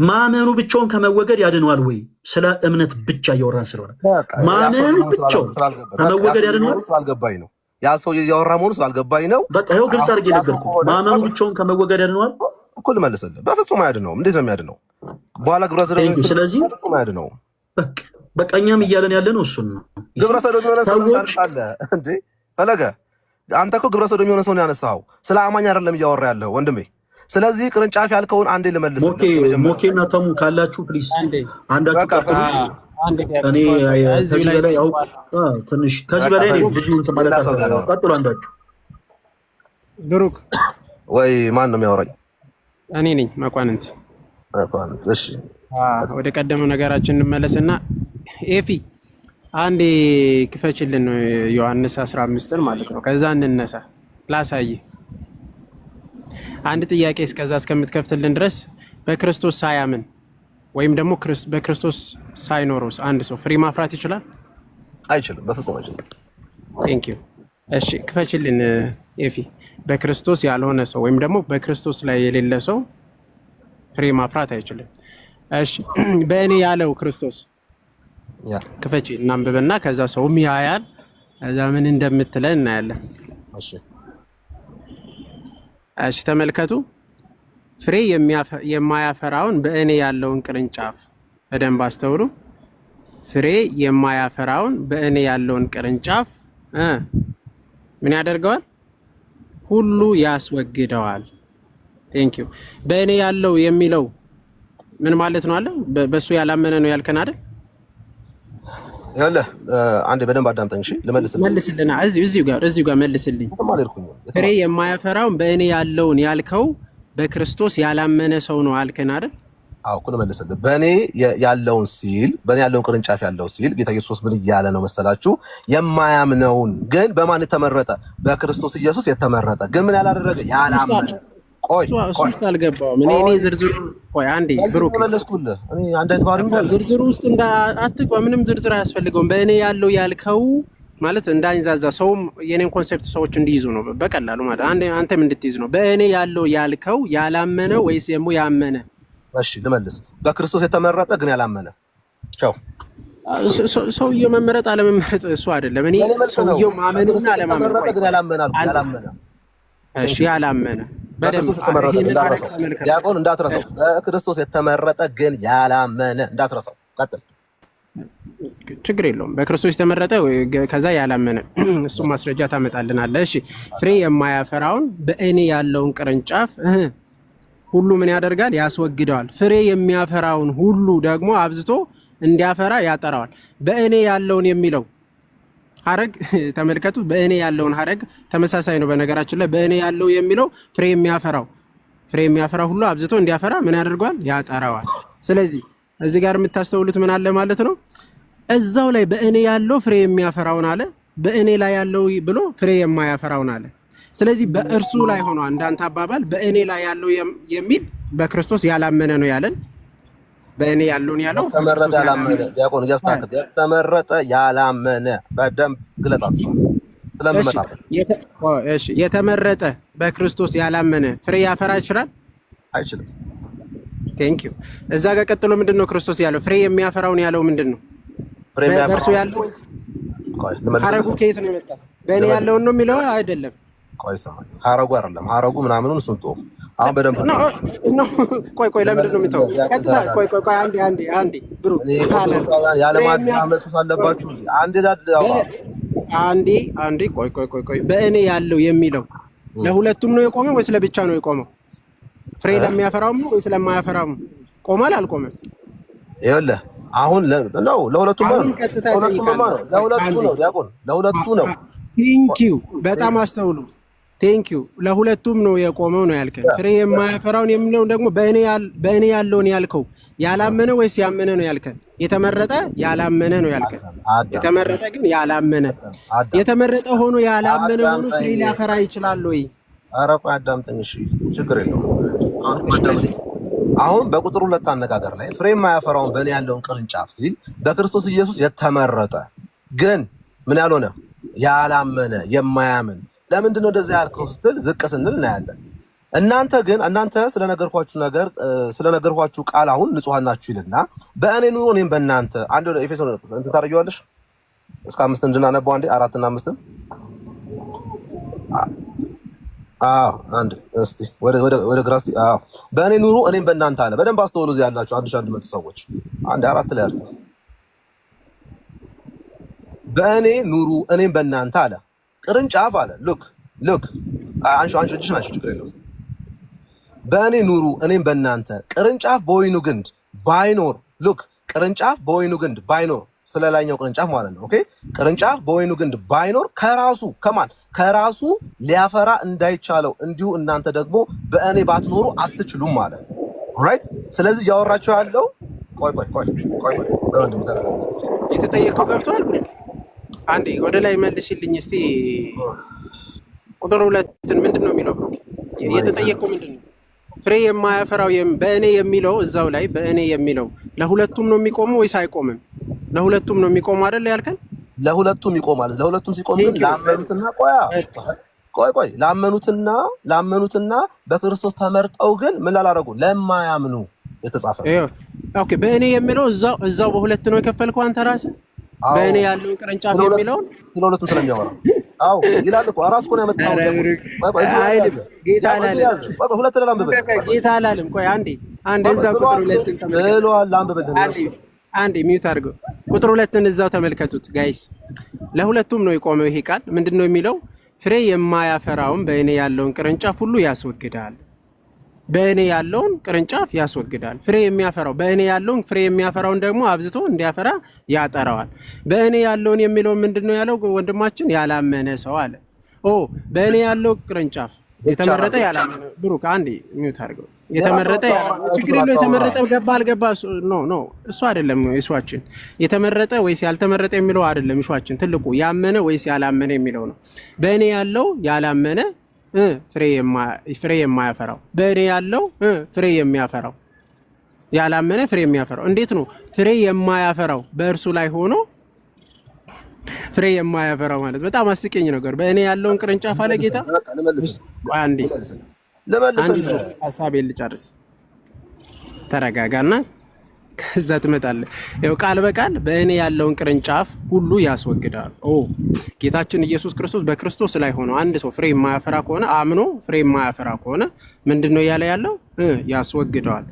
ማመኑ ብቻውን ከመወገድ ያድነዋል ወይ? ስለ እምነት ብቻ እያወራን ስለሆነ ማመኑ ብቻውን ከመወገድ ያድነዋል ስላልገባኝ ነው። ያ ሰው እያወራ መሆኑ ስላልገባኝ ነው። በቃ ይኸው ግልጽ አድርጌ ነገርኩህ። ማመኑ ብቻውን ከመወገድ ያድነዋል እኮ ልመልስልህ። በፍጹም አያድነውም። እንዴት ነው የሚያድነው? በኋላ ግብረ ሰዶም ስለዚህ በፍጹም አያድነውም። በቃ እኛም እያለን ያለ ነው እሱን ነው። ግብረ ሰዶም የሆነ ሰው ታርሳለህ እንዴ? ፈለገ አንተ እኮ ግብረ ሰዶም የሆነ ሰው ነው ያነሳኸው። ስለ አማኝ አይደለም እያወራ ያለው ወንድሜ። ስለዚህ ቅርንጫፍ ያልከውን አንዴ ልመልስልህ። ሞኬና ተሙ ካላችሁ ፕሊዝ አንዳችሁ ቀጥሉ። እኔ ከዚህ በላይ ያው ትንሽ ከዚህ በላይ ነው ብዙ እንትን ማለት ነው። ቀጥሉ አንዳችሁ። ብሩክ ወይ ማን ነው የሚያወራኝ? እኔ ነኝ መኳንንት። እሺ ወደ ቀደመው ነገራችን እንመለስና ኤፊ አንዴ ክፈችልን ዮሐንስ 15ን ማለት ነው። ከዛ እንነሳ ላሳይ አንድ ጥያቄ እስከዛ እስከምትከፍትልን ድረስ በክርስቶስ ሳያምን ወይም ደግሞ በክርስቶስ ሳይኖረውስ አንድ ሰው ፍሬ ማፍራት ይችላል? አይችልም፣ በፍጹም አይችልም። ቴንክ ዩ። እሺ ክፈችልን ኤፊ። በክርስቶስ ያልሆነ ሰው ወይም ደግሞ በክርስቶስ ላይ የሌለ ሰው ፍሬ ማፍራት አይችልም። እሺ በእኔ ያለው ክርስቶስ ክፈች እናንብብና ከዛ ሰውም ያያል። ከዛ ምን እንደምትለን እናያለን። እሺ ተመልከቱ። ፍሬ የማያፈራውን በእኔ ያለውን ቅርንጫፍ በደንብ አስተውሉ። ፍሬ የማያፈራውን በእኔ ያለውን ቅርንጫፍ ምን ያደርገዋል? ሁሉ ያስወግደዋል። ቴንክ ዩ። በእኔ ያለው የሚለው ምን ማለት ነው? አለ በሱ ያላመነ ነው ያልከን አይደል? ያለ አንዴ በደንብ አዳምጠኝ። እሺ መልስልና እዚሁ ጋር መልስልኝ። ፍሬ የማያፈራውን በእኔ ያለውን ያልከው በክርስቶስ ያላመነ ሰው ነው አልከን አይደል? አዎ እኮ ልመልስልህ። በእኔ ያለውን ሲል በእኔ ያለውን ቅርንጫፍ ያለው ሲል ጌታ ኢየሱስ ምን እያለ ነው መሰላችሁ? የማያምነውን ግን በማን የተመረጠ? በክርስቶስ ኢየሱስ የተመረጠ ግን ምን ያላደረገ? ያላመነ። ቆይ ውስጥ አልገባሁም እኔ ዝርዝሩ። ቆይ አንዴ ብሩክ መለስኩልህ። እኔ አንድ አይነት ባሪም ዝርዝሩ ውስጥ አትግባ። ምንም ዝርዝር አያስፈልገውም። በእኔ ያለው ያልከው ማለት እንዳይንዛዛ ሰውም የኔን ኮንሴፕት ሰዎች እንዲይዙ ነው በቀላሉ ማለት አንተም እንድትይዝ ነው። በእኔ ያለው ያልከው ያላመነ ወይስ ደግሞ ያመነ? እሺ ልመልስ። በክርስቶስ የተመረጠ ግን ያላመነ። ቻው። ሰውየው መመረጥ አለመመረጥ እሱ አይደለም። እኔ ሰውየው ማመንና አለማመን ግን ያላመነ። እሺ ያላመነ በክርስቶስ የተመረጠ ያቆን እንዳትረሳው። በክርስቶስ የተመረጠ ግን ያላመነ እንዳትረሳው። ቀጥል። ችግር የለውም። በክርስቶስ የተመረጠ ከዛ ያላመነ እሱ ማስረጃ ታመጣልናለህ። እሺ ፍሬ የማያፈራውን በእኔ ያለውን ቅርንጫፍ ሁሉ ምን ያደርጋል? ያስወግደዋል። ፍሬ የሚያፈራውን ሁሉ ደግሞ አብዝቶ እንዲያፈራ ያጠራዋል። በእኔ ያለውን የሚለው ሐረግ ተመልከቱ። በእኔ ያለውን ሐረግ ተመሳሳይ ነው። በነገራችን ላይ በእኔ ያለው የሚለው ፍሬ የሚያፈራው ሁሉ አብዝቶ እንዲያፈራ ምን ያደርገዋል? ያጠራዋል። ስለዚህ እዚህ ጋር የምታስተውሉት ምን አለ ማለት ነው? እዛው ላይ በእኔ ያለው ፍሬ የሚያፈራውን አለ፣ በእኔ ላይ ያለው ብሎ ፍሬ የማያፈራውን አለ። ስለዚህ በእርሱ ላይ ሆኖ እንዳንተ አባባል በእኔ ላይ ያለው የሚል በክርስቶስ ያላመነ ነው ያለን። በእኔ ያለውን ያለው ተመረጠ ያላመነ ዲያቆን እያስተካከለ ተመረጠ ያላመነ በደንብ ግለጣት ስለምመጣ። እሺ የተመረጠ በክርስቶስ ያላመነ ፍሬ ያፈራ ይችላል? አይችልም። ቴንክ ዩ። እዛ ጋር ቀጥሎ ምንድነው ክርስቶስ ያለው? ፍሬ የሚያፈራውን ያለው ምንድነው? በእርሱ ያለው ሐረጉ ከየት ነው የመጣው? በእኔ ያለውን ነው የሚለው አይደለም። ቆይ ሰማኝ። ሐረጉ አይደለም ሐረጉ ምናምኑን እሱን ተው። አሁን በደንብ ቆይ ለምንድን ነው የሚተው? ቀጥታ ቆይ አንዴ ብሩ ያለ ማዳመጥ አለባችሁ። አንዴ ቆይ በእኔ ያለው የሚለው ለሁለቱም ነው የቆመው ወይስ ለብቻ ነው የቆመው? ፍሬ ለሚያፈራውም ነው ወይስ ለማያፈራውም ቆሟል አልቆመም? ይኸውልህ አሁን ነው ለሁለቱም ነው ዲያቆን ለሁለቱ ነው። ቴንኪዩ በጣም አስተውሉ። ቴንኪዩ ለሁለቱም ነው የቆመው ነው ያልከን። ፍሬ የማያፈራውን የሚለው ደግሞ በእኔ ያለውን ያልከው ያላመነ ወይስ ያመነ ነው ያልከን? የተመረጠ ያላመነ ነው ያልከን። የተመረጠ ግን ያላመነ የተመረጠ ሆኖ ያላመነ ሆኖ ፍሬ ሊያፈራ ይችላል ወይ? ኧረ ቆይ አዳምጠኝ እሺ፣ ችግር የለውም። አሁን በቁጥር 2 አነጋገር ላይ ፍሬ የማያፈራውን በእኔ ያለውን ቅርንጫፍ ሲል በክርስቶስ ኢየሱስ የተመረጠ ግን ምን ያልሆነ ያላመነ የማያምን ለምንድን ነው እንደዛ ያልከው ስትል ዝቅ ስንል እናያለን። እናንተ ስለነገርኳችሁ ቃል አሁን ንጹሃን ናችሁ ይልና በእኔ ኑሮ እኔም በእናንተ አንድ ወደ ኤፌሶን እንትን ታደርጊዋለሽ እስከ 5 እንድናነበው አንዴ 4 እና 5 አንድ እስቲ ወደ ግራስቲ በእኔ ኑሮ እኔም በእናንተ አለ። በደንብ አስተውሉ። እዚህ ያላችሁ 1100 ሰዎች አንድ 4 ላይ አለ። በእኔ ኑሩ እኔም በእናንተ አለ። ቅርንጫፍ አለ ሉክ አንሹ እጅሽ ናችሁ ችግር የለውም። በእኔ ኑሩ እኔም በእናንተ ቅርንጫፍ በወይኑ ግንድ ባይኖር ሉክ ቅርንጫፍ በወይኑ ግንድ ባይኖር ስለላይኛው ቅርንጫፍ ማለት ነው። ኦኬ ቅርንጫፍ በወይኑ ግንድ ባይኖር ከራሱ ሊያፈራ እንዳይቻለው እንዲሁ እናንተ ደግሞ በእኔ ባትኖሩ አትችሉም ማለት ራይት። ስለዚህ ያወራችሁ ያለው ቆይ ለወንድም ተረጋጋ። የተጠየቀው ገብቷል። አንዴ ወደ ላይ መልሽልኝ እስቲ። ቁጥር 2 ምንድነው የሚለው? የተጠየቀው ምንድነው? ፍሬ የማያፈራው በእኔ የሚለው እዛው ላይ በእኔ የሚለው ለሁለቱም ነው የሚቆመው ወይስ አይቆምም? ለሁለቱም ነው የሚቆመው አይደል ያልከን? ለሁለቱም ይቆማል። ለሁለቱም ሲቆም ግን ላመኑትና በክርስቶስ ተመርጠው ግን ምን ላላረጉ ለማያምኑ የተጻፈ ነው። ኦኬ በእኔ የሚለው እዛው በሁለት ነው የከፈልከው አንተ ራስህ። በእኔ ያለው ቅርንጫፍ የሚለው ስለሁለቱም ስለሚያወራ ይላል እኮ አራስ ኮን ያመጣው ጌታ አላለም። ቆይ አንዴ እዛው ቁጥር 2 ተመልከቱ። አንዴ ሚውት አድርገው ቁጥር 2 እዛው ተመልከቱት ጋይስ። ለሁለቱም ነው የቆመው ይሄ ቃል። ምንድነው የሚለው? ፍሬ የማያፈራውን በእኔ ያለውን ቅርንጫፍ ሁሉ ያስወግዳል። በእኔ ያለውን ቅርንጫፍ ያስወግዳል። ፍሬ የሚያፈራው በእኔ ያለውን ፍሬ የሚያፈራውን ደግሞ አብዝቶ እንዲያፈራ ያጠራዋል። በእኔ ያለውን የሚለው ምንድነው ያለው ወንድማችን? ያላመነ ሰው አለ። በእኔ ያለው ቅርንጫፍ የተመረጠ ያላመነ ብሩክ አንዴ ሚውት አድርገው። የተመረጠ ችግር የለው። የተመረጠ ገባ አልገባ ኖ እሱ አይደለም እሷችን። የተመረጠ ወይስ ያልተመረጠ የሚለው አይደለም እሷችን። ትልቁ ያመነ ወይስ ያላመነ የሚለው ነው። በእኔ ያለው ያላመነ ፍሬ የማያፈራው በእኔ ያለው ፍሬ የሚያፈራው ያላመነ ፍሬ የሚያፈራው እንዴት ነው? ፍሬ የማያፈራው በእርሱ ላይ ሆኖ ፍሬ የማያፈራው ማለት በጣም አስቂኝ ነገር። በእኔ ያለውን ቅርንጫፍ አለ ጌታ። አንዴ ሀሳቤን ልጨርስ፣ ተረጋጋና ከዛ ትመጣለህ። ያው ቃል በቃል በእኔ ያለውን ቅርንጫፍ ሁሉ ያስወግዳል። ጌታችን ኢየሱስ ክርስቶስ በክርስቶስ ላይ ሆኖ አንድ ሰው ፍሬ የማያፈራ ከሆነ አምኖ ፍሬ የማያፈራ ከሆነ ምንድነው ያለ ያለው? ያስወግደዋል።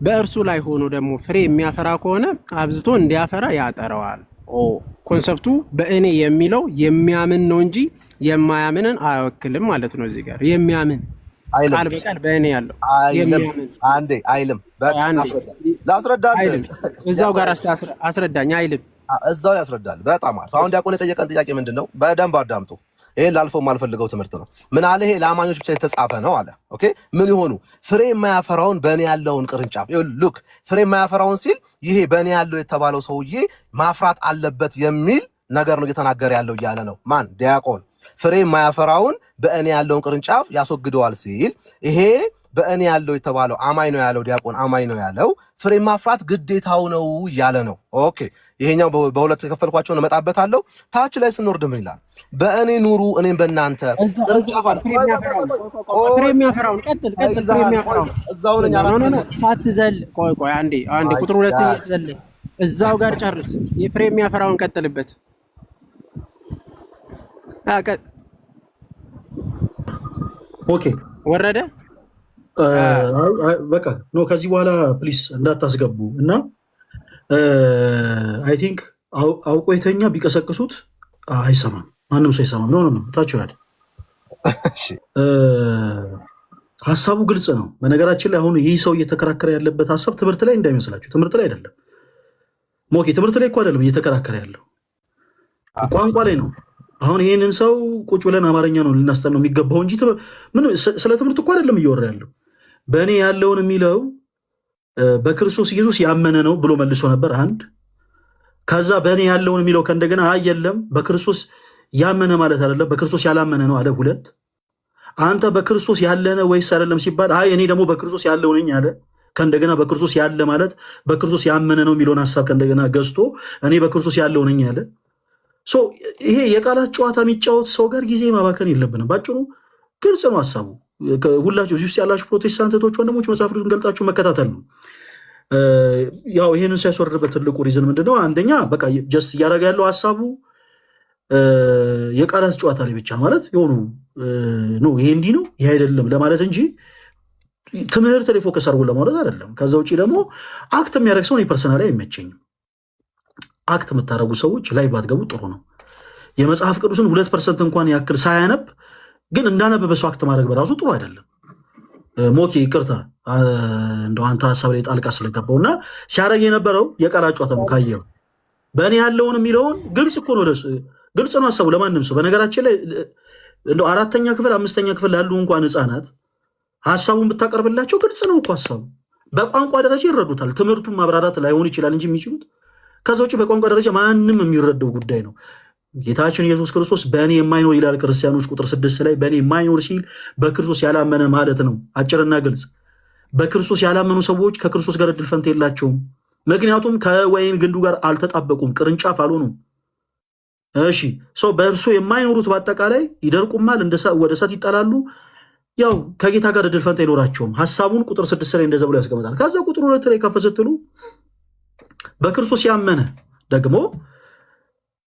በእርሱ ላይ ሆኖ ደግሞ ፍሬ የሚያፈራ ከሆነ አብዝቶ እንዲያፈራ ያጠረዋል። ኮንሰፕቱ በእኔ የሚለው የሚያምን ነው እንጂ የማያምንን አይወክልም ማለት ነው። እዚህ ጋር የሚያምን ቃል በቃል በእኔ ያለው የሚያምን አንዴ አይልም። ላስረዳልህ እዛው ጋር አስረዳኝ። አይልም እዛው ያስረዳል። በጣም አሪፍ። አሁን ዲያቆን የጠየቀን ጥያቄ ምንድነው? በደንብ አዳምጡ። ይሄ ላልፈው የማልፈልገው ትምህርት ነው። ምን አለ? ይሄ ለአማኞች ብቻ የተጻፈ ነው አለ። ኦኬ ምን ይሆኑ? ፍሬ የማያፈራውን በእኔ ያለውን ቅርንጫፍ ሉክ ፍሬ የማያፈራውን ሲል ይሄ በእኔ ያለው የተባለው ሰውዬ ማፍራት አለበት የሚል ነገር ነው እየተናገረ ያለው እያለ ነው። ማን? ዲያቆን። ፍሬ የማያፈራውን በእኔ ያለውን ቅርንጫፍ ያስወግደዋል ሲል ይሄ በእኔ ያለው የተባለው አማኝ ነው ያለው ዲያቆን አማኝ ነው ያለው ፍሬ ማፍራት ግዴታው ነው እያለ ነው። ኦኬ ይሄኛው በሁለት የከፈልኳቸውን እመጣበታለሁ። ታች ላይ ስንወርድ ምን ይላል? በእኔ ኑሩ እኔም በእናንተ ፍሬ የሚያፈራውን ቀጥል ፍሬ የሚያፈራውን እዛው ነኝ ሳትዘል ቆይ አንዴ ቁጥር 2 እየተዘለ እዛው ጋር ጨርስ። የፍሬ የሚያፈራውን ቀጥልበት። ኦኬ ወረደ በቃ ኖ ከዚህ በኋላ ፕሊስ እንዳታስገቡ እና አይ ቲንክ አውቆ የተኛ ቢቀሰቅሱት አይሰማም፣ ማንም ሰው አይሰማም። ኖ ታችሁ ያለ ሀሳቡ ግልጽ ነው። በነገራችን ላይ አሁን ይህ ሰው እየተከራከረ ያለበት ሀሳብ ትምህርት ላይ እንዳይመስላችሁ፣ ትምህርት ላይ አይደለም። ሞኬ ትምህርት ላይ እኮ አይደለም እየተከራከረ ያለው ቋንቋ ላይ ነው። አሁን ይህንን ሰው ቁጭ ብለን አማርኛ ነው ልናስጠናው የሚገባው እንጂ ስለ ትምህርት እኮ አይደለም እያወራ ያለው። በእኔ ያለውን የሚለው በክርስቶስ ኢየሱስ ያመነ ነው ብሎ መልሶ ነበር አንድ። ከዛ በእኔ ያለውን የሚለው ከእንደገና የለም በክርስቶስ ያመነ ማለት አይደለም በክርስቶስ ያላመነ ነው አለ ሁለት። አንተ በክርስቶስ ያለነ ወይስ አይደለም ሲባል እኔ ደግሞ በክርስቶስ ያለው ነኝ አለ። ከእንደገና በክርስቶስ ያለ ማለት በክርስቶስ ያመነ ነው የሚለውን ሀሳብ ከእንደገና ገዝቶ እኔ በክርስቶስ ያለው ነኝ አለ። ይሄ የቃላት ጨዋታ የሚጫወት ሰው ጋር ጊዜ ማባከን የለብንም። ባጭሩ ግልጽ ነው ሀሳቡ። ሁላችሁ እዚህ ውስጥ ያላችሁ ፕሮቴስታንት እህቶች ወንድሞች መጽሐፍ ቅዱስን ገልጣችሁ መከታተል ነው። ያው ይሄንን ሲያስወርድበት ትልቁ ሪዝን ምንድነው? አንደኛ በቃ ጀስት እያደረገ ያለው ሀሳቡ የቃላት ጨዋታ ላይ ብቻ ማለት የሆኑ ይሄ እንዲህ ነው ይሄ አይደለም ለማለት እንጂ ትምህርት ላይ ፎከስ አድርጎ ለማለት አይደለም። ከዛ ውጭ ደግሞ አክት የሚያደርግ ሰው ፐርሰናሊ አይመቸኝም። አክት የምታደርጉ ሰዎች ላይ ባትገቡ ጥሩ ነው። የመጽሐፍ ቅዱስን 2% እንኳን ያክል ሳያነብ ግን እንዳነበበ ሰው አክት ማድረግ በራሱ ጥሩ አይደለም። ሞኬ ይቅርታ እንደው አንተ ሀሳብ ላይ ጣልቃ ስለገባው እና ሲያደርግ የነበረው የቃላት ጨዋታ ነው። ካየው በእኔ ያለውን የሚለውን ግልጽ እኮ ነው፣ ግልጽ ነው ሀሳቡ ለማንም ሰው። በነገራችን ላይ እንደው 4ኛ ክፍል 5ኛ ክፍል ላሉ እንኳን ህፃናት ሀሳቡን ብታቀርብላቸው ግልጽ ነው እኮ ሀሳቡ። በቋንቋ ደረጃ ይረዱታል። ትምህርቱን ማብራራት ላይሆን ይችላል እንጂ የሚችሉት ከዛ ውጭ በቋንቋ ደረጃ ማንም የሚረዳው ጉዳይ ነው። ጌታችን ኢየሱስ ክርስቶስ በእኔ የማይኖር ይላል ክርስቲያኖች ቁጥር 6 ላይ በእኔ የማይኖር ሲል በክርስቶስ ያላመነ ማለት ነው። አጭርና ግልጽ። በክርስቶስ ያላመኑ ሰዎች ከክርስቶስ ጋር እድል ፈንታ የላቸውም። ምክንያቱም ከወይን ግንዱ ጋር አልተጣበቁም፣ ቅርንጫፍ አልሆኑም። እሺ ሰው በእርሱ የማይኖሩት በአጠቃላይ ይደርቁማል፣ ወደ እሳት ይጣላሉ። ያው ከጌታ ጋር እድል ፈንታ አይኖራቸውም። ሀሳቡን ቁጥር 6 ላይ እንደዛ ብሎ ያስቀምጣል። ከዛ ቁጥር 2 ላይ ከፍ ስትሉ በክርስቶስ ያመነ ደግሞ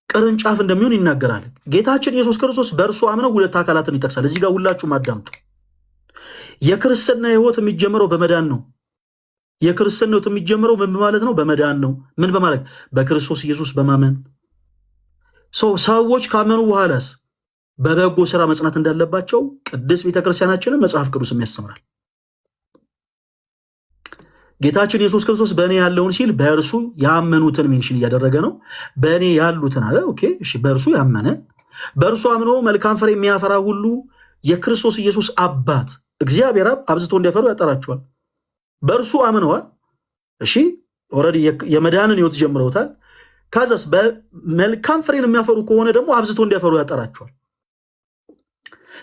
ቅርንጫፍ እንደሚሆን ይናገራል። ጌታችን ኢየሱስ ክርስቶስ በእርሱ አምነው 2 አካላትን ይጠቅሳል። እዚህ ጋር ሁላችሁም አዳምጡ። የክርስትና ሕይወት የሚጀምረው በመዳን ነው። የክርስትና ሕይወት የሚጀምረው ምን ማለት ነው? በመዳን ነው። ምን በማድረግ? በክርስቶስ ኢየሱስ በማመን። ሰዎች ካመኑ በኋላስ በበጎ ስራ መጽናት እንዳለባቸው ቅድስት ቤተክርስቲያናችንን መጽሐፍ ቅዱስም ያስተምራል። ጌታችን ኢየሱስ ክርስቶስ በእኔ ያለውን ሲል በእርሱ ያመኑትን ሜንሽን እያደረገ ነው። በእኔ ያሉትን አለ። ኦኬ እሺ፣ በእርሱ ያመነ በእርሱ አምኖ መልካም ፍሬ የሚያፈራ ሁሉ የክርስቶስ ኢየሱስ አባት እግዚአብሔር አብ አብዝቶ እንዲያፈሩ ያጠራቸዋል። በእርሱ አምነዋል። እሺ ኦልሬዲ የመዳንን ሕይወት ጀምረውታል። ከዛስ በመልካም ፍሬን የሚያፈሩ ከሆነ ደግሞ አብዝቶ እንዲያፈሩ ያጠራቸዋል።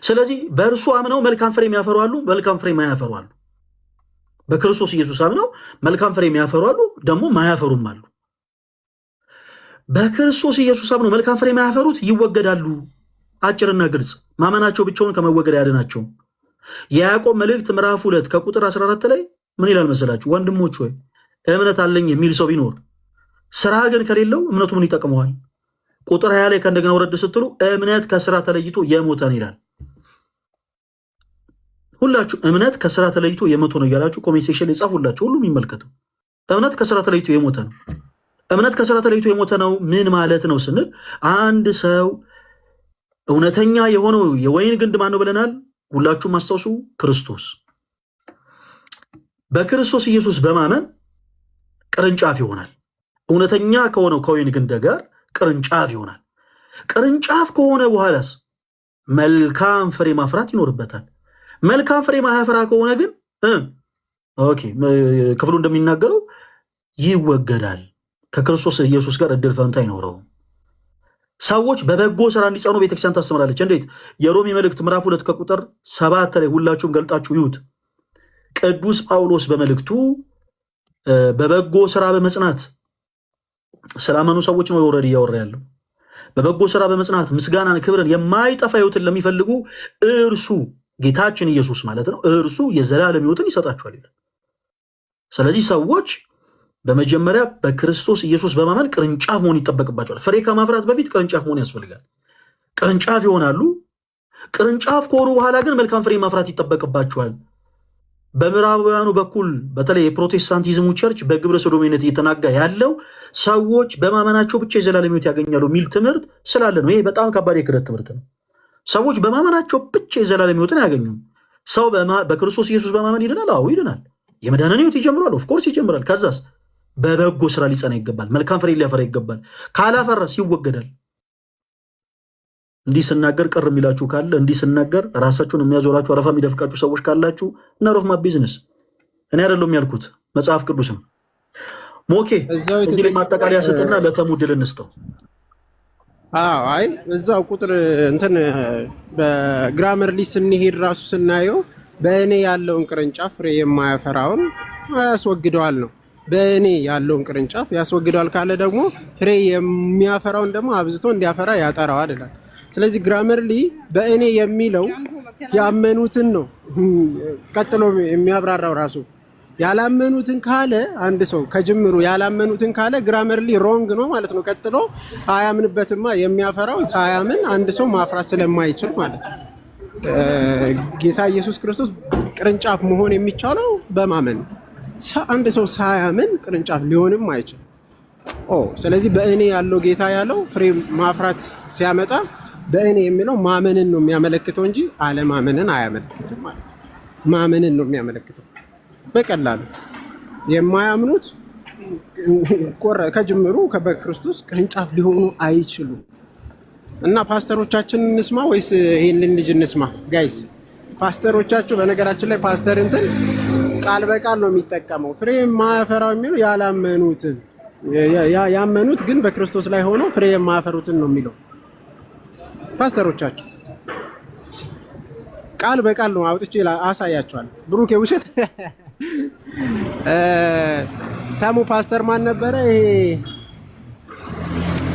ስለዚህ በእርሱ አምነው መልካም ፍሬ የሚያፈሩ አሉ፣ መልካም ፍሬ ማያፈሩ አሉ። በክርስቶስ ኢየሱስ አምነው መልካም ፍሬ የሚያፈሩ አሉ፣ ደግሞ ማያፈሩም አሉ። በክርስቶስ ኢየሱስ አምነው መልካም ፍሬ የማያፈሩት ይወገዳሉ። አጭርና ግልጽ። ማመናቸው ብቻውን ከመወገድ አያድናቸውም። የያዕቆብ መልእክት ምዕራፍ 2 ከቁጥር 14 ላይ ምን ይላል መሰላችሁ? ወንድሞች ሆይ እምነት አለኝ የሚል ሰው ቢኖር ስራ ግን ከሌለው እምነቱ ምን ይጠቅመዋል? ቁጥር 20 ላይ ከእንደገና ወረድ ስትሉ እምነት ከስራ ተለይቶ የሞተን ይላል። ሁላችሁ እምነት ከስራ ተለይቶ የሞተ ነው እያላችሁ ኮሜንት ሴክሽን ላይ ጻፉላችሁ። ሁሉም ይመልከቱ። እምነት ከስራ ተለይቶ የሞተ ነው። እምነት ከስራ ተለይቶ የሞተ ነው ምን ማለት ነው ስንል አንድ ሰው እውነተኛ የሆነው የወይን ግንድ ማን ነው ብለናል? ሁላችሁም አስታውሱ፣ ክርስቶስ። በክርስቶስ ኢየሱስ በማመን ቅርንጫፍ ይሆናል። እውነተኛ ከሆነው ከወይን ግንድ ጋር ቅርንጫፍ ይሆናል። ቅርንጫፍ ከሆነ በኋላስ መልካም ፍሬ ማፍራት ይኖርበታል። መልካም ፍሬ ማያፈራ ከሆነ ግን ኦኬ ክፍሉ እንደሚናገረው ይወገዳል። ከክርስቶስ ኢየሱስ ጋር እድል ፈንታ አይኖረውም። ሰዎች በበጎ ስራ እንዲጸኑ ቤተክርስቲያን ታስተምራለች። እንዴት? የሮሜ መልእክት ምዕራፍ 2 ከቁጥር 7 ላይ ሁላችሁም ገልጣችሁ ይዩት። ቅዱስ ጳውሎስ በመልእክቱ በበጎ ስራ በመጽናት ስላመኑ ሰዎች ነው ወረድ እያወራ ያለው። በበጎ ስራ በመጽናት ምስጋናን፣ ክብርን፣ የማይጠፋ ህይወትን ለሚፈልጉ እርሱ ጌታችን ኢየሱስ ማለት ነው እርሱ የዘላለም ህይወትን ይሰጣቸዋል ይላል። ስለዚህ ሰዎች በመጀመሪያ በክርስቶስ ኢየሱስ በማመን ቅርንጫፍ መሆን ይጠበቅባቸዋል። ፍሬ ከማፍራት በፊት ቅርንጫፍ መሆን ያስፈልጋል። ቅርንጫፍ ይሆናሉ። ቅርንጫፍ ከሆኑ በኋላ ግን መልካም ፍሬ ማፍራት ይጠበቅባቸዋል። በምዕራባውያኑ በኩል በተለይ የፕሮቴስታንቲዝሙ ቸርች በግብረ ሰዶሜነት እየተናጋ ያለው ሰዎች በማመናቸው ብቻ የዘላለም ህይወት ያገኛሉ የሚል ትምህርት ስላለ ነው። ይሄ በጣም ከባድ የክህደት ትምህርት ነው። ሰዎች በማመናቸው ብቻ የዘላለም ህይወትን አያገኙም። ሰው በክርስቶስ ኢየሱስ በማመን ይድናል። አዎ ይድናል። የመዳንን ህይወት ይጀምራል። ኦፍኮርስ ይጀምራል። ከዛስ በበጎ ስራ ሊጸና ይገባል። መልካም ፍሬ ሊያፈራ ይገባል። ካላፈራስ ይወገዳል። እንዲህ ስናገር ቅር የሚላችሁ ካለ እንዲህ ስናገር ራሳችሁን የሚያዞራችሁ አረፋ የሚደፍቃችሁ ሰዎች ካላችሁ ነሮፍ ማ ቢዝነስ እኔ አይደለም ያልኩት መጽሐፍ ቅዱስም። ሞኬ እዚህ ላይ ማጠቃለያ ሰጥና ለተሙ ድል እንስጠው። አይ እዛው ቁጥር እንትን በግራመር ሊ ስንሄድ ራሱ ስናየው በእኔ ያለውን ቅርንጫፍ ፍሬ የማያፈራውን ያስወግደዋል ነው። በእኔ ያለውን ቅርንጫፍ ያስወግደዋል ካለ ደግሞ ፍሬ የሚያፈራውን ደግሞ አብዝቶ እንዲያፈራ ያጠራዋል ይላል። ስለዚህ ግራመርሊ በእኔ የሚለው ያመኑትን ነው ቀጥሎ የሚያብራራው ራሱ። ያላመኑትን ካለ አንድ ሰው ከጅምሩ ያላመኑትን ካለ ግራመርሊ ሮንግ ነው ማለት ነው። ቀጥሎ አያምንበትማ። የሚያፈራው ሳያምን አንድ ሰው ማፍራት ስለማይችል ማለት ነው። ጌታ ኢየሱስ ክርስቶስ ቅርንጫፍ መሆን የሚቻለው በማመን አንድ ሰው ሳያምን ቅርንጫፍ ሊሆንም አይችል። ስለዚህ በእኔ ያለው ጌታ ያለው ፍሬ ማፍራት ሲያመጣ በእኔ የሚለው ማመንን ነው የሚያመለክተው እንጂ አለማመንን አያመለክትም ማለት ነው። ማመንን ነው የሚያመለክተው በቀላሉ። የማያምኑት ከጅምሩ በክርስቶስ ቅርንጫፍ ሊሆኑ አይችሉም። እና ፓስተሮቻችን እንስማ ወይስ ይህንን ልጅ እንስማ? ጋይስ ፓስተሮቻችሁ፣ በነገራችን ላይ ፓስተር እንትን ቃል በቃል ነው የሚጠቀመው። ፍሬ የማያፈራው የሚለው ያላመኑትን፣ ያመኑት ግን በክርስቶስ ላይ ሆኖ ፍሬ የማያፈሩትን ነው የሚለው ፓስተሮቻችሁ። ቃል በቃል ነው አውጥቼ አሳያቸዋል። ብሩክ የውሸት ታሙ ፓስተር ማን ነበረ? ይሄ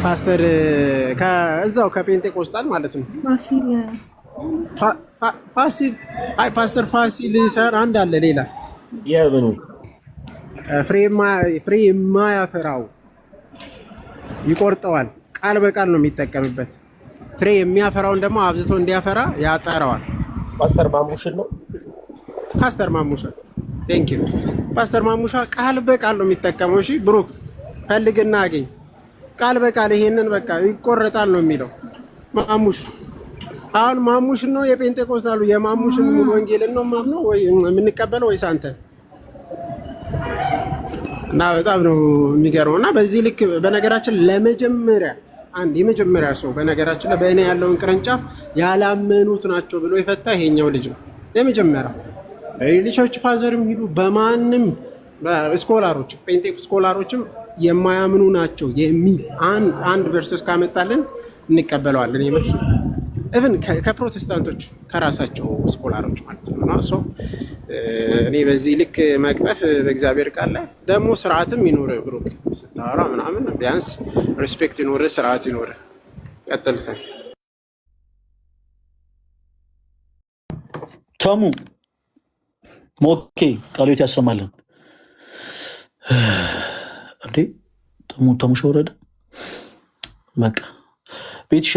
ፓስተር ከዛው ከጴንጤቆስጣል ማለት ነው። ፋሲል አይ ፓስተር ፋሲል ሰር አንድ አለ ሌላ የምኑ ፍሬ የማያፈራው ይቆርጠዋል። ቃል በቃል ነው የሚጠቀምበት። ፍሬ የሚያፈራውን ደግሞ አብዝቶ እንዲያፈራ ያጠራዋል። ፓስተር ማሙሽን ነው። ፓስተር ማሙሻ ቴንክ ዩ። ፓስተር ማሙሻ ቃል በቃል ነው የሚጠቀመው። እሺ ብሩክ ፈልግና አገኝ። ቃል በቃል ይሄንን በቃ ይቆረጣል ነው የሚለው ማሙሽ። አሁን ማሙሽ ነው የጴንጤቆስጣሉ የማሙሽን ሙሉ ወንጌልን ነው ማምነው ወይ የምንቀበለው ወይስ አንተ? እና በጣም ነው የሚገርመው። እና በዚህ ልክ በነገራችን ለመጀመሪያ አንድ የመጀመሪያ ሰው በነገራችን ላይ በእኔ ያለውን ቅርንጫፍ ያላመኑት ናቸው ብሎ የፈታ ይሄኛው ልጅ ነው የመጀመሪያው። በሊቾች ፋዘርም ሂዱ በማንም ስኮላሮች ጴንጤ ስኮላሮችም የማያምኑ ናቸው የሚል አንድ ቨርስ ካመጣልን እንቀበለዋለን። የምር ኢቭን ከፕሮቴስታንቶች ከራሳቸው ስኮላሮች ማለት ነው። ሶ እኔ በዚህ ልክ መቅጠፍ በእግዚአብሔር ቃል ላይ ደግሞ ስርዓትም ይኖር ብሩክ ስታወራ ምናምን ቢያንስ ሪስፔክት ይኖር ስርዓት ይኖር። ቀጥልተን ተሙ ሞኬ ቃሎት ያሰማልን እንዴ ተሙ ሸወረደ በቃ ቤትሻ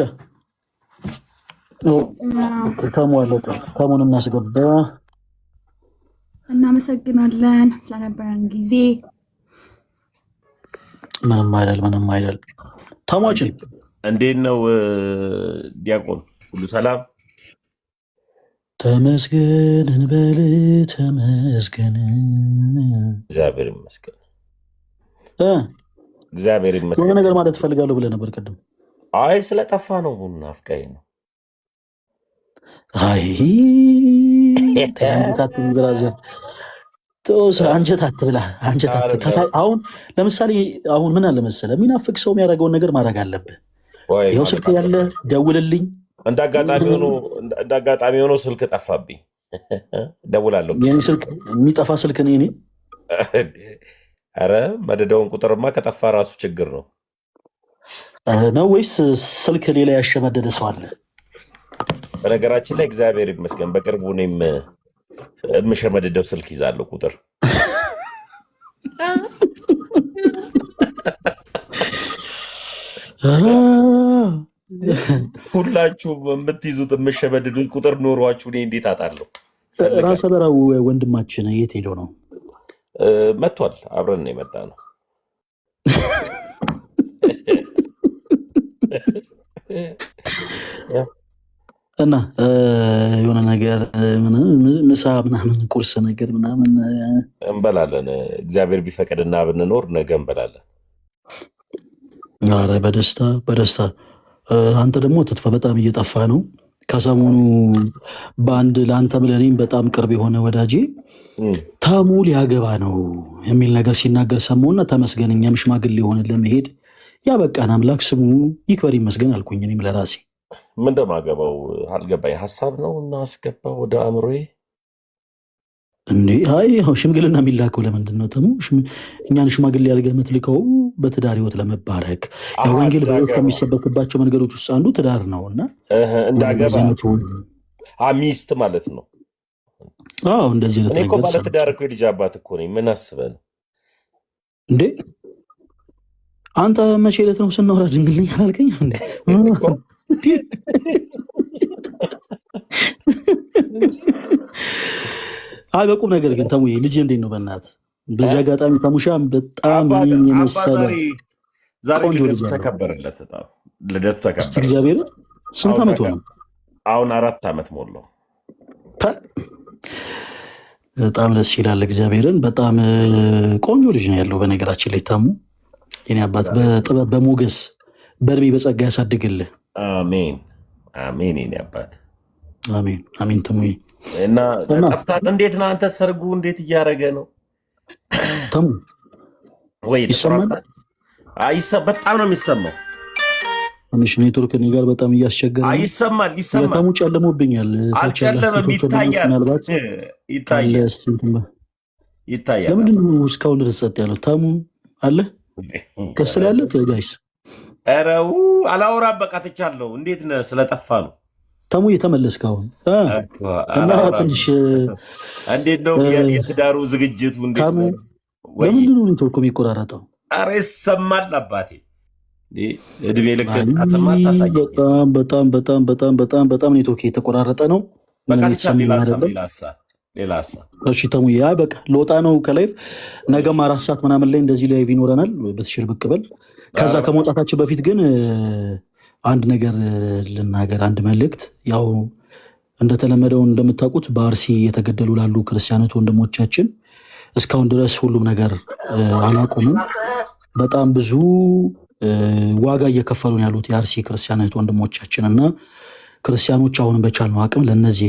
ተሙ አለቀ። ተሙን እናስገባ። እናመሰግናለን ስለነበረን ጊዜ። ምንም አይደል። ተሟችን እንዴት ነው ዲያቆን? ሁሉ ሰላም? ተመስገን እንበል ተመስገን። እግዚአብሔር ይመስገን። እግዚአብሔር ይመስገን። የሆነ ነገር ማለት እፈልጋለሁ ብለህ ነበር ቅድም። አይ ስለጠፋ ነው። ናፍቀኸኝ ነው። አይ ተንታት ብራዘር አንጀት አትብላ። አሁን ለምሳሌ አሁን ምን አለ መሰለህ የሚናፍቅ ሰው የሚያደርገውን ነገር ማድረግ አለብህ። ይኸው ስልክ ያለ ደውልልኝ። እንደ አጋጣሚ ሆኖ ስልክ ጠፋብኝ። ደውላለሁ። የኔ ስልክ የሚጠፋ ስልክ ነው የኔ። ኧረ መደዳውን ቁጥርማ ከጠፋ ራሱ ችግር ነው ነው ወይስ ስልክ ሌላ ያሸመደደ ሰው አለ? በነገራችን ላይ እግዚአብሔር ይመስገን በቅርቡ እኔም የምሸመድደው ስልክ ይዛለሁ ቁጥር። ሁላችሁም የምትይዙት የምሸመድዱት ቁጥር ኖሯችሁ እኔ እንዴት አጣለሁ? ራሰ በራው ወንድማችን የት ሄዶ ነው? መጥቷል። አብረን ነው የመጣ ነው። እና የሆነ ነገር ምሳ ምናምን ቁርስ ነገር ምናምን እንበላለን። እግዚአብሔር ቢፈቅድና ብንኖር ነገ እንበላለን። ኧረ በደስታ በደስታ። አንተ ደግሞ ትጥፋ በጣም እየጠፋ ነው። ከሰሞኑ በአንድ ለአንተም ለእኔም በጣም ቅርብ የሆነ ወዳጄ ተሙ ሊያገባ ነው የሚል ነገር ሲናገር ሰማሁና ተመስገን፣ እኛም ሽማግሌ የሆነ ለመሄድ ያበቃን አምላክ ስሙ ይክበር ይመስገን አልኩኝ። እኔም ለራሴ ምን እንደማገባው አልገባኝ። ሀሳብ ነው እና አስገባው ወደ አእምሮዬ እንዴ። አይ ያው ሽምግልና የሚላከው ለምንድን ነው ተሙ? እኛን ሽማግሌ ያልገህ የምትልከው በትዳር ህይወት ለመባረክ። ያው ወንጌል በህይወት ከሚሰበክባቸው መንገዶች ውስጥ አንዱ ትዳር ነው እና እንዳገባ ሚስት ማለት ነው። አዎ እንደዚህ አይነት ነገር ባለትዳር እኮ የልጅ አባት እኮ ነኝ። ምን አስበህ ነው እንዴ? አንተ መቼ ዕለት ነው ስናወራ ድንግል ነኝ አላልከኝ እንዴ? አይ በቁም ነገር ግን ተሙዬ ልጅ እንዴት ነው በእናትህ? በዚህ አጋጣሚ ተሙሻም በጣም የመሰለ ቆንጆ ልጅ ተከበረለት። በጣም ልደቱ ተከበረ። እስቲ እግዚአብሔር ስንት ዓመቱ ነው? አሁን 4 ዓመት ሞላው። በጣም ደስ ይላል። እግዚአብሔርን በጣም ቆንጆ ልጅ ነው ያለው። በነገራችን ላይ ታሙ የኔ አባት በጥበብ በሞገስ በእድሜ በጸጋ ያሳድግልህ። አሜን አሜን። የኔ አባት አሜን አሜን። ተሙዬ እና ጠፍታል። እንዴት ነው አንተ? ሰርጉ እንዴት እያደረገ ነው ተሙ? ወይ ይሰማል? በጣም ነው የሚሰማው። ትንሽ ኔትወርክ እኔ ጋር በጣም እያስቸገረ ነው። ይሰማል ይሰማል። ተሙ ጨልሞብኛል። አልጨለመም፣ ይታያል ምናልባት ይታያል። ለምንድን ነው እስካሁን ድረስ ጸጥ ያለው? ተሙ አለ ከስል ያለ ጋይስ። ኧረ አላወራም በቃ ትቻለሁ። እንዴት ነህ? ስለጠፋ ነው ተሙ የተመለስክ አሁን እና ትንሽ እንዴት ነው የትዳሩ ዝግጅቱ? እንዴት ነው? ለምንድን ነው ኔትወርኩ የሚቆራረጠው? ኧረ ይሰማል አባቴ። እድሜ ልክ ጣትማ ታሳይ። በጣም በጣም በጣም በጣም በጣም በጣም ኔትወርክ የተቆራረጠ ነው። ሌላ ሀሳብ። እሺ ተሙ ያ በቃ ለወጣ ነው ከላይፍ። ነገም 4 ሰዓት ምናምን ላይ እንደዚህ ላይቭ ይኖረናል። በትሽር ብቅ በል። ከዛ ከመውጣታችን በፊት ግን አንድ ነገር ልናገር፣ አንድ መልእክት። ያው እንደተለመደው እንደምታውቁት በአርሲ የተገደሉ ላሉ ክርስቲያኖች ወንድሞቻችን እስካሁን ድረስ ሁሉም ነገር አላቆሙም። በጣም ብዙ ዋጋ እየከፈሉ ያሉት የአርሲ ክርስቲያኖች ወንድሞቻችን እና ክርስቲያኖች አሁንም በቻልነው አቅም ለነዚህ